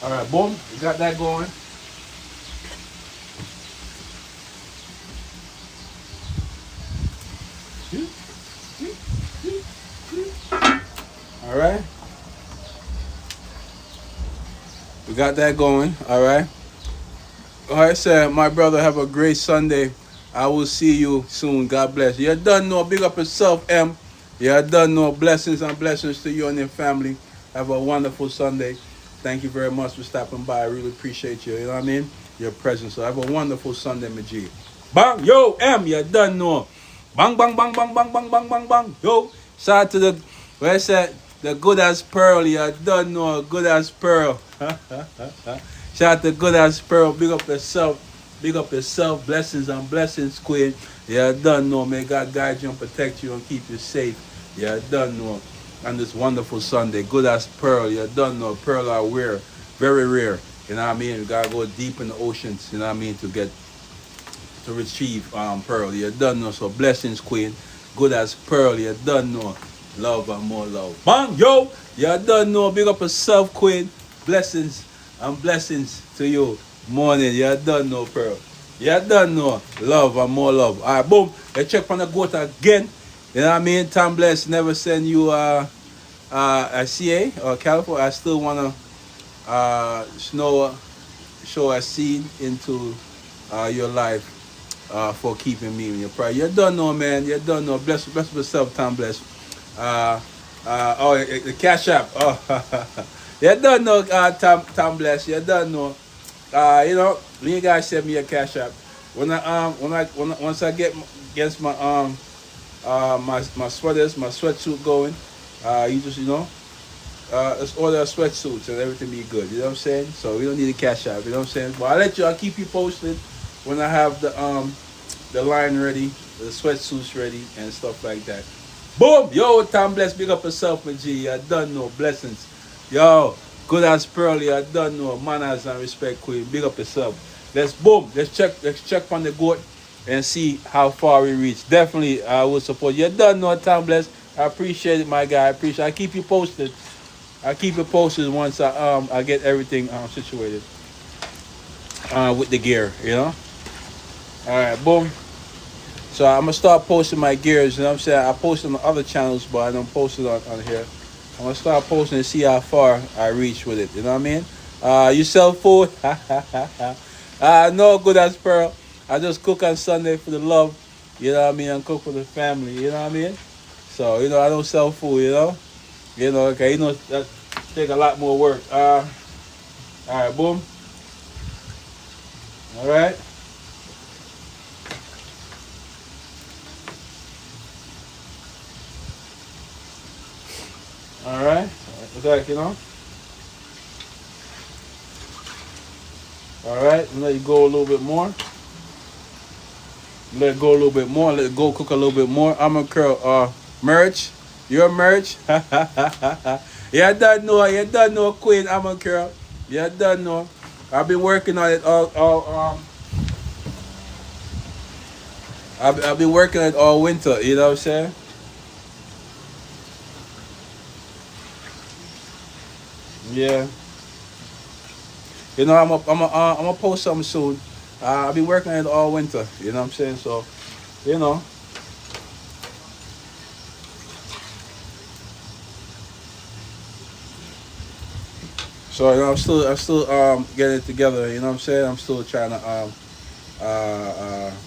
All right, boom. We got that going. All right. We got that going. All right. All right, sir. My brother, have a great Sunday. I will see you soon. God bless. You done know. Big up yourself, M. You done know. Blessings and blessings to you and your family. Have a wonderful Sunday. Thank you very much for stopping by. I really appreciate you. You know what I mean? Your presence. So have a wonderful Sunday, my G. Bang, yo, M. You done know. Bang, bang, bang, bang, bang, bang, bang, bang, bang. Yo, shout out to the, where I said, the good as pearl. You done know. Good as pearl. Shout out to good as pearl. Big up yourself. Big up yourself. Blessings and blessings, Queen. Yeah, done know. May God guide you and protect you and keep you safe. Yeah, done know. On this wonderful Sunday. Good as pearl. Yeah, done know. Pearl are rare. Very rare. You know what I mean? You gotta go deep in the oceans, you know what I mean, to retrieve pearl. You done know. So blessings, Queen. Good as pearl. You done know. Love and more love. Bang, yo. You done know. Big up yourself, Queen. Blessings and blessings to you. Morning. You done know, pearl. You done know. Love and more love. All right, boom. Let's check on the goat again. You know what I mean? Tom Bless never send you a CA or California. I still wanna show a seed into your life for keeping me in your prayer. You don't know, man. You don't know. Bless yourself, Tom Bless. The Cash App. Oh, you don't know, Tom Bless. You don't know. You guys send me a Cash App. Once I get against my my sweaters, my sweatsuit going, you just let's order a sweatsuits and everything be good. You know what I'm saying? So we don't need a Cash App. You know what I'm saying? But I'll keep you posted when I have the line ready, the sweatsuits ready, and stuff like that. Boom! Yo, Tom Bless, big up yourself, my G. I done know. Blessings. Yo, good as pearly. I done know. Manners and respect, Queen. Big up yourself. Let's check on the goat and see how far we reach. Definitely, I will support you. Done know, Tom Bless. I appreciate it, my guy. I keep you posted. I keep it posted once I get everything situated with the gear. All right, boom. So I'm gonna start posting my gears. You know what I'm saying? I post on the other channels, but I don't post it on here. I'm gonna start posting and see how far I reach with it. You know what I mean? You sell food? No, good as pearl. I just cook on Sunday for the love. You know what I mean? And cook for the family. You know what I mean? So I don't sell food. Okay. That take a lot more work. All right, boom. All right. All right. Like, All right. Let it go a little bit more. Let it go a little bit more. Let it go cook a little bit more. I'm a curl. Merch. Your merch. You don't know, Queen. I'm a curl. Yeah, done know. I've been working on it all I've been working on it all winter, you know what I'm saying? Yeah. You know, I'm gonna post something soon. I've been working on it all winter, you know what I'm saying? So, you know. So, you know, I'm still getting it together, you know what I'm saying? I'm still trying to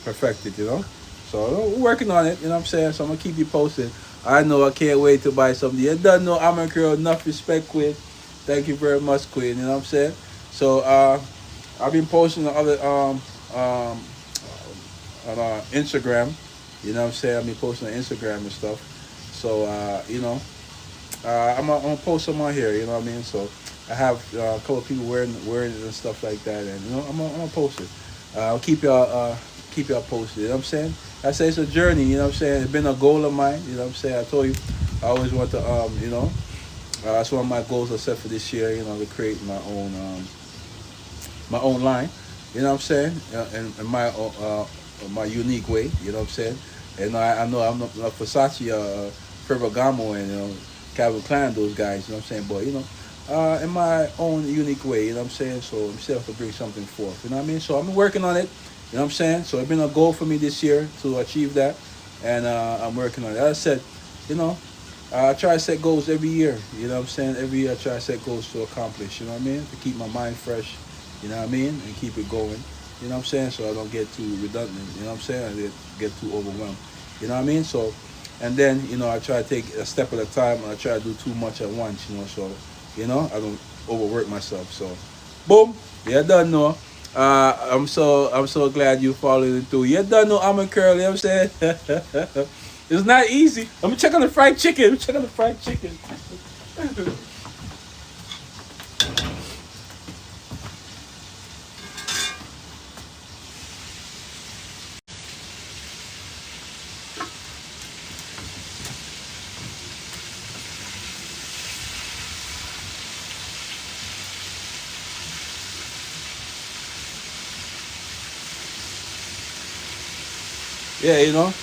perfect it, you know. So we're working on it, you know what I'm saying? So I'm gonna keep you posted. I know I can't wait to buy something. You don't know I'm a girl, enough respect, Queen. Thank you very much, Queen, you know what I'm saying? So I've been posting on other um on Instagram, you know what I'm saying? I've been posting on Instagram and stuff. So you know, I'm gonna post some on here, you know what I mean? So I have a couple of people wearing it and stuff like that, and you know I'm gonna post it. I'll keep y'all posted. You know what I'm saying? I say it's a journey. You know what I'm saying? It's been a goal of mine. You know what I'm saying? I told you I always want to you know, that's one of my goals I set for this year. You know, to create my own line. You know what I'm saying? In my unique way. You know what I'm saying? And I know I'm not Versace, Ferragamo, and you know Calvin Klein, those guys. You know what I'm saying? But you know, in my own unique way. You know what I'm saying? So I'm still have to bring something forth. You know what I mean? So I'm working on it. You know what I'm saying? So it's been a goal for me this year to achieve that, and I'm working on it. As I said, you know, I try to set goals every year. You know what I'm saying? Every year I try to set goals to accomplish. You know what I mean? To keep my mind fresh. You know what I mean? And keep it going. You know what I'm saying? So I don't get too redundant. You know what I'm saying? I get too overwhelmed. You know what I mean? So, and then you know I try to take a step at a time. And I try to do too much at once. You know, so you know I don't overwork myself. So, boom. Yeah, done know. I'm so glad you followed it through. You done know I'm a curl. You know what I'm saying? It's not easy. I'm gonna check on the fried chicken. Check on the fried chicken. Yeah, you know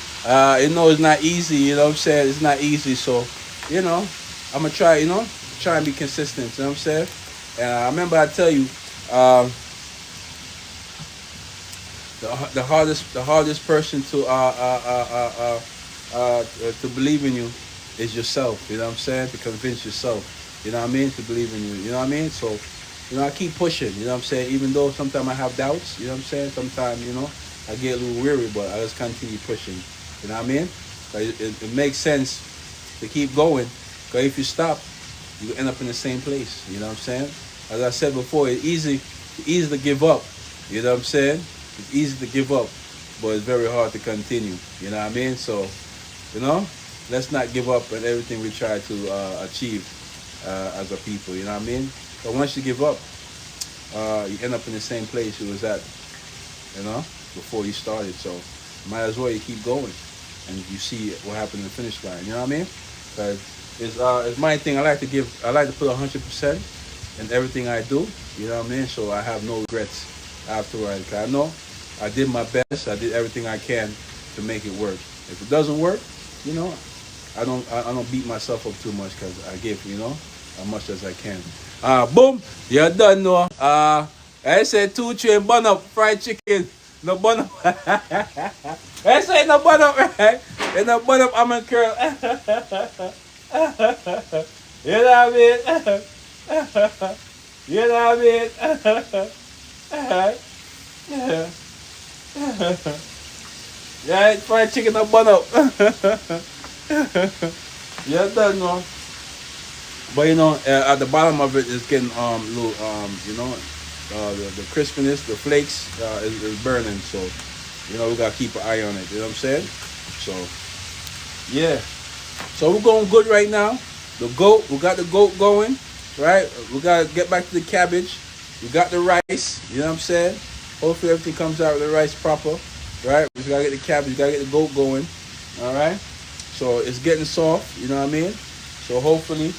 it's not easy. You know what I'm saying? It's not easy. So, you know, I'm gonna try. You know, try and be consistent. You know what I'm saying? And I remember I tell you, um, the hardest person to believe in you is yourself. You know what I'm saying? To convince yourself. You know what I mean? To believe in you. You know what I mean? So, you know, I keep pushing. You know what I'm saying? Even though sometimes I have doubts. You know what I'm saying? Sometimes you know I get a little weary, but I just continue pushing. You know what I mean? It makes sense to keep going. Because if you stop, you end up in the same place. You know what I'm saying? As I said before, it's easy to give up. You know what I'm saying? It's easy to give up, but it's very hard to continue. You know what I mean? So, you know, let's not give up on everything we try to achieve as a people. You know what I mean? But once you give up, you end up in the same place you was at. You know, before you started. So, might as well you keep going, and you see what happened in the finish line. You know what I mean? Because it's my thing. I like to put 100% in everything I do. You know what I mean? So I have no regrets afterwards. 'Cause I know I did my best. I did everything I can to make it work. If it doesn't work, you know, I don't beat myself up too much because I give, you know, as much as I can. Boom, you're done now. I said 2 train bun up fried chicken. No bun up. I said no bun up, right? And no bun up, I'm a curl. You know what I mean? You know what I mean? Yeah, fried chicken no bun up. Yeah, done now. But you know, at the bottom of it is getting little you know, the crispiness, the flakes is burning. So you know we gotta keep an eye on it. You know what I'm saying? So yeah. So we're going good right now. We got the goat going, right? We gotta get back to the cabbage. We got the rice. You know what I'm saying? Hopefully everything comes out with the rice proper, right? We gotta get the cabbage. We gotta get the goat going. All right. So it's getting soft. You know what I mean? So hopefully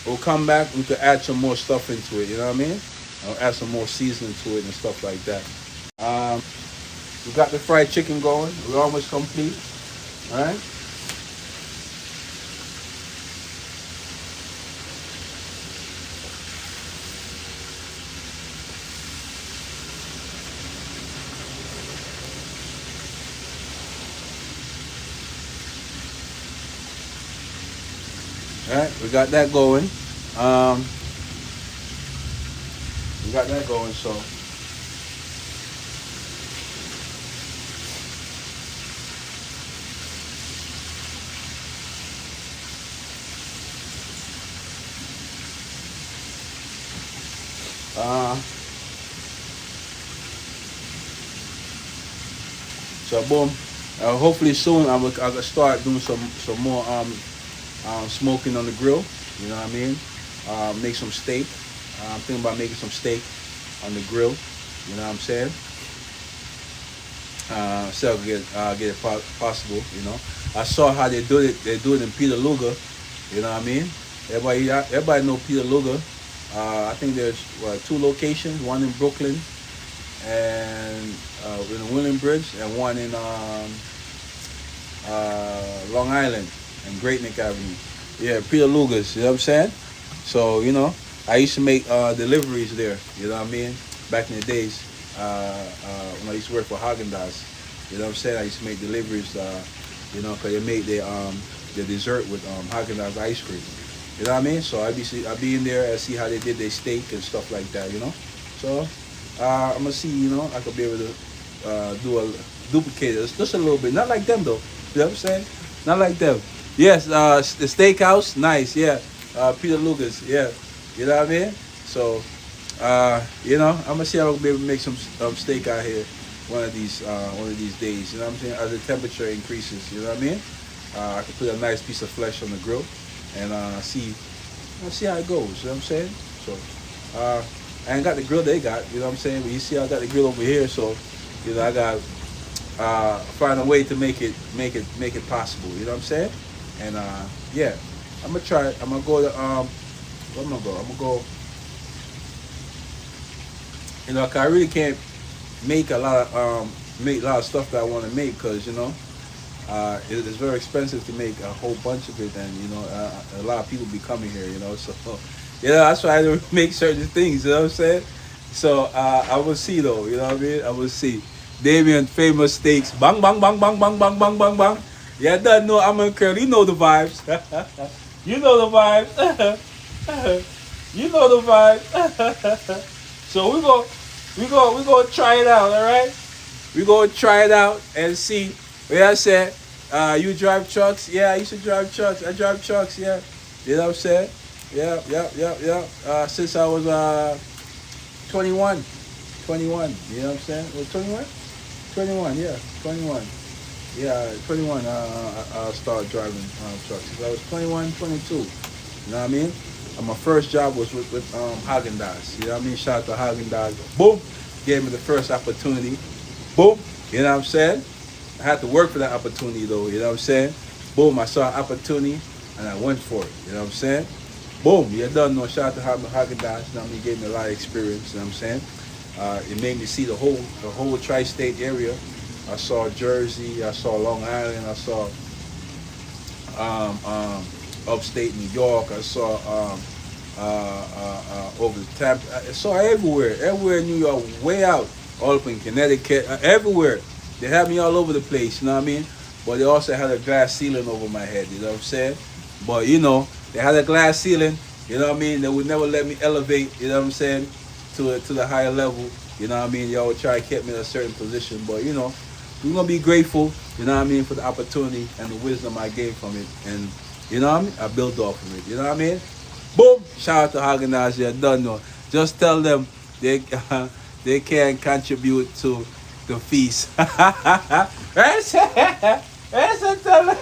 we'll come back. We could add some more stuff into it. You know what I mean? I'll add some more seasoning to it and stuff like that. Um, we got the fried chicken going. We're almost complete. All right. All right. We got that going. Um, we got that going. So. Uh, so boom. Hopefully soon I'll start doing some more smoking on the grill. You know what I mean? Make some steak. I'm thinking about making some steak on the grill. You know what I'm saying? So I get it possible. You know, I saw how they do it. They do it in Peter Luger. You know what I mean? Everybody know Peter Luger. I think there's two locations. One in Brooklyn and in the William Bridge, and one in Long Island and Great Neck Avenue. Yeah, Peter Luger's. You know what I'm saying? So you know, I used to make deliveries there. You know what I mean? Back in the days when I used to work for Haagen-Dazs. You know what I'm saying? I used to make deliveries. You know, cause they make their dessert with Haagen-Dazs ice cream. You know what I mean? So I be in there and see how they did their steak and stuff like that. You know, so I'm gonna see. You know, I could be able to duplicate it just a little bit. Not like them though. You know what I'm saying? Not like them. Yes, the steakhouse, nice. Yeah, Peter Luger's. Yeah, you know what I mean? So you know, I'm gonna see how I'll be able to make some steak out here one of these days. You know what I'm saying? As the temperature increases, you know what I mean? I can put a nice piece of flesh on the grill and see how it goes. You know what I'm saying? So I ain't got the grill they got. You know what I'm saying? But you see, I got the grill over here, so you know I got find a way to make it possible. You know what I'm saying? And yeah, I'm gonna try. I'm gonna go to where I'm gonna go. I'm gonna go. You know, 'cause I really can't make a lot of stuff that I want to make, because you know it's very expensive to make a whole bunch of it, and you know a lot of people be coming here, you know, so you know that's why I don't make certain things. You know what I'm saying? So I will see though. You know what I mean? I will see. Damien famous steaks. Bang bang bang bang bang bang bang bang bang. Yeah, that know I'm a curl. You know the vibes. You know the vibes. You know the vibes. So we go try it out, all right? We go try it out and see. Where I said, you drive trucks? Yeah, I used to drive trucks. I drive trucks, yeah. You know what I'm saying? Yeah. Since I was 21. 21, you know what I'm saying? Was 21? 21, yeah, 21. Yeah, 21, I started driving trucks. I was 21, 22. You know what I mean? And my first job was with Haagen-Dazs. You know what I mean? Shout out to Haagen-Dazs. Boom! Gave me the first opportunity. Boom! You know what I'm saying? I had to work for that opportunity though. You know what I'm saying? Boom! I saw an opportunity and I went for it. You know what I'm saying? Boom! You done know. Shout out to Haagen-Dazs. You know what I mean? Gave me a lot of experience. You know what I'm saying? It made me see the whole tri-state area. I saw Jersey. I saw Long Island. I saw upstate New York. I saw over the Tampa. I saw everywhere in New York, way out, all up in Connecticut, everywhere. They had me all over the place, you know what I mean? But they also had a glass ceiling over my head, you know what I'm saying? But you know, they had a glass ceiling, you know what I mean? They would never let me elevate, you know what I'm saying, to the higher level, you know what I mean? They always try to keep me in a certain position, but you know, we're gonna be grateful, you know what I mean, for the opportunity and the wisdom I gained from it, and you know what I mean? I built off of it, you know what I mean? Boom! Shout out to Haagen-Dazs, yeah, done know. Just tell them they can contribute to the feast. Right? Tell them.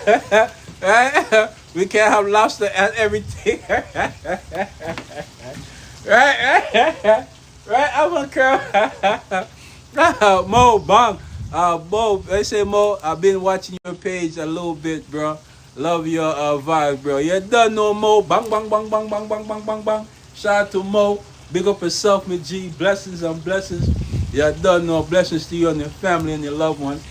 Right? We can't have lobster and everything. Right? Right? I'm a girl. Mo, bang. Mo, I say Mo, I've been watching your page a little bit, bro. Love your vibes, bro. You done no Mo. Bang, bang, bang, bang, bang, bang, bang, bang, bang. Shout out to Mo. Big up yourself, my G. Blessings and blessings. You done no blessings to you and your family and your loved ones.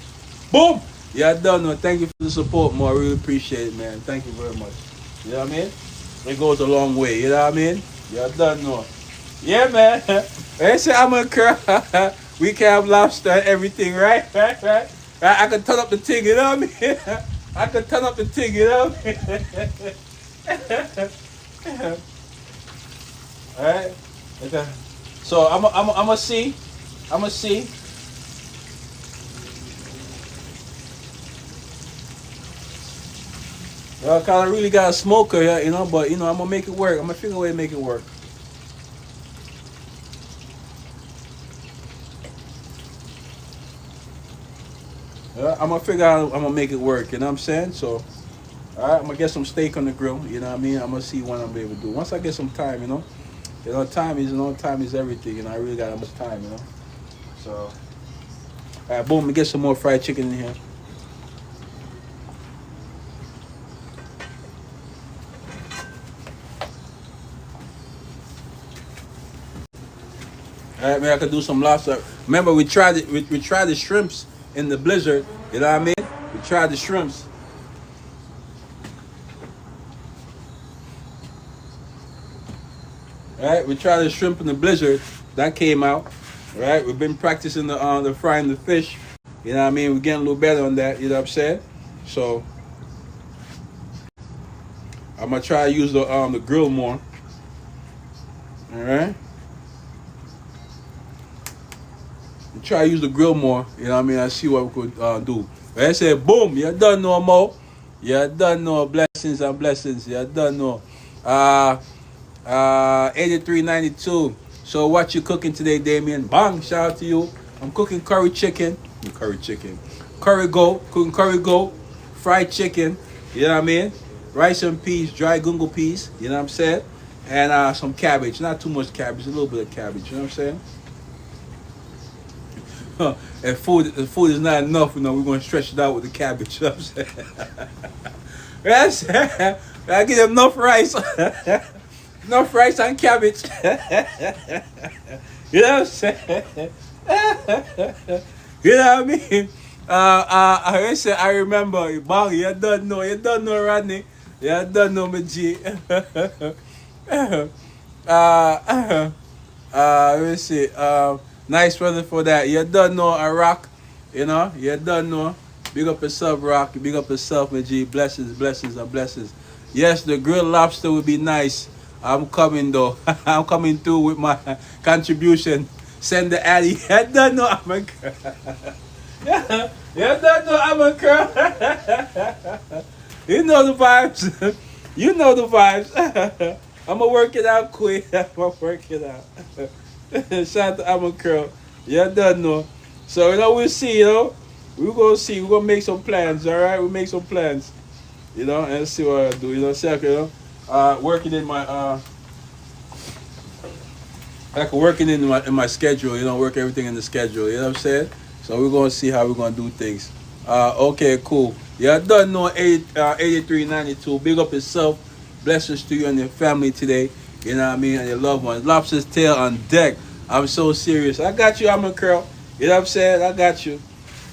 Boom. You done no. Thank you for the support, Mo. I really appreciate it, man. Thank you very much. You know what I mean? It goes a long way. You know what I mean? You done no. Yeah, man. They say I'm a girl. We can have lobster and everything, right? Right. I can turn up the thing, you know what I mean? I can turn up the thing, you know what I mean? Alright? Okay. So I'm a see. I'm a see. I kind of really got a smoker here, you know, but, you know, I'm going to make it work. I'm going to figure a way to make it work. Yeah, I'm going to figure out I'm going to make it work, you know what I'm saying? So, all right, I'm going to get some steak on the grill, you know what I mean? I'm going to see what I'm able to do. Once I get some time, you know, time is everything, you know, I really got that much time, you know? So, all right, boom, let me get some more fried chicken in here. All right, man, I could do some lobster. Remember, we tried it. We tried the shrimps in the blizzard. You know what I mean? We tried the shrimps. All right, we tried the shrimp in the blizzard. That came out. All right, we've been practicing the frying the fish. You know what I mean? We're getting a little better on that. You know what I'm saying? So I'm gonna try to use the grill more. All right. Try to use the grill more, you know what I mean? I see what we could do. But I said, boom, you done no more. You done no blessings and blessings. You done no. 8392. So what you cooking today, Damien? Bang, shout out to you. I'm cooking curry chicken. Curry goat, cooking curry goat, fried chicken, you know what I mean? Rice and peas, dry gungo peas, you know what I'm saying? And some cabbage, not too much cabbage, a little bit of cabbage, you know what I'm saying? And food is not enough, you know, we're going to stretch it out with the cabbage, you know what I'm saying? Yes, I get enough rice. Enough rice and cabbage. You know what I'm saying? You know what I mean? I remember, bang, you don't know, Rodney. You don't know, my G. Let me see. Nice weather for that. You don't know Iraq, you know. You don't know. Big up yourself, Rock. Big up yourself, my G. Blessings, blessings, and blessings. Yes, the grilled lobster would be nice. I'm coming though. I'm coming through with my contribution. Send the addy. You don't know I'm a girl. You don't know I'm a girl. You know the vibes. You know the vibes. I'm gonna work it out quick. I'm gonna work it out. Shout out to I'm a girl. You don't know. So you know we'll see. You know we're gonna see. We're gonna make some plans. All right, we'll make some plans. You know, and see what I do. You know, see, you know, working in my like working in my schedule. You know, work everything in the schedule. You know what I'm saying? So we're gonna see how we're gonna do things. Okay, cool. Yeah, done know 8392. Big up yourself. Blessings to you and your family today. You know what I mean? And your loved ones. Lobster's tail on deck. I'm so serious. I got you, I'm a girl. You know what I'm saying? I got you.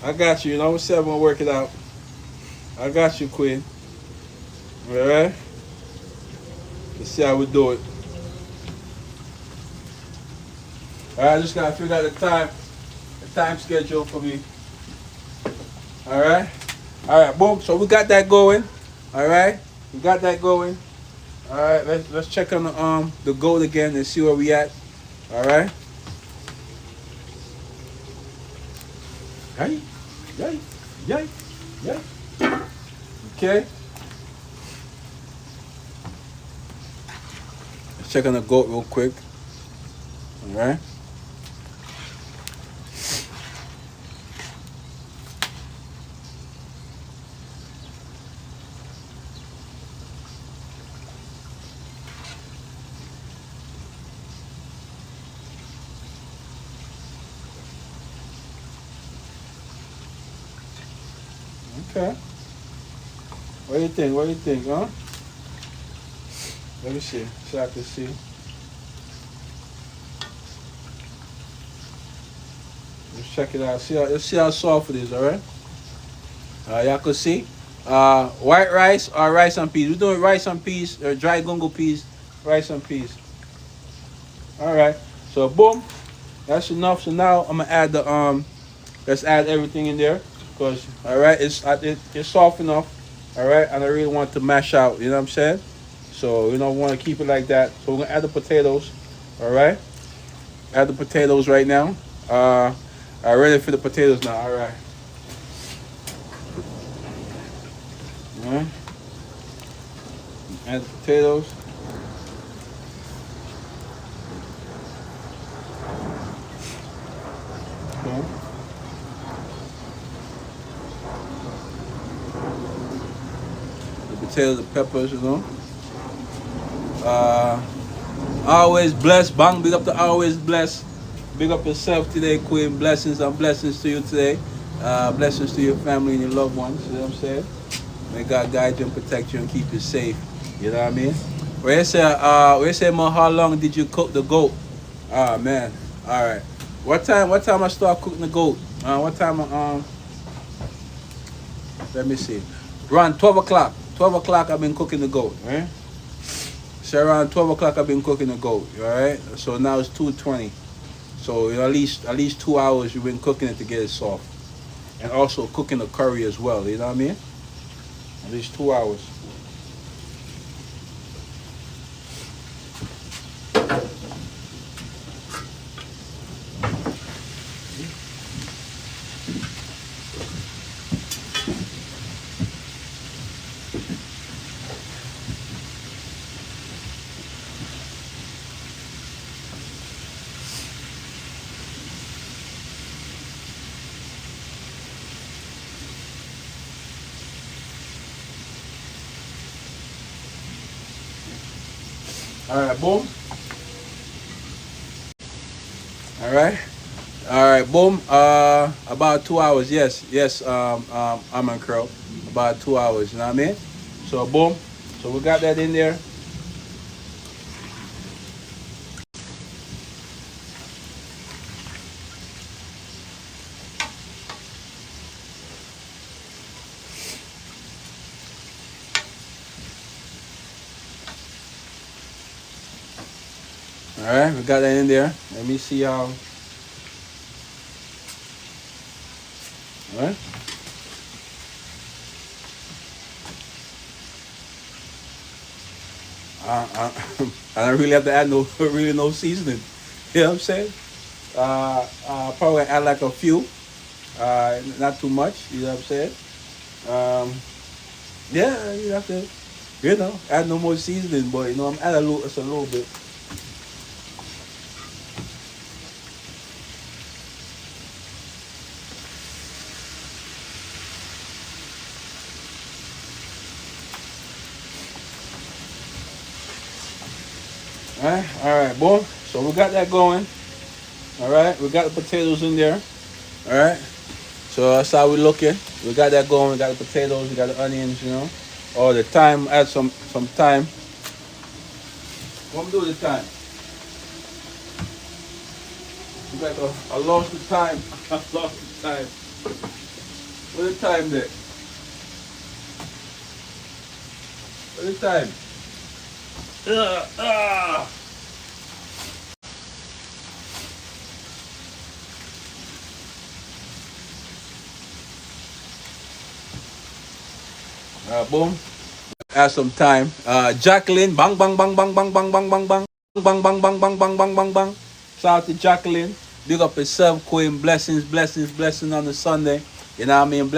I got you. You know what I'm saying? I'm gonna work it out. I got you, Queen. Alright? Let's see how we do it. Alright, I just gotta figure out the time schedule for me. Alright? Alright, boom. So we got that going. Alright? We got that going. Alright, let's check on the goat again and see where we at. Alright? Yay, yay, yay, yay. Okay. Let's check on the goat real quick. Alright. Okay. What do you think? What do you think, huh? Let me see. So I can see. Let's check it out. Let's see how soft it is, alright? Y'all can see. White rice or rice and peas. We're doing rice and peas or dry gungo peas, rice and peas. Alright. So boom. That's enough. So now I'm gonna add the let's add everything in there. Because alright, it's soft enough. Alright, and I really want to mash out, you know what I'm saying? So we don't want to keep it like that. So we're gonna add the potatoes. Alright. Add the potatoes right now. I'm ready for the potatoes now. Alright. Add the potatoes. Okay. The potatoes, the peppers, you know. Always blessed. Bang, big up to always blessed. Big up yourself today, Queen. Blessings and blessings to you today. Blessings to your family and your loved ones. You know what I'm saying? May God guide you and protect you and keep you safe. You know what I mean? Where you say, man, how long did you cook the goat? Ah, man. All right. What time I start cooking the goat? What time? Let me see. Around 12 o'clock. 12 o'clock I've been cooking the goat, right? So around 12 o'clock I've been cooking the goat, all right? So now it's 2:20. So you know, at least 2 hours you've been cooking it to get it soft. And also cooking the curry as well, you know what I mean? At least 2 hours. All right, boom. All right. All right, boom. About 2 hours. Yes. I'm on curl. About 2 hours. You know what I mean? So boom. So we got that in there. All right, we got that in there. Let me see how. All right. I don't really have to add no seasoning. You know what I'm saying? Probably add like a few. Not too much. You know what I'm saying? Um, yeah, you have to, add no more seasoning, but I'm add a little, just a little bit. All right, boom. So we got that going. All right, we got the potatoes in there. All right. So that's how we looking. We got that going. We got the potatoes. We got the onions. Or the thyme. Add some thyme. What we do with the thyme? We got I lost the time. I lost the time. What's the time there? What's the time? Boom. Add some time. Jacqueline. Bang bang bang bang bang bang bang bang bang bang bang bang bang bang bang bang bang. Shout out to Jacqueline. Big up yourself, Queen. Blessings, blessings, blessings on the Sunday. You know what I mean?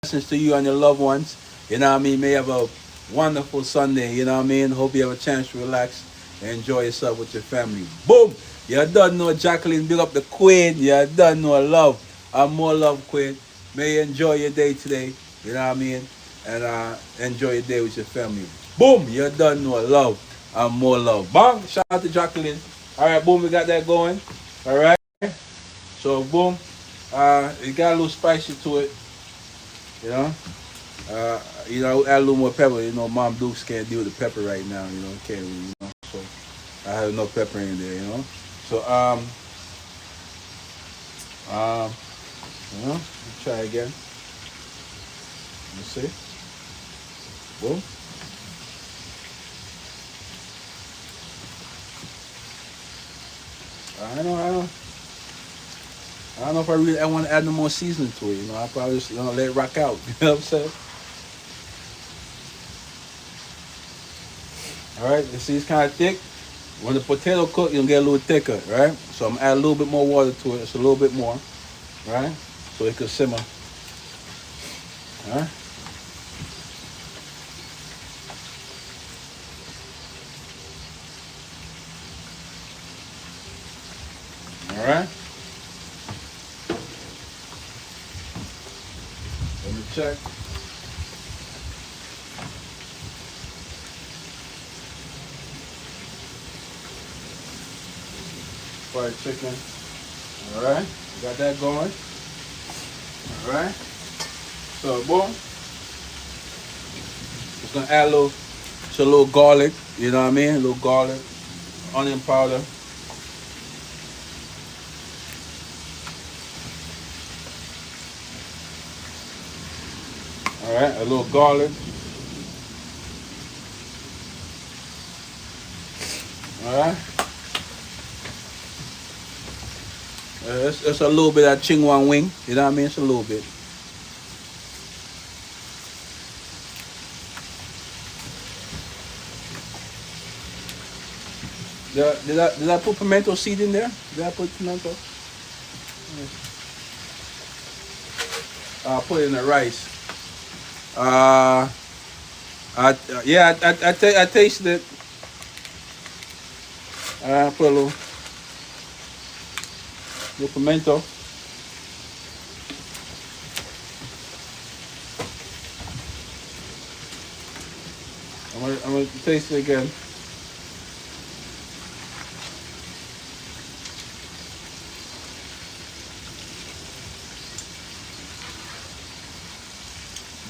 Blessings to you and your loved ones. You know what I mean? May have a wonderful Sunday. You know what I mean? Hope you have a chance to relax and enjoy yourself with your family. Boom! You done know Jacqueline. Big up the Queen. You done know love. And more love, Queen. May you enjoy your day today. You know what I mean? And enjoy your day with your family. Boom! You done know love. And more love. Bang! Shout out to Jacqueline. Alright, boom, we got that going. Alright. So boom. It got a little spicy to it. You know. Add a little more pepper. Mom Dukes can't deal with the pepper right now. Can't really. So I have no pepper in there. So um, let's try again. Let's see. Boom. I don't, I don't, I don't know if I want to add no more seasoning to it. I probably just let it rock out. You know what I'm saying? All right, you see it's kind of thick. When the potato cook, you'll get a little thicker, right? So I'm gonna add a little bit more water to it. It's a little bit more, right? So it could simmer. All right. All right. Let me check. Fried chicken. All right. Got that going. All right. So boom. Just gonna add a little garlic. You know what I mean? A little garlic, onion powder. All right, a little garlic. All right. It's a little bit of chingwan wing. You know what I mean? It's a little bit. Did I put pimento seed in there? Did I put pimento? Put it in the rice. I tasted it. Put a little pimento. I'm gonna taste it again.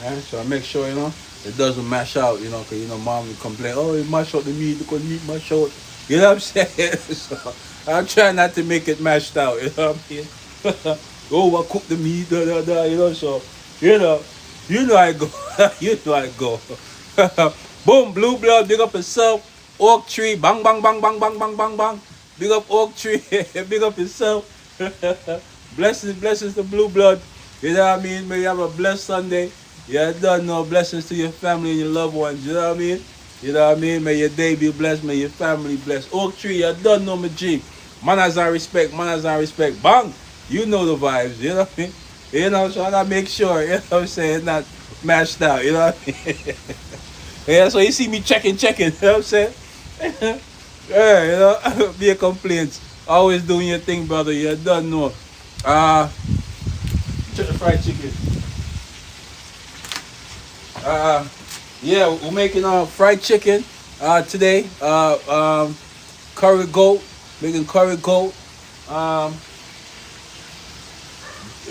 Alright, so I make sure it doesn't mash out, because mom will complain, oh, it mash out the meat, because meat mash out. You know what I'm saying? So I'm trying not to make it mashed out, you know what I mean? Oh, I cook the meat, so I go. I go. Boom, blue blood, big up yourself. Oak tree, bang, bang, bang, bang, bang, bang, bang, bang. Big up oak tree, big up yourself. Blessings to blue blood. You know what I mean? May you have a blessed Sunday. You don't know, blessings to your family and your loved ones. You know what I mean? You know what I mean? May your day be blessed. May your family blessed. Oak tree, you don't know, my G. Manners and respect. Bang! You know the vibes. You know what I mean? So I gotta make sure, I'm saying, not mashed out. You know what I mean? Yeah, so you see me checking. You know what I'm saying? Yeah, be a complaint. Always doing your thing, brother. You don't know. Check the fried chicken. Yeah, we're making fried chicken today. Curry goat, making curry goat.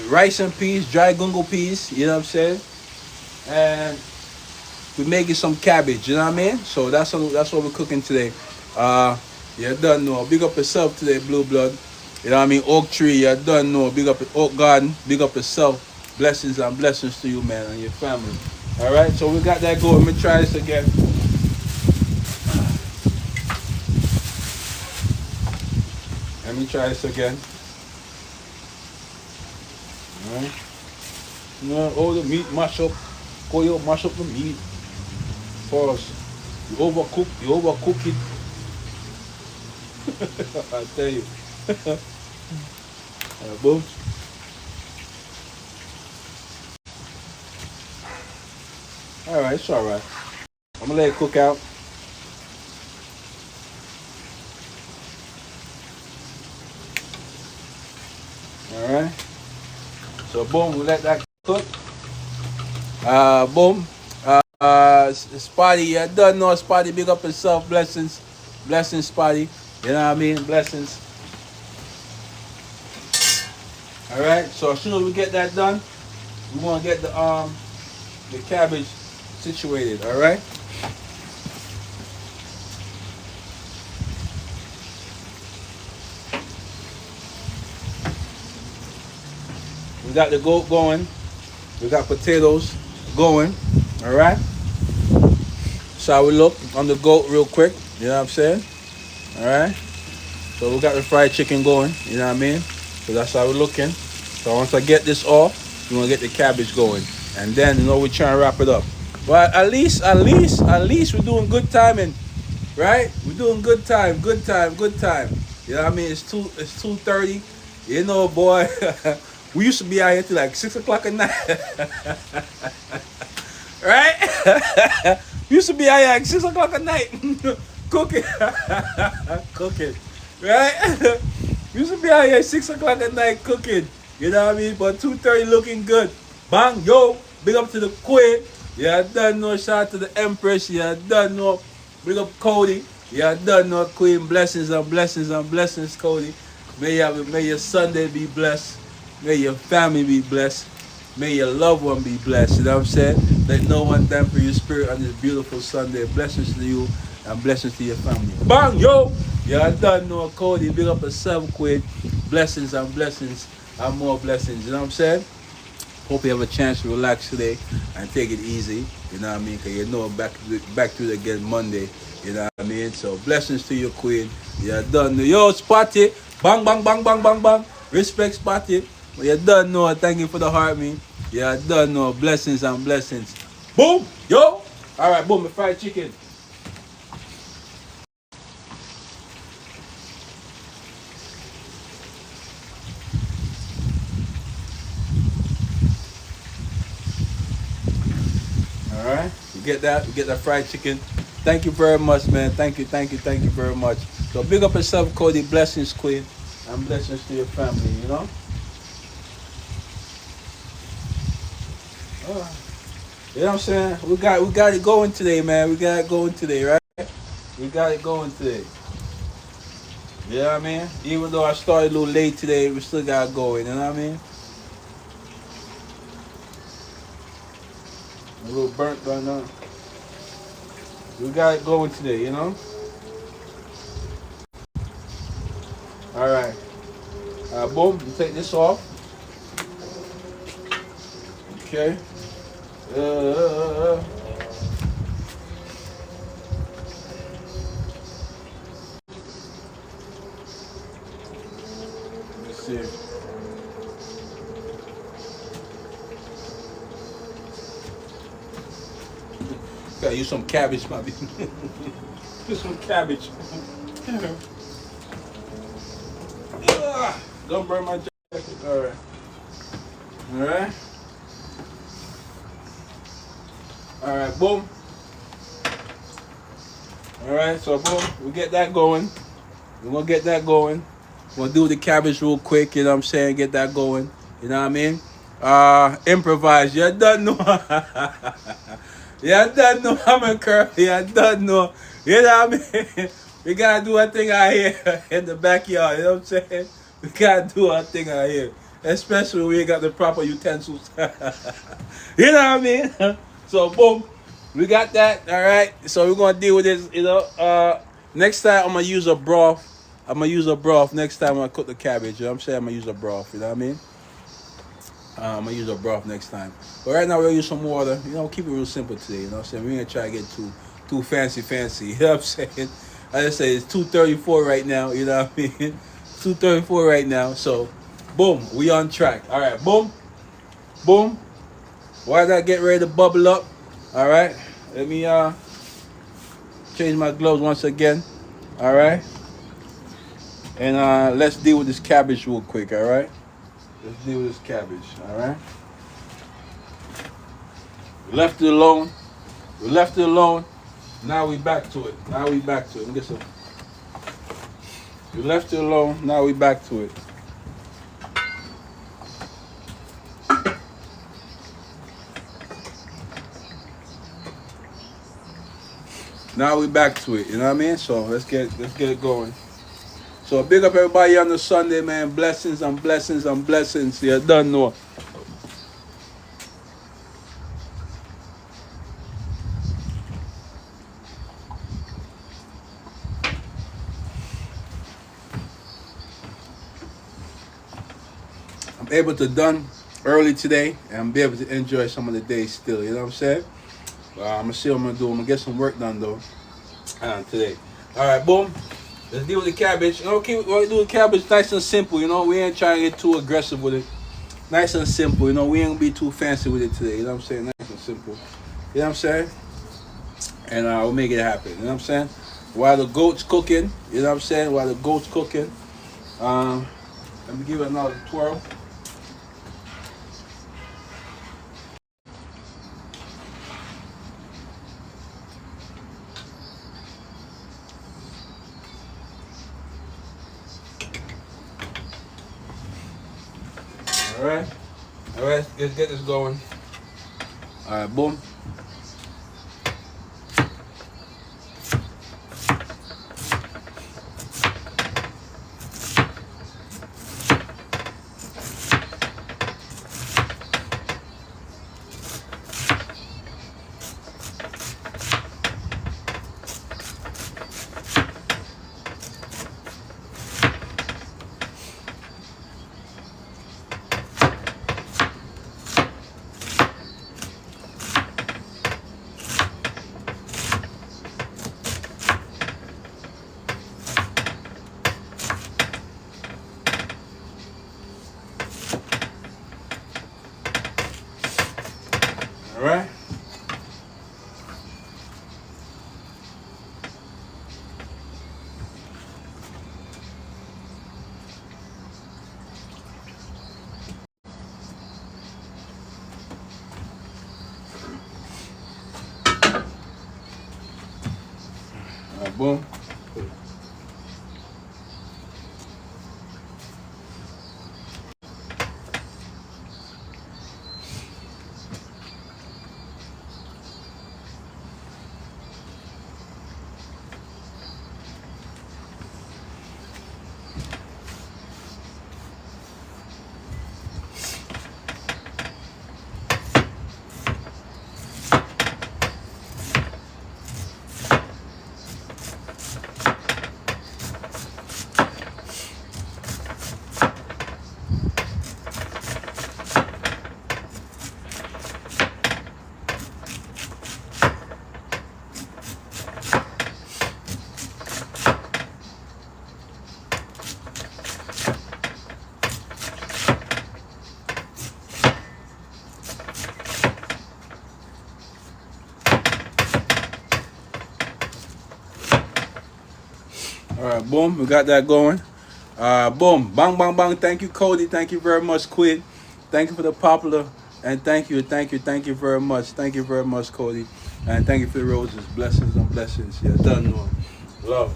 Rice and peas, dry gungo peas. You know what I'm saying? And we're making some cabbage. You know what I mean? So that's what we're cooking today. You done know. Big up yourself today, blue blood. You know what I mean? Oak tree. You done know. Big up Oak garden. Big up yourself. Blessings and blessings to you, man, and your family. All right, so we got that going. Let me try this again. Let me try this again. All right. All the meat mash up. Go you mash up the meat. Pause. You overcook it. I tell you. Boom. Alright, it's alright. I'm gonna let it cook out. Alright. So boom, we let that cook. Boom. Spotty, you don't know Spotty, big up yourself, blessings. Blessings, Spotty. You know what I mean? Blessings. Alright, so as soon as we get that done, we wanna get the the cabbage situated, all right? We got the goat going. We got potatoes going, all right? So how we look on the goat real quick, you know what I'm saying? All right? So we got the fried chicken going, you know what I mean? So that's how we're looking. So once I get this off, we're gonna get the cabbage going. And then, you know, we're trying to wrap it up. But at least we're doing good timing, right? We're doing good time. You know what I mean? It's 2:30. You know, boy, we used to be out here till like 6 o'clock at night. Right? We used to be out here like 6 o'clock at night. Cooking. Cooking. Right? We used to be out here at 6 o'clock at night cooking. You know what I mean? But 2:30 looking good. Bang, yo, big up to the queen. Yeah, done no, shout out to the empress. Yeah, done no, big up Cody. Yeah, done no, queen. Blessings and blessings and blessings, Cody. May your Sunday be blessed. May your family be blessed. May your loved one be blessed. You know what I'm saying? Let no one dampen your spirit on this beautiful Sunday. Blessings to you and blessings to your family. Bang, yo! Yeah, I done know Cody. Big up a 7 quid. Blessings and blessings and more blessings. You know what I'm saying? Hope you have a chance to relax today and take it easy. You know what I mean? Because you know back to it again Monday. You know what I mean? So blessings to your queen. Yeah, done. Yo, Spotty. Bang, bang, bang, bang, bang, bang. Respect, Spotty. But you done know. Thank you for the heart, me. Yeah, done know. Blessings and blessings. Boom. Yo. All right, boom. The fried chicken. All right. You get that? You get that fried chicken. Thank you very much, man. Thank you very much. So big up yourself, Cody. Blessings, queen. And blessings to your family, you know? You know what I'm saying? We got it going today, man. We got it going today, right? We got it going today. You know what I mean? Even though I started a little late today, we still got it going, you know what I mean? A little burnt going on. We got it going today, you know? Alright. Boom, you take this off. Okay. Let's see. Gotta use some cabbage, my baby. Use some cabbage. Don't burn my jacket. Alright. Alright. Alright, boom. Alright, so boom, we get that going. We're gonna get that going. We're gonna do the cabbage real quick, you know what I'm saying? Get that going. You know what I mean? Improvise. You done know. You done know I'm a curl. You done know. You know what I mean? We gotta do our thing out here in the backyard, you know what I'm saying? We gotta do our thing out here. Especially when we ain't got the proper utensils. You know what I mean? So boom, we got that. All right. So we're gonna deal with this. You know, next time I'm gonna use a broth. Next time when I cook the cabbage. You know what I'm saying? I'm gonna use a broth. You know what I mean? I'm gonna use a broth next time. But right now we're gonna use some water. You know, keep it real simple today. You know what I'm saying? We ain't gonna try to get too fancy. You know what I'm saying? I just say it's 2:34 right now. You know what I mean? 2:34 right now. So, boom, we on track. All right, boom, boom. While that get ready to bubble up, all right. Let me change my gloves once again. All right. And let's deal with this cabbage real quick. All right. Let's deal with this cabbage. All right. We left it alone. Now we back to it. Let me get some. We left it alone. Now we back to it. Now we back to it. You know what I mean? So let's get it going. So big up everybody on the Sunday, man. Blessings and blessings and blessings. You done know. able to done early today and be able to enjoy some of the day still. You know what I'm saying? I'm gonna see what I'm gonna do. I'm gonna get some work done though today. All right, boom. Let's deal with the cabbage. You know, keep what we do with cabbage nice and simple. You know, we ain't trying to get too aggressive with it. Nice and simple. You know, we ain't gonna be too fancy with it today. You know what I'm saying? Nice and simple. You know what I'm saying? And we'll make it happen. You know what I'm saying? While the goat's cooking, you know what I'm saying? While the goat's cooking, let me give it another twirl. All right, let's get this going. All right, boom. All right. All right, boom. All right, boom. We got that going. Boom. Bang, bang, bang. Thank you, Cody. Thank you very much, Quid. Thank you for the popular. And thank you very much. Thank you very much, Cody. And thank you for the roses. Blessings on blessings. Yeah, done one. Love.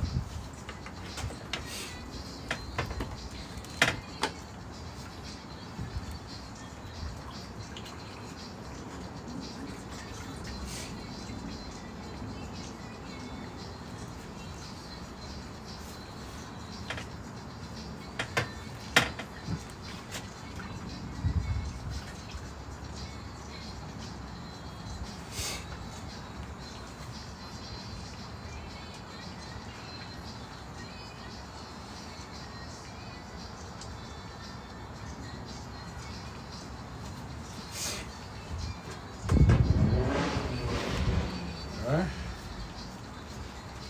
All right.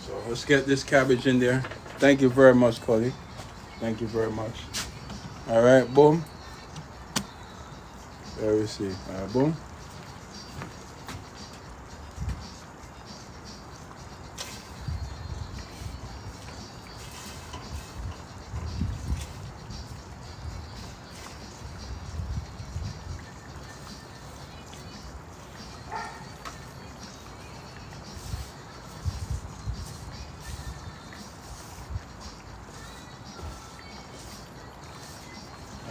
So let's get this cabbage in there. Thank you very much, Cody. Thank you very much. All right, boom. There we see. All right, boom.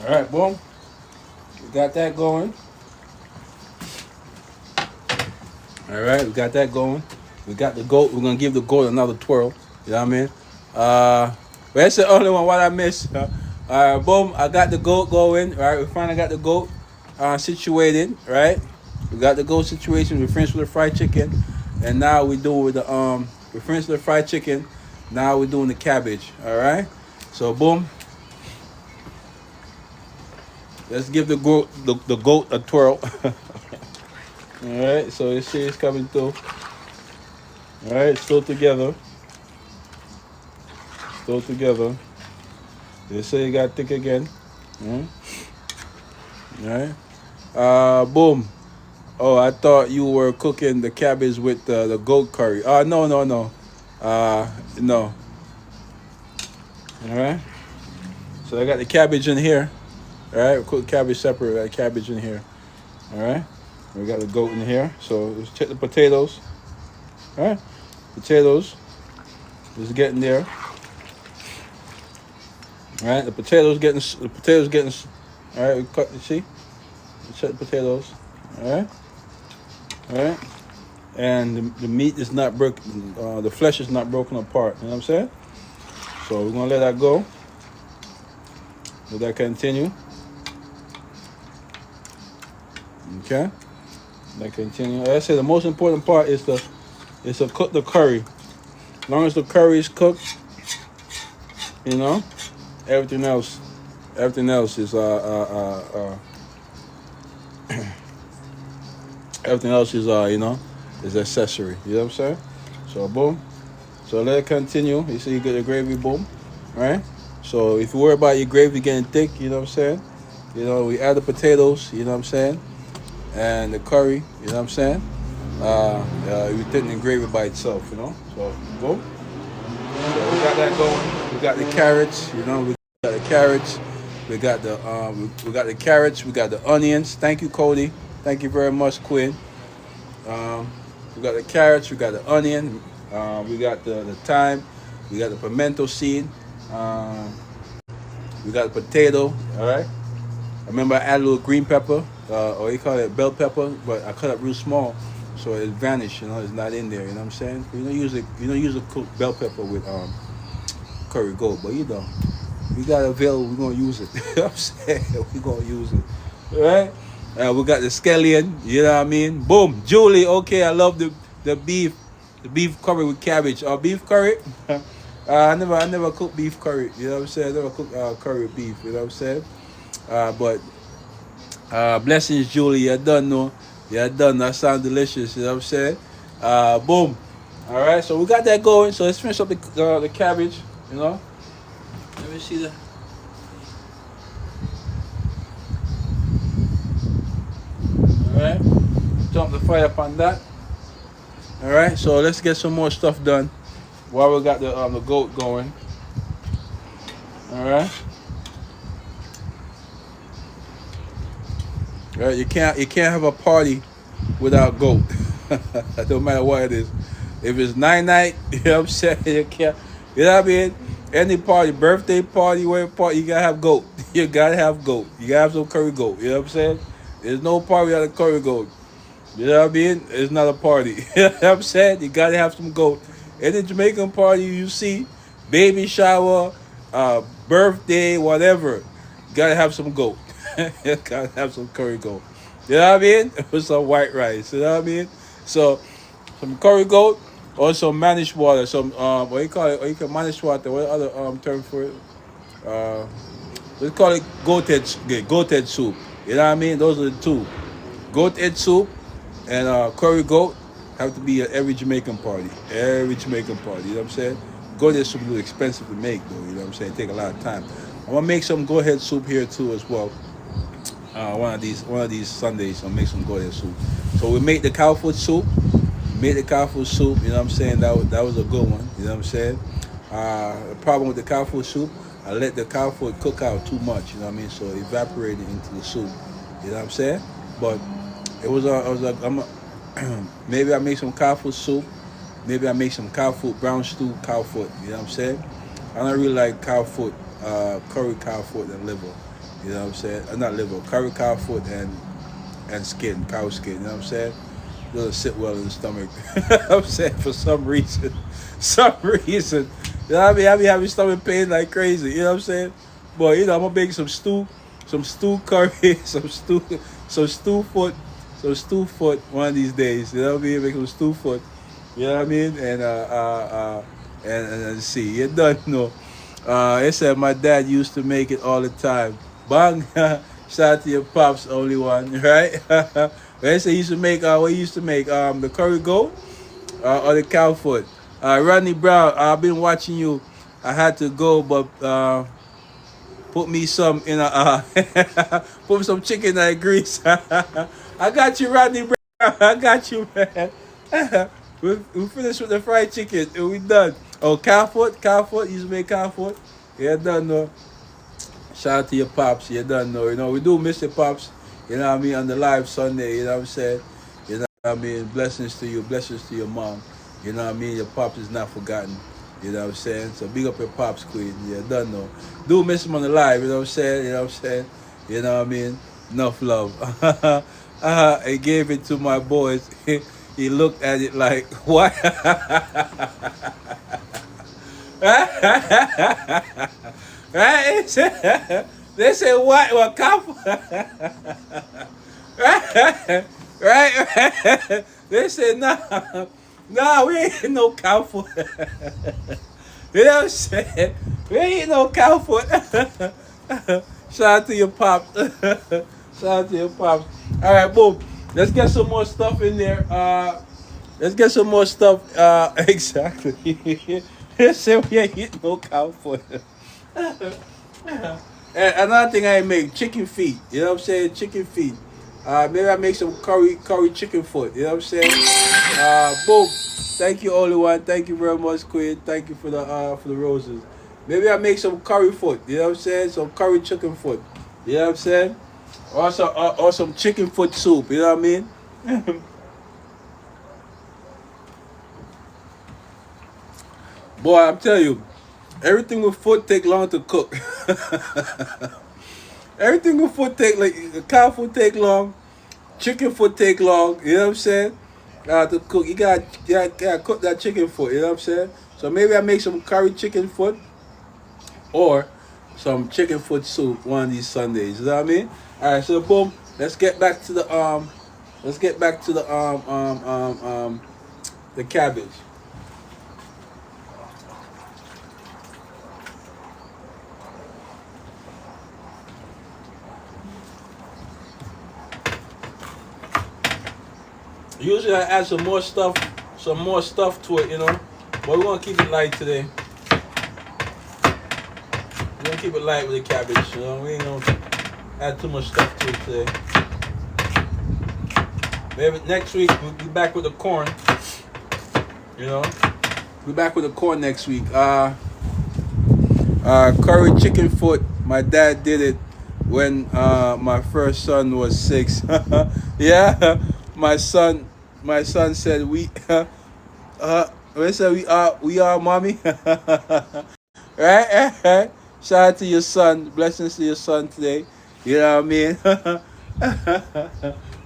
All right, boom. We got that going. All right, we got that going. We got the goat. We're gonna give the goat another twirl. You know what I mean? But that's the only one. What I missed. All right, boom. I got the goat going. All right, we finally got the goat situated. Right, we got the goat situation. We finished with the fried chicken, and now we do with the we finished with the fried chicken. Now we're doing the cabbage. All right. So boom. let's give the goat a twirl. All right, so you see it's coming through. All right, still together. Still together. You see it got thick again. All right. Boom. Oh, I thought you were cooking the cabbage with the goat curry. No. No. All right. So I got the cabbage in here. All right, we cook cabbage separate. I got cabbage in here. All right. We got the goat in here. So let's check the potatoes. All right. Potatoes. Just getting there. All right. The potatoes getting. All right. We cut. You see. Let's check the potatoes. All right. All right. And the meat is not broken. The flesh is not broken apart. You know what I'm saying? So we're gonna let that go. Let that continue. Okay. Let continue. Like I said, the most important part is to cook the curry. As long as the curry is cooked, you know, everything else is everything else is is accessory. You know what I'm saying? So boom. So let it continue. You see, you get the gravy, boom, right? So if you worry about your gravy getting thick, you know what I'm saying? You know, we add the potatoes, you know what I'm saying? And the curry, you know what I'm saying? We thicken the gravy by itself, you know? So, boom. So we got that going. We got the carrots, you know, we got the carrots. We got the carrots, we got the onions. Thank you, Cody. Thank you very much, Quinn. We got the carrots, we got the onion, we got the thyme, we got the pimento seed, we got the potato, all right? I remember I added a little green pepper, or you call it bell pepper, but I cut it real small, so it vanished, you know, it's not in there, you know what I'm saying? You don't usually cook bell pepper with curry goat, but you know, we got it available, we're gonna use it, you know what I'm saying? We're gonna use it, all right? We got the scallion, you know what I mean? Boom, Julie, okay, I love the beef curry with cabbage. Beef curry? I never cook beef curry, you know what I'm saying? I never cook curry with beef, you know what I'm saying? But blessings, Julie, you done, no? You done, that sounds delicious, you know what I'm saying? Boom. All right, so we got that going, so let's finish up the cabbage, you know? Let me see that. Alright, dump the fire up on that. Alright, so let's get some more stuff done while we got the goat going. Alright. Alright, you can't have a party without goat. No matter what it is. If it's night, you know what I'm saying? You can't, you know what I mean? Any party, birthday party, wedding party, you gotta have goat. You gotta have goat. You gotta have some curry goat. You know what I'm saying? There's no party without a curry goat. You know what I mean? It's not a party. You know what I'm saying? You gotta have some goat. Any Jamaican party you see, baby shower, birthday, whatever, you gotta have some goat. You gotta have some curry goat. You know what I mean? With some white rice. You know what I mean? So, some curry goat or some managed water. Some, what do you call it? Or you can manage water. What other term for it? We call it goat head soup. You know what I mean? Those are the two. Goat head soup and curry goat have to be at every Jamaican party. Every Jamaican party, you know what I'm saying? Goat head soup is a little expensive to make though, you know what I'm saying? It take a lot of time. I'm gonna make some goat head soup here too as well. One of these Sundays I'll make some goat head soup. So we make the cow foot soup. You know what I'm saying? That was a good one, you know what I'm saying? The problem with the cow foot soup, I let the cow foot cook out too much, you know what I mean? So it evaporated into the soup, you know what I'm saying? But maybe I make some cow foot soup. Maybe I make some cow foot, brown stew cow foot, you know what I'm saying? I don't really like cow foot, curry cow foot and liver, you know what I'm saying? Not liver, curry cow foot and skin, cow skin, you know what I'm saying? It doesn't sit well in the stomach, you know what I'm saying? For some reason. You know what I mean? I be having stomach pain like crazy, you know what I'm saying? But, you know, I'm going to make some stew curry, some stew foot one of these days, you know what I mean? Make some stew foot, you know what I mean? And see, you don't know. It said my dad used to make it all the time. Bang! Shout out to your pops, only one, right? They say he used to make what he used to make the curry goat or the cow foot. Rodney Brown, I've been watching you. I had to go, but put me some in a put some chicken in that grease. I got you, Rodney Brown. I got you, man. We finished with the fried chicken and we done. Oh, cow foot. You used to make cow foot. Yeah, done no. Shout out to your pops. You done know. You know, we do miss your pops. You know what I mean? On the live Sunday. You know what I'm saying? You know what I mean? Blessings to you. Blessings to your mom. You know what I mean? Your pops is not forgotten. You know what I'm saying? So big up your pops, queen. Yeah, done know. Do miss him on the live. You know what I'm saying? You know what I'm saying? You know what I mean? Enough love. I gave it to my boys. He looked at it like, what? Right? They say what? What cop? Right? Right? They say nah, nah, we ain't no cow foot. You know what I'm saying? We ain't no cow foot. Shout out to your pops. Shout out to your pops. All right, boom. Let's get some more stuff in there. Let's get some more stuff. Exactly. They say we ain't eating no cow foot. And another thing I make, chicken feet. You know what I'm saying? Chicken feet. Maybe I make some curry chicken foot. You know what I'm saying? Boom. Thank you, only one. Thank you very much, Queen. Thank you for the roses. Maybe I make some curry foot. You know what I'm saying? Some curry chicken foot. You know what I'm saying? Or some chicken foot soup. You know what I mean? Boy, I'm telling you, everything with foot take long to cook. Everything with foot take like cow foot take long, chicken foot take long. You know what I'm saying? To cook, you gotta cook that chicken foot. You know what I'm saying? So maybe I make some curry chicken foot or some chicken foot soup one of these Sundays. You know what I mean? All right, so boom. Let's get back to the the cabbage. Usually I add some more stuff to it, you know. But we're gonna keep it light today. We're gonna keep it light with the cabbage, you know. We ain't gonna add too much stuff to it today. Maybe next week we'll be back with the corn. You know. We'll be back with the corn next week. Curry chicken foot. My dad did it when my first son was 6. Yeah. My son said we said we are mommy. Right? Shout out to your son. Blessings to your son today. You know what I mean?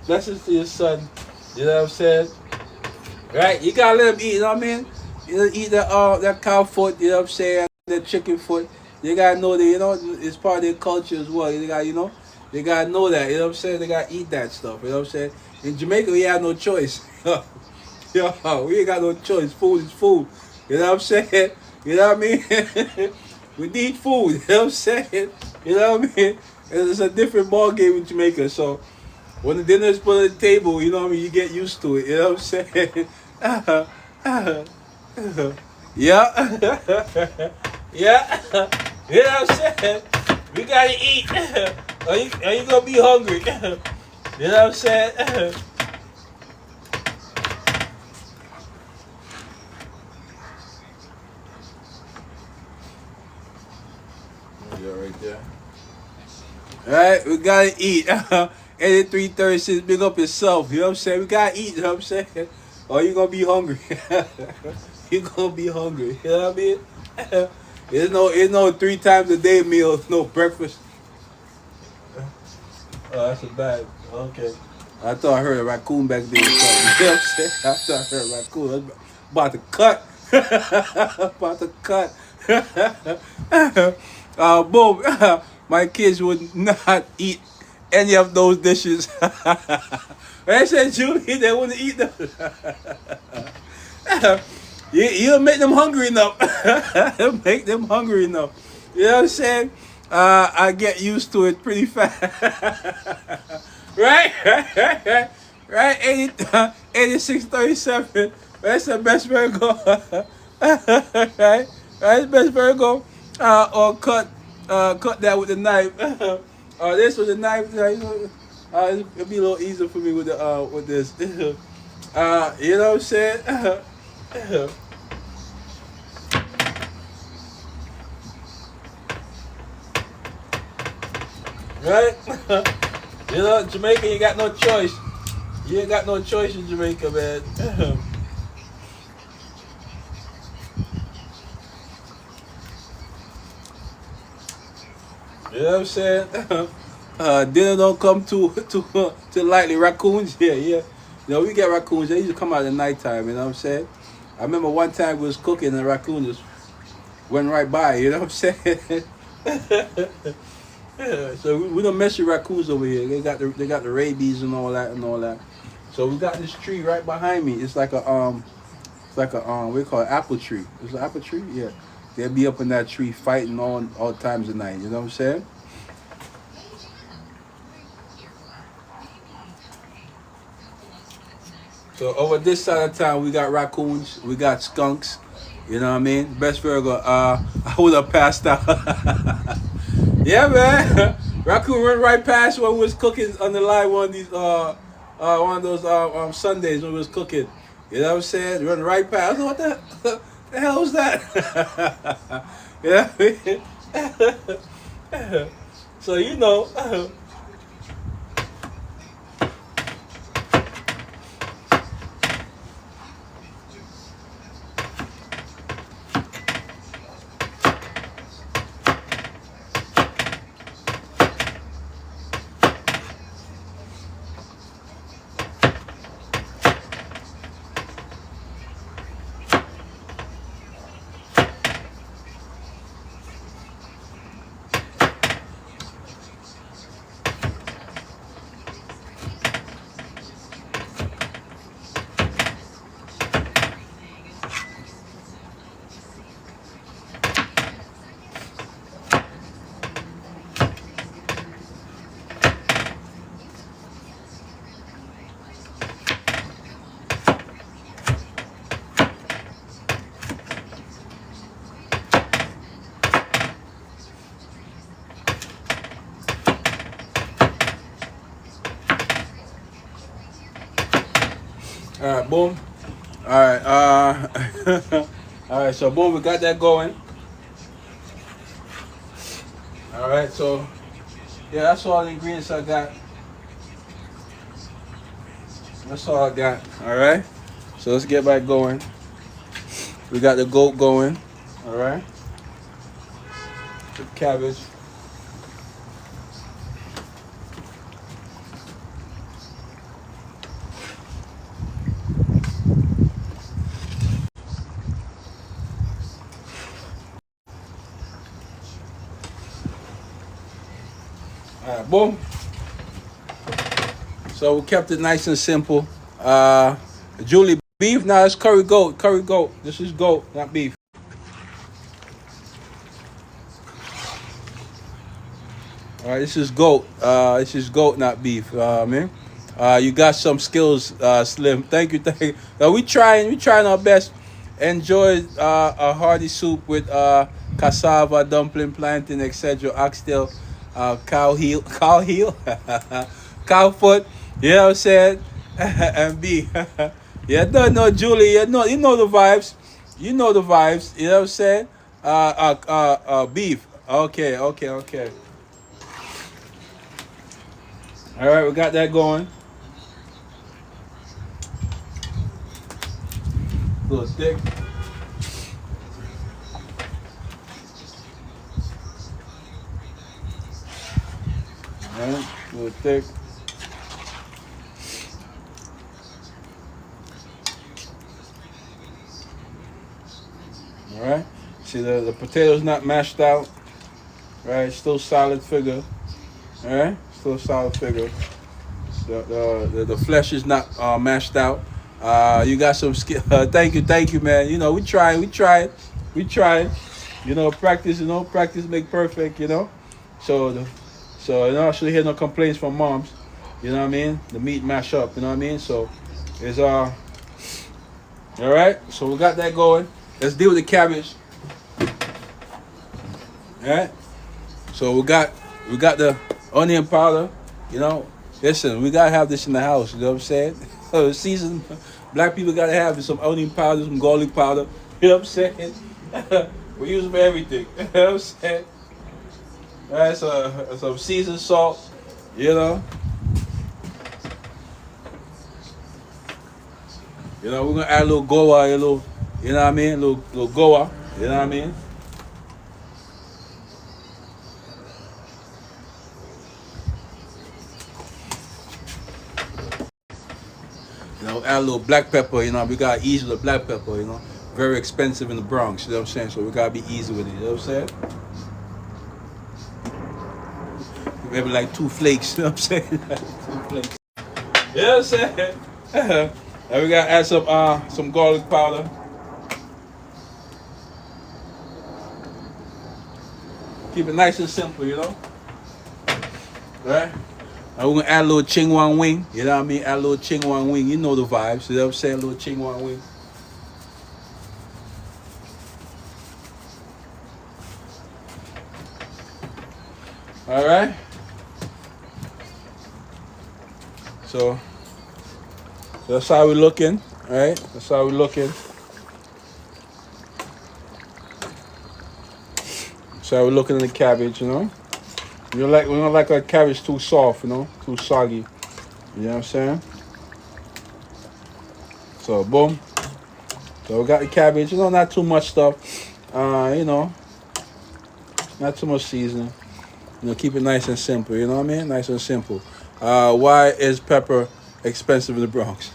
Blessings to your son. You know what I'm saying? Right? You gotta let him eat, you know what I mean? You eat that cow foot, you know what I'm saying, that chicken foot. They gotta know that, you know, it's part of their culture as well. They gotta, you know, they gotta know that, you know what I'm saying? They gotta eat that stuff, you know what I'm saying? In Jamaica, we have no choice. Yo, we ain't got no choice. Food is food. You know what I'm saying? You know what I mean? We need food. You know what I'm saying? You know what I mean? It's a different ball game in Jamaica. So when the dinner is put on the table, you know what I mean? You get used to it. You know what I'm saying? Yeah. Yeah. You know what I'm saying? We gotta eat. Are you gonna be hungry? You know what I'm saying? There you go, right there. Alright, we gotta eat. 8336, big up yourself. You know what I'm saying? We gotta eat, you know what I'm saying? Or you gonna be hungry. You gonna be hungry. You know what I mean? It's no 3 times a day meal, no breakfast. Oh, that's a bad. Okay. I thought I heard a raccoon back there or something. You know what I'm saying? I thought I heard a raccoon. I was about to cut. About to cut. Boom. My kids would not eat any of those dishes. I said, Julie, they wouldn't eat them. You'll make them hungry enough. Make them hungry enough. You know what I'm saying? I get used to it pretty fast. Right? Right? 80, 8637. That's the best Virgo. Right? Right? Best Virgo. Or cut that with the knife. This with the knife. It'll be a little easier for me with this. You know what I'm saying? Right? You know, Jamaica, you got no choice. You ain't got no choice in Jamaica, man. You know what I'm saying? Dinner don't come too lightly. Raccoons, yeah. You know, we get raccoons. They used to come out at nighttime. You know what I'm saying? I remember one time we was cooking and the raccoon just went right by. You know what I'm saying? Yeah, so we don't mess with raccoons over here. They got the rabies and all that. So we got this tree right behind me. It's like a we call it apple tree. It's an apple tree, yeah. They'll be up in that tree fighting all times of night. You know what I'm saying? So over this side of town, we got raccoons, we got skunks. You know what I mean? Best Virgo. I would have passed out. Yeah, man. Raccoon went right past when we was cooking on the line one of those Sundays when we was cooking. You know what I'm saying? Run right past. I was like, what the hell was that? Yeah. So you know. All right, boom. All right, all right. So boom, we got that going. All right, so yeah, that's all the ingredients I got. That's all I got. All right. So let's get back going. We got the goat going. All right. The cabbage. All right, boom. So we kept it nice and simple. Julie, beef? Now it's curry goat. Curry goat. This is goat, not beef. All right, this is goat. This is goat, not beef. Man, you got some skills, Slim. Thank you, thank you. We trying our best. Enjoy a hearty soup with cassava, dumpling, plantain, etc. Oxtail, cow heel, cow foot. You know what I'm saying? And beef. Yeah, no, Julie. You know the vibes. You know the vibes. You know what I'm saying? Beef. Okay. All right, we got that going. A little thick. All right, a little thick. All right. See the potatoes not mashed out. Right, still solid figure. All right, still solid figure. The flesh is not mashed out. You got some skill. Thank you, man. You know, we try. You know, practice. Practice make perfect. You know, So you know, I should hear no complaints from moms. You know what I mean? The meat mash up. You know what I mean? So it's all right. So we got that going. Let's deal with the cabbage. All right. So we got the onion powder. You know, listen, we gotta have this in the house. You know what I'm saying? So season, black people gotta have some onion powder, some garlic powder. You know what I'm saying? We use them for everything. You know what I'm saying? All right, so some seasoned salt. You know. You know, we're gonna add a little goa, a little, you know what I mean? A little goa, you know what I mean? You know, add a little black pepper, you know, we gotta ease with the black pepper, you know. Very expensive in the Bronx, you know what I'm saying? So we gotta be easy with it, you know what I'm saying? Maybe like 2 flakes, you know what I'm saying? 2 flakes. You know what I'm saying? And we gotta add some garlic powder. Keep it nice and simple, you know? Right? And we're gonna add a little ching wang wing, you know what I mean? Add a little ching wang wing, you know the vibes, you know what I'm saying? A little ching wang wing. Alright? So that's how we're looking, alright? That's how we're looking. So we're looking at the cabbage, you know? We don't like our cabbage too soft, you know, too soggy. You know what I'm saying? So boom. So we got the cabbage, you know, not too much stuff. You know, not too much seasoning. You know, keep it nice and simple, you know what I mean? Nice and simple. Why is pepper expensive in the Bronx?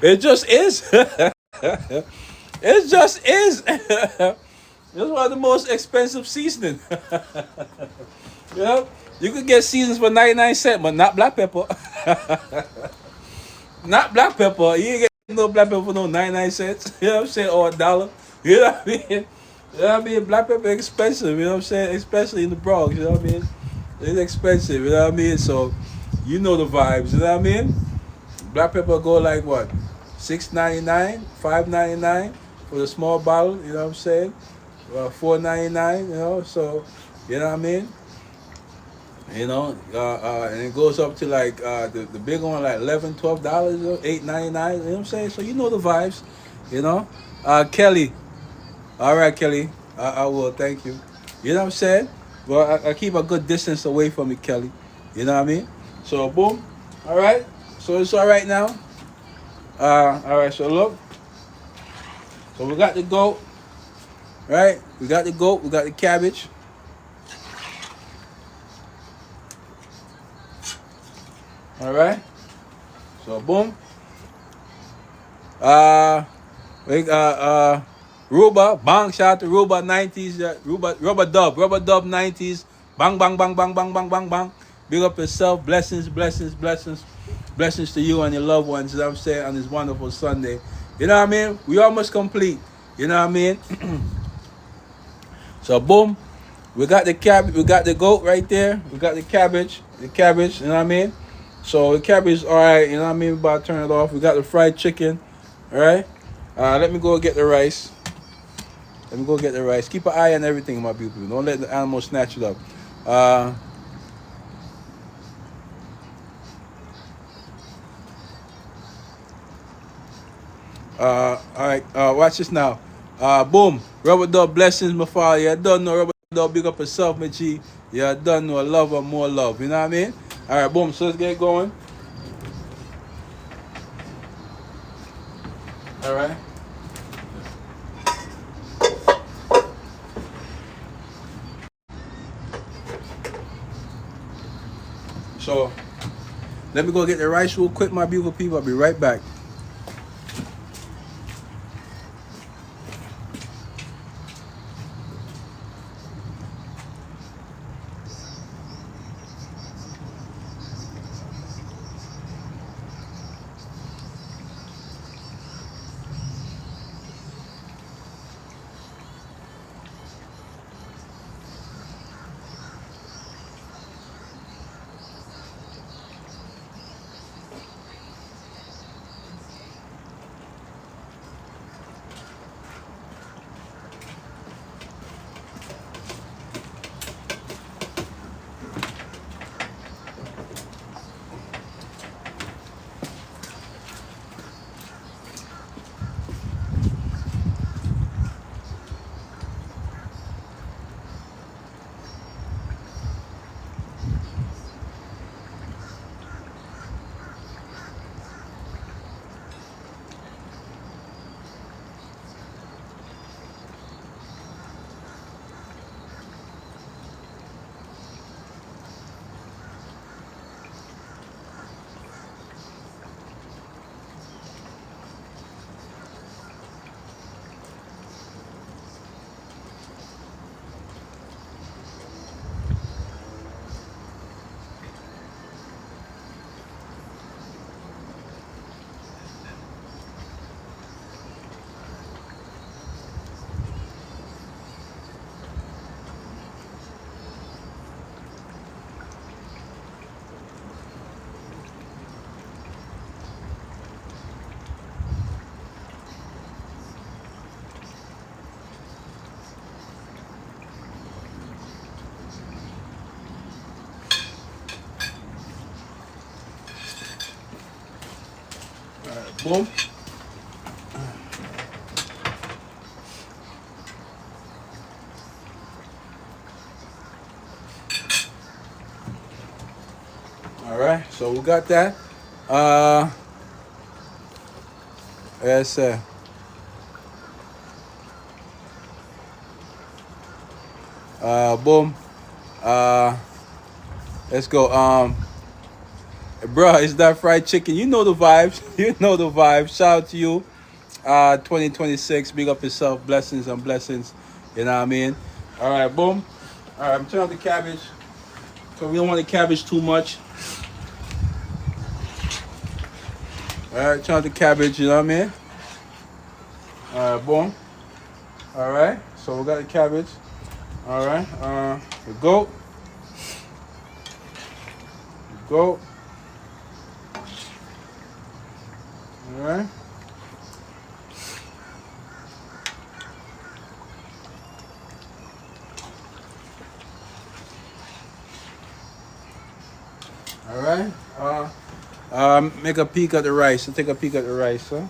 It just is. It just is. It's one of the most expensive seasoning. Yeah, you could get seasons for 99 cents, but not black pepper. Not black pepper. You ain't get no black pepper for no 99 cents. You know what I'm saying? Or $1. You know what I mean? You know what I mean? Black pepper expensive. You know what I'm saying? Especially in the Bronx. You know what I mean? It's expensive. You know what I mean? So you know the vibes. You know what I mean? Black pepper go like what? $6.99, $5.99 for the small bottle. You know what I'm saying? $4.99. You know, so you know what I mean? You know, and it goes up to like the big one, like $11, $12, $8.99. You know what I'm saying? So you know the vibes. You know, Kelly. All right, Kelly. I will. Thank you. You know what I'm saying? Well, I keep a good distance away from me, Kelly. You know what I mean? So boom. All right. So it's all right now. All right. So look. So we got the goat. Right? We got the goat. We got the cabbage. All right. So boom. Ruba, bang, shout out to Ruba 90s, Ruba Dub 90s. Bang, bang, bang, bang, bang, bang, bang, bang. Big up yourself. Blessings, blessings, blessings. Blessings to you and your loved ones, you know what I'm saying, on this wonderful Sunday. You know what I mean? We almost complete. You know what I mean? So boom. We got the cabbage, we got the goat right there. We got the cabbage, you know what I mean? So the cabbage is all right, you know what I mean? We're about to turn it off. We got the fried chicken, all right? Let me go get the rice. Let me go get the rice. Keep an eye on everything, my people. Don't let the animals snatch it up. All right, watch this now. Boom. Rubber Dub, blessings, my father. Yeah, I don't know. Rubber Dub, big up yourself, my G. Yeah, I don't know. Love or more love. You know what I mean? All right, boom. So let's get going. All right. So let me go get the rice real quick, my beautiful people. I'll be right back. Boom. All right, so we got that. Yes, sir. Boom. Uh, let's go. Bro, it's that fried chicken. You know the vibes. You know the vibes. Shout out to you. 2026. Big up yourself. Blessings and blessings. You know what I mean? All right, boom. All right, I'm turning off the cabbage. So we don't want the cabbage too much. All right, turn off the cabbage. You know what I mean? All right, boom. All right. So we got the cabbage. All right. The goat. The goat. All right. All right. Make a peek at the rice. So take a peek at the rice, huh?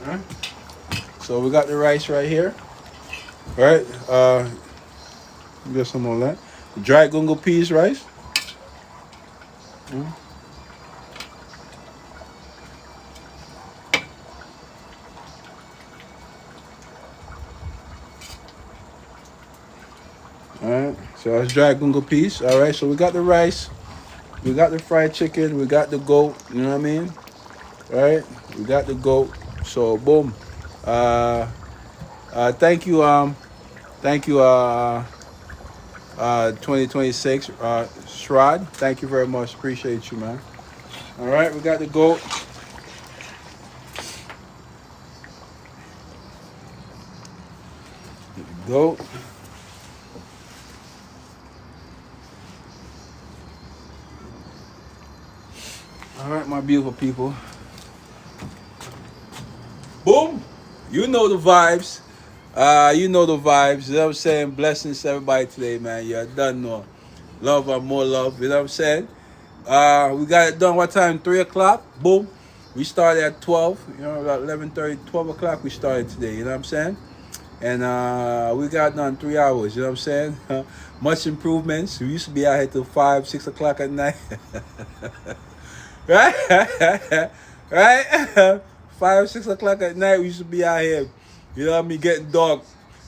All right. So we got the rice right here. All right. Get some more of that. Dried gungo peas rice. Mm. All right. So that's dried gungo peas. All right. So we got the rice. We got the fried chicken. We got the goat. You know what I mean? All right. We got the goat. So boom. Thank you. Thank you. 2026. Shrod. Thank you very much. Appreciate you, man. All right. We got the goat. Goat. All right, my beautiful people. Boom. You know the vibes. You know the vibes. You know what I'm saying? Blessings to everybody today, man. You done know. Love and more love. You know what I'm saying? We got it done. What time? 3 o'clock. Boom. We started at 12. You know, about 11:30, 12 o'clock we started today. You know what I'm saying? And we got done 3 hours. You know what I'm saying? Much improvements. We used to be out here till 5, 6 o'clock at night. Right? Right? 5, 6 o'clock at night, we used to be out here, you know what I mean, getting dark,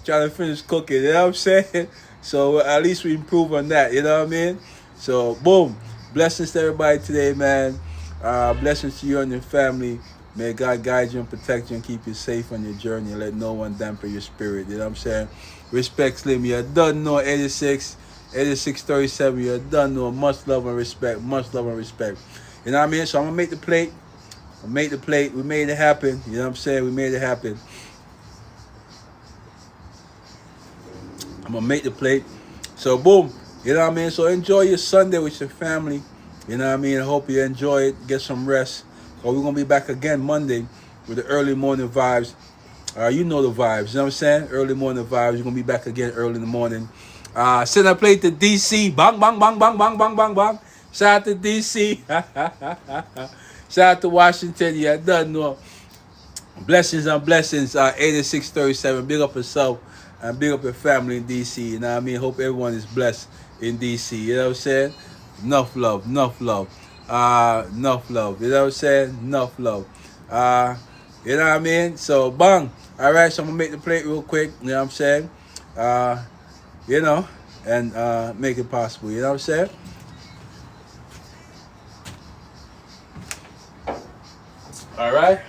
trying to finish cooking, you know what I'm saying? So at least we improve on that, you know what I mean? So, boom. Blessings to everybody today, man. Blessings to you and your family. May God guide you and protect you and keep you safe on your journey and let no one dampen your spirit, you know what I'm saying? Respect Slim, you done know 86, 8637, you done know much love and respect, much love and respect. You know what I mean? So I'm going to make the plate. Make the plate. We made it happen. You know what I'm saying? We made it happen. I'm going to make the plate. So, boom. You know what I mean? So, enjoy your Sunday with your family. You know what I mean? I hope you enjoy it. Get some rest. Or we're going to be back again Monday with the early morning vibes. You know the vibes. You know what I'm saying? Early morning vibes. You're going to be back again early in the morning. Send a plate to DC. Bang, bang, bang, bang, bang, bang, bang, bang. Shout out to DC. Shout out to Washington. Yeah, done know. Blessings and blessings. 8637. Big up yourself and big up your family in DC. You know what I mean? Hope everyone is blessed in DC. You know what I'm saying? Enough love. Enough love. Enough love. You know what I'm saying? Enough love. You know what I mean? So, bang. All right, so I'm going to make the plate real quick. You know what I'm saying? You know, and make it possible. You know what I'm saying? All right.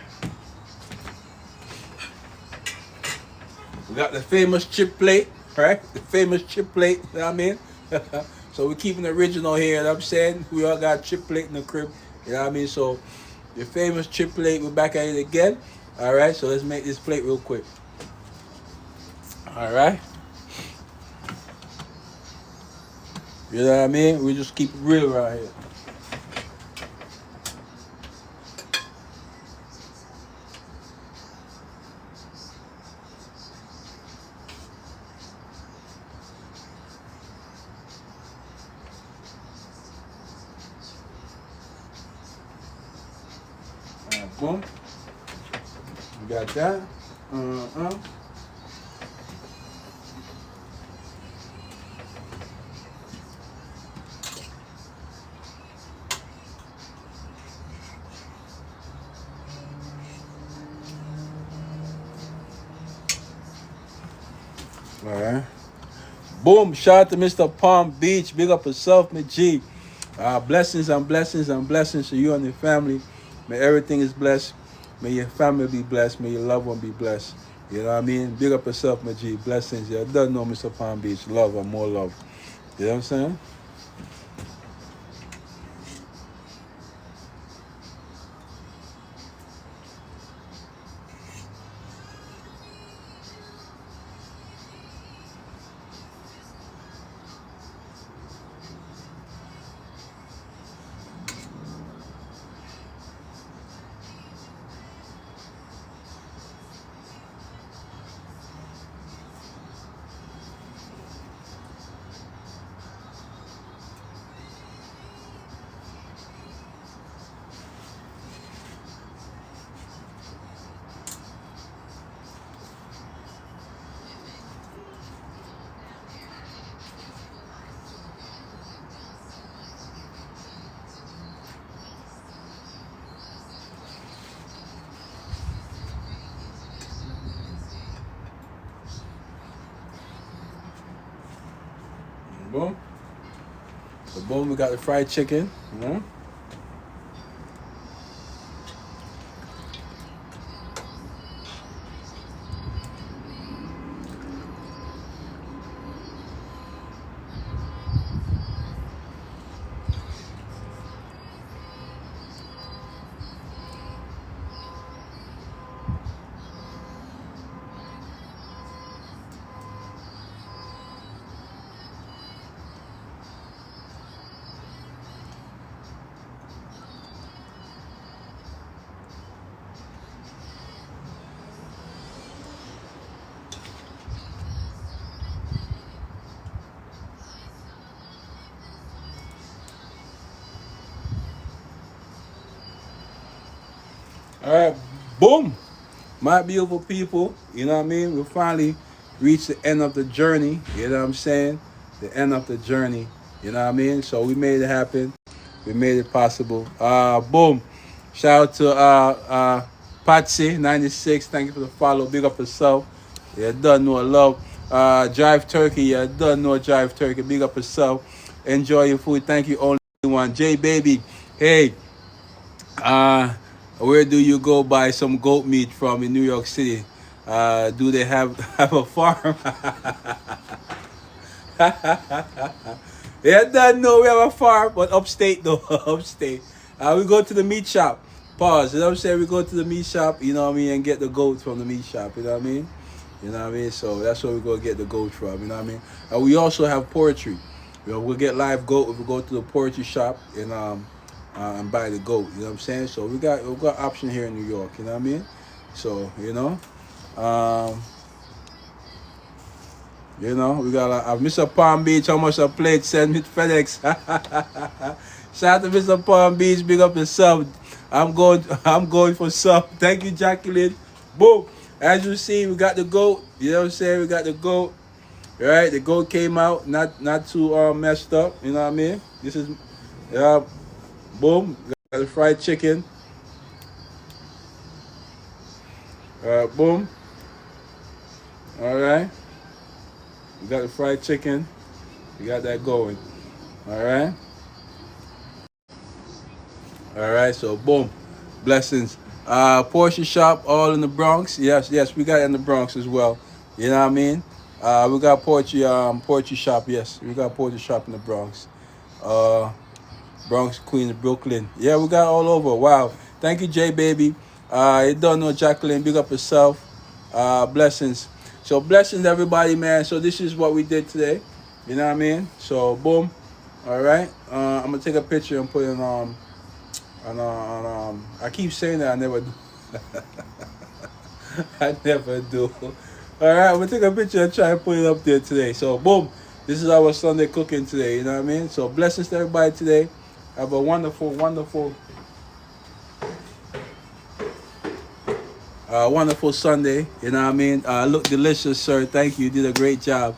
We got the famous chip plate, right? The famous chip plate, you know what I mean? So we're keeping the original here, you know what I'm saying? We all got chip plate in the crib, you know what I mean? So the famous chip plate, we're back at it again. All right, so let's make this plate real quick. All right. You know what I mean? We just keep it real right here. Boom. We got that. All right. Boom. Shout out to Mr. Palm Beach. Big up yourself, my G. Blessings and blessings and blessings to you and your family. May everything is blessed. May your family be blessed. May your loved one be blessed. You know what I mean? Big up yourself, my G. Blessings. You don't know Mr. Palm Beach. Love and more love. You know what I'm saying? Boom. So boom, we got the fried chicken. You know? All right, boom. My beautiful people, you know what I mean? We finally reached the end of the journey, you know what I'm saying? The end of the journey, you know what I mean? So we made it happen. We made it possible. Boom. Shout out to Patsy96. Thank you for the follow. Big up yourself. Yeah, done know love. Drive Turkey. Yeah, done know Drive Turkey. Big up yourself. Enjoy your food. Thank you, only one. J Baby. Hey. Where do you go buy some goat meat from in New York City? Do they have a farm? Yeah, don't know we have a farm, but upstate though, upstate. We go to the meat shop. Pause. You know what I'm saying? We go to the meat shop, you know what I mean, and get the goats from the meat shop. You know what I mean? You know what I mean? So that's where we go get the goats from. You know what I mean? And we also have poultry. You know, we'll get live goat if we go to the poultry shop and buy the goat. You know what I'm saying? So we got option here in New York. You know what I mean? So we got Mr. Palm Beach. How much I played? Send me FedEx. Shout out to Mr. Palm Beach. Big up yourself. I'm going for some. Thank you, Jacqueline. Boom. As you see, we got the goat. You know what I'm saying? We got the goat. All right, the goat came out not too messed up. You know what I mean? This is boom. Got the fried chicken. Boom. All right. We got the fried chicken. We got that going. All right. All right. So boom. Blessings. Porsche shop all in the Bronx. Yes, we got it in the Bronx as well. You know what I mean? We got Porsche shop. Yes, we got Porsche shop in the Bronx. Bronx, Queens, Brooklyn. Yeah, we got all over. Wow. Thank you, J Baby. You don't know Jacqueline. Big up yourself. Blessings. So blessings, everybody, man. So this is what we did today. You know what I mean? So boom. All right. I'm gonna take a picture and put it on. I keep saying that I never do. I never do. All right. I'm gonna take a picture and try and put it up there today. So boom. This is our Sunday cooking today. You know what I mean? So blessings to everybody today. Have a wonderful, wonderful Wonderful Sunday. You know what I mean? Look delicious, sir. Thank you. You did a great job.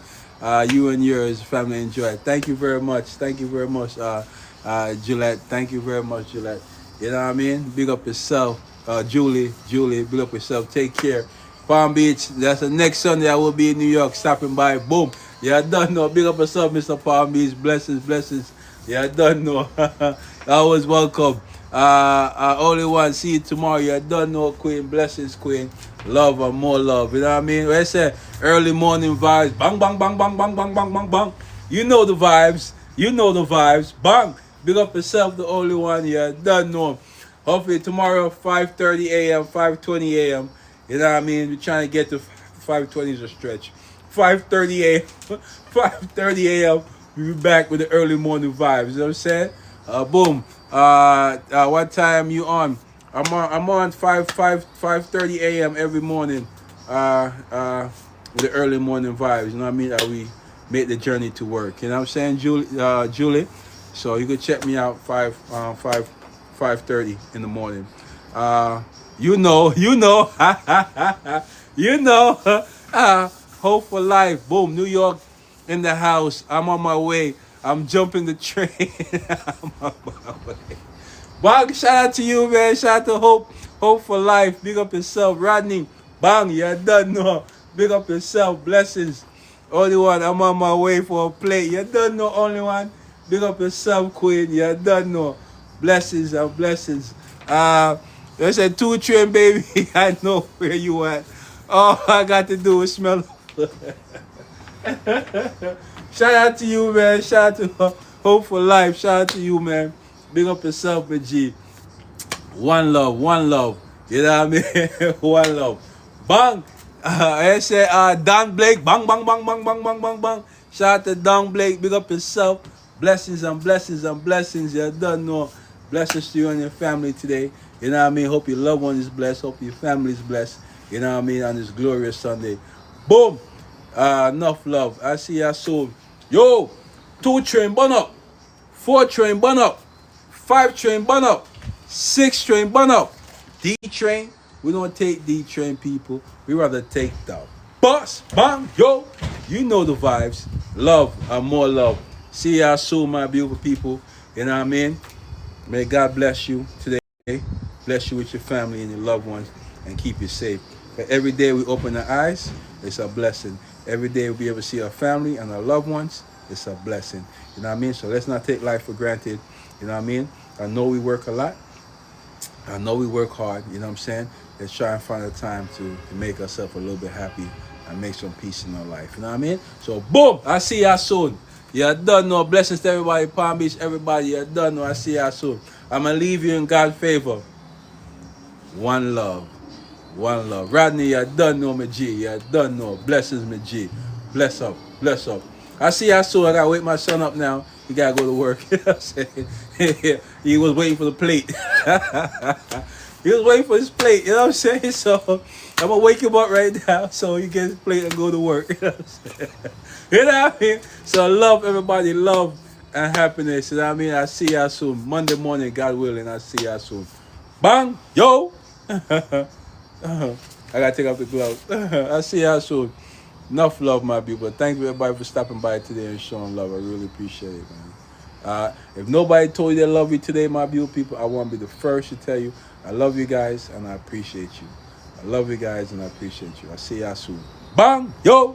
You and yours, family, enjoy it. Thank you very much. Thank you very much, Gillette. Thank you very much, Gillette. You know what I mean? Big up yourself. Julie, big up yourself. Take care. Palm Beach, that's the next Sunday I will be in New York, stopping by. Boom. Yeah, I done know. Big up yourself, Mr. Palm Beach. Blessings. Yeah, I done know. Always welcome. Only one. See you tomorrow. Yeah, I done know, Queen. Blessings, Queen. Love and more love. You know what I mean? When I say early morning vibes, bang, bang, bang, bang, bang, bang, bang, bang, bang. You know the vibes. Bang. Big up yourself, the only one. Yeah, done know. Hopefully tomorrow, 5:30 a.m., 5:20 a.m. You know what I mean? We're trying to get to 5:20 is a stretch. 5:30 a.m. 5:30 a.m. We'll be back with the early morning vibes. You know what I'm saying? Boom. What time you on? I'm on 5:30 a.m. every morning. With the early morning vibes. You know what I mean? That we make the journey to work. You know what I'm saying, Julie? So you can check me out 5:30 in the morning. You know, you know. Hope for life. Boom, New York in the house. I'm on my way. I'm jumping the train. I'm on my way. Bang, shout out to you, man. Shout out to Hope for life. Big up yourself. Rodney, bang, you done know. Big up yourself. Blessings. Only one. I'm on my way for a plate. You done know, only one. Big up yourself, Queen. You done know. Blessings and blessings. There's a 2 train, baby. I know where you at. All I got to do is smell. Shout out to you, man. Shout out to Hope for Life. Shout out to you, man. Big up yourself, G. One love. You know what I mean? One love. Bang. I say Don Blake. Bang, bang, bang, bang, bang, bang, bang, bang. Shout out to Don Blake. Big up yourself. Blessings and blessings and blessings. You don't know. Blessings to you and your family today. You know what I mean? Hope your loved one is blessed. Hope your family is blessed. You know what I mean? On this glorious Sunday. Boom. Enough love. I see you soon. Yo, 2 train burn up. 4 train burn up. 5 train burn up. 6 train burn up. D train. We don't take D train, people. We rather take the bus. Bang. Yo. You know the vibes. Love and more love. See y'all soon, my beautiful people. You know what I mean? May God bless you today. Bless you with your family and your loved ones and keep you safe. But every day we open our eyes, it's a blessing. Every day we'll be able to see our family and our loved ones, it's a blessing. You know what I mean? So let's not take life for granted. You know what I mean? I know we work a lot. I know we work hard. You know what I'm saying? Let's try and find a time to make ourselves a little bit happy and make some peace in our life. You know what I mean? So boom, I see y'all soon. You done know. Blessings to everybody. Palm Beach, everybody. You done know. I see y'all soon. I'm going to leave you in God's favor. One love. Rodney, you done know, my G. You done know. Blessings, my G. Bless up. I see y'all soon. I got to wake my son up now. He got to go to work. You know what I'm saying? He was waiting for the plate. He was waiting for his plate. You know what I'm saying? So I'm going to wake him up right now so he gets his plate and go to work. You know what I'm saying? You know what I mean? So love, everybody. Love and happiness. You know what I mean? I see y'all soon. Monday morning, God willing. I see y'all soon. Bang. Yo. I got to take off the gloves. I see y'all soon. Enough love, my people. Thank you, everybody, for stopping by today and showing love. I really appreciate it, man. If nobody told you they love you today, my beautiful people, I want to be the first to tell you I love you guys and I appreciate you. I love you guys and I appreciate you. I see y'all soon. Bang. Yo.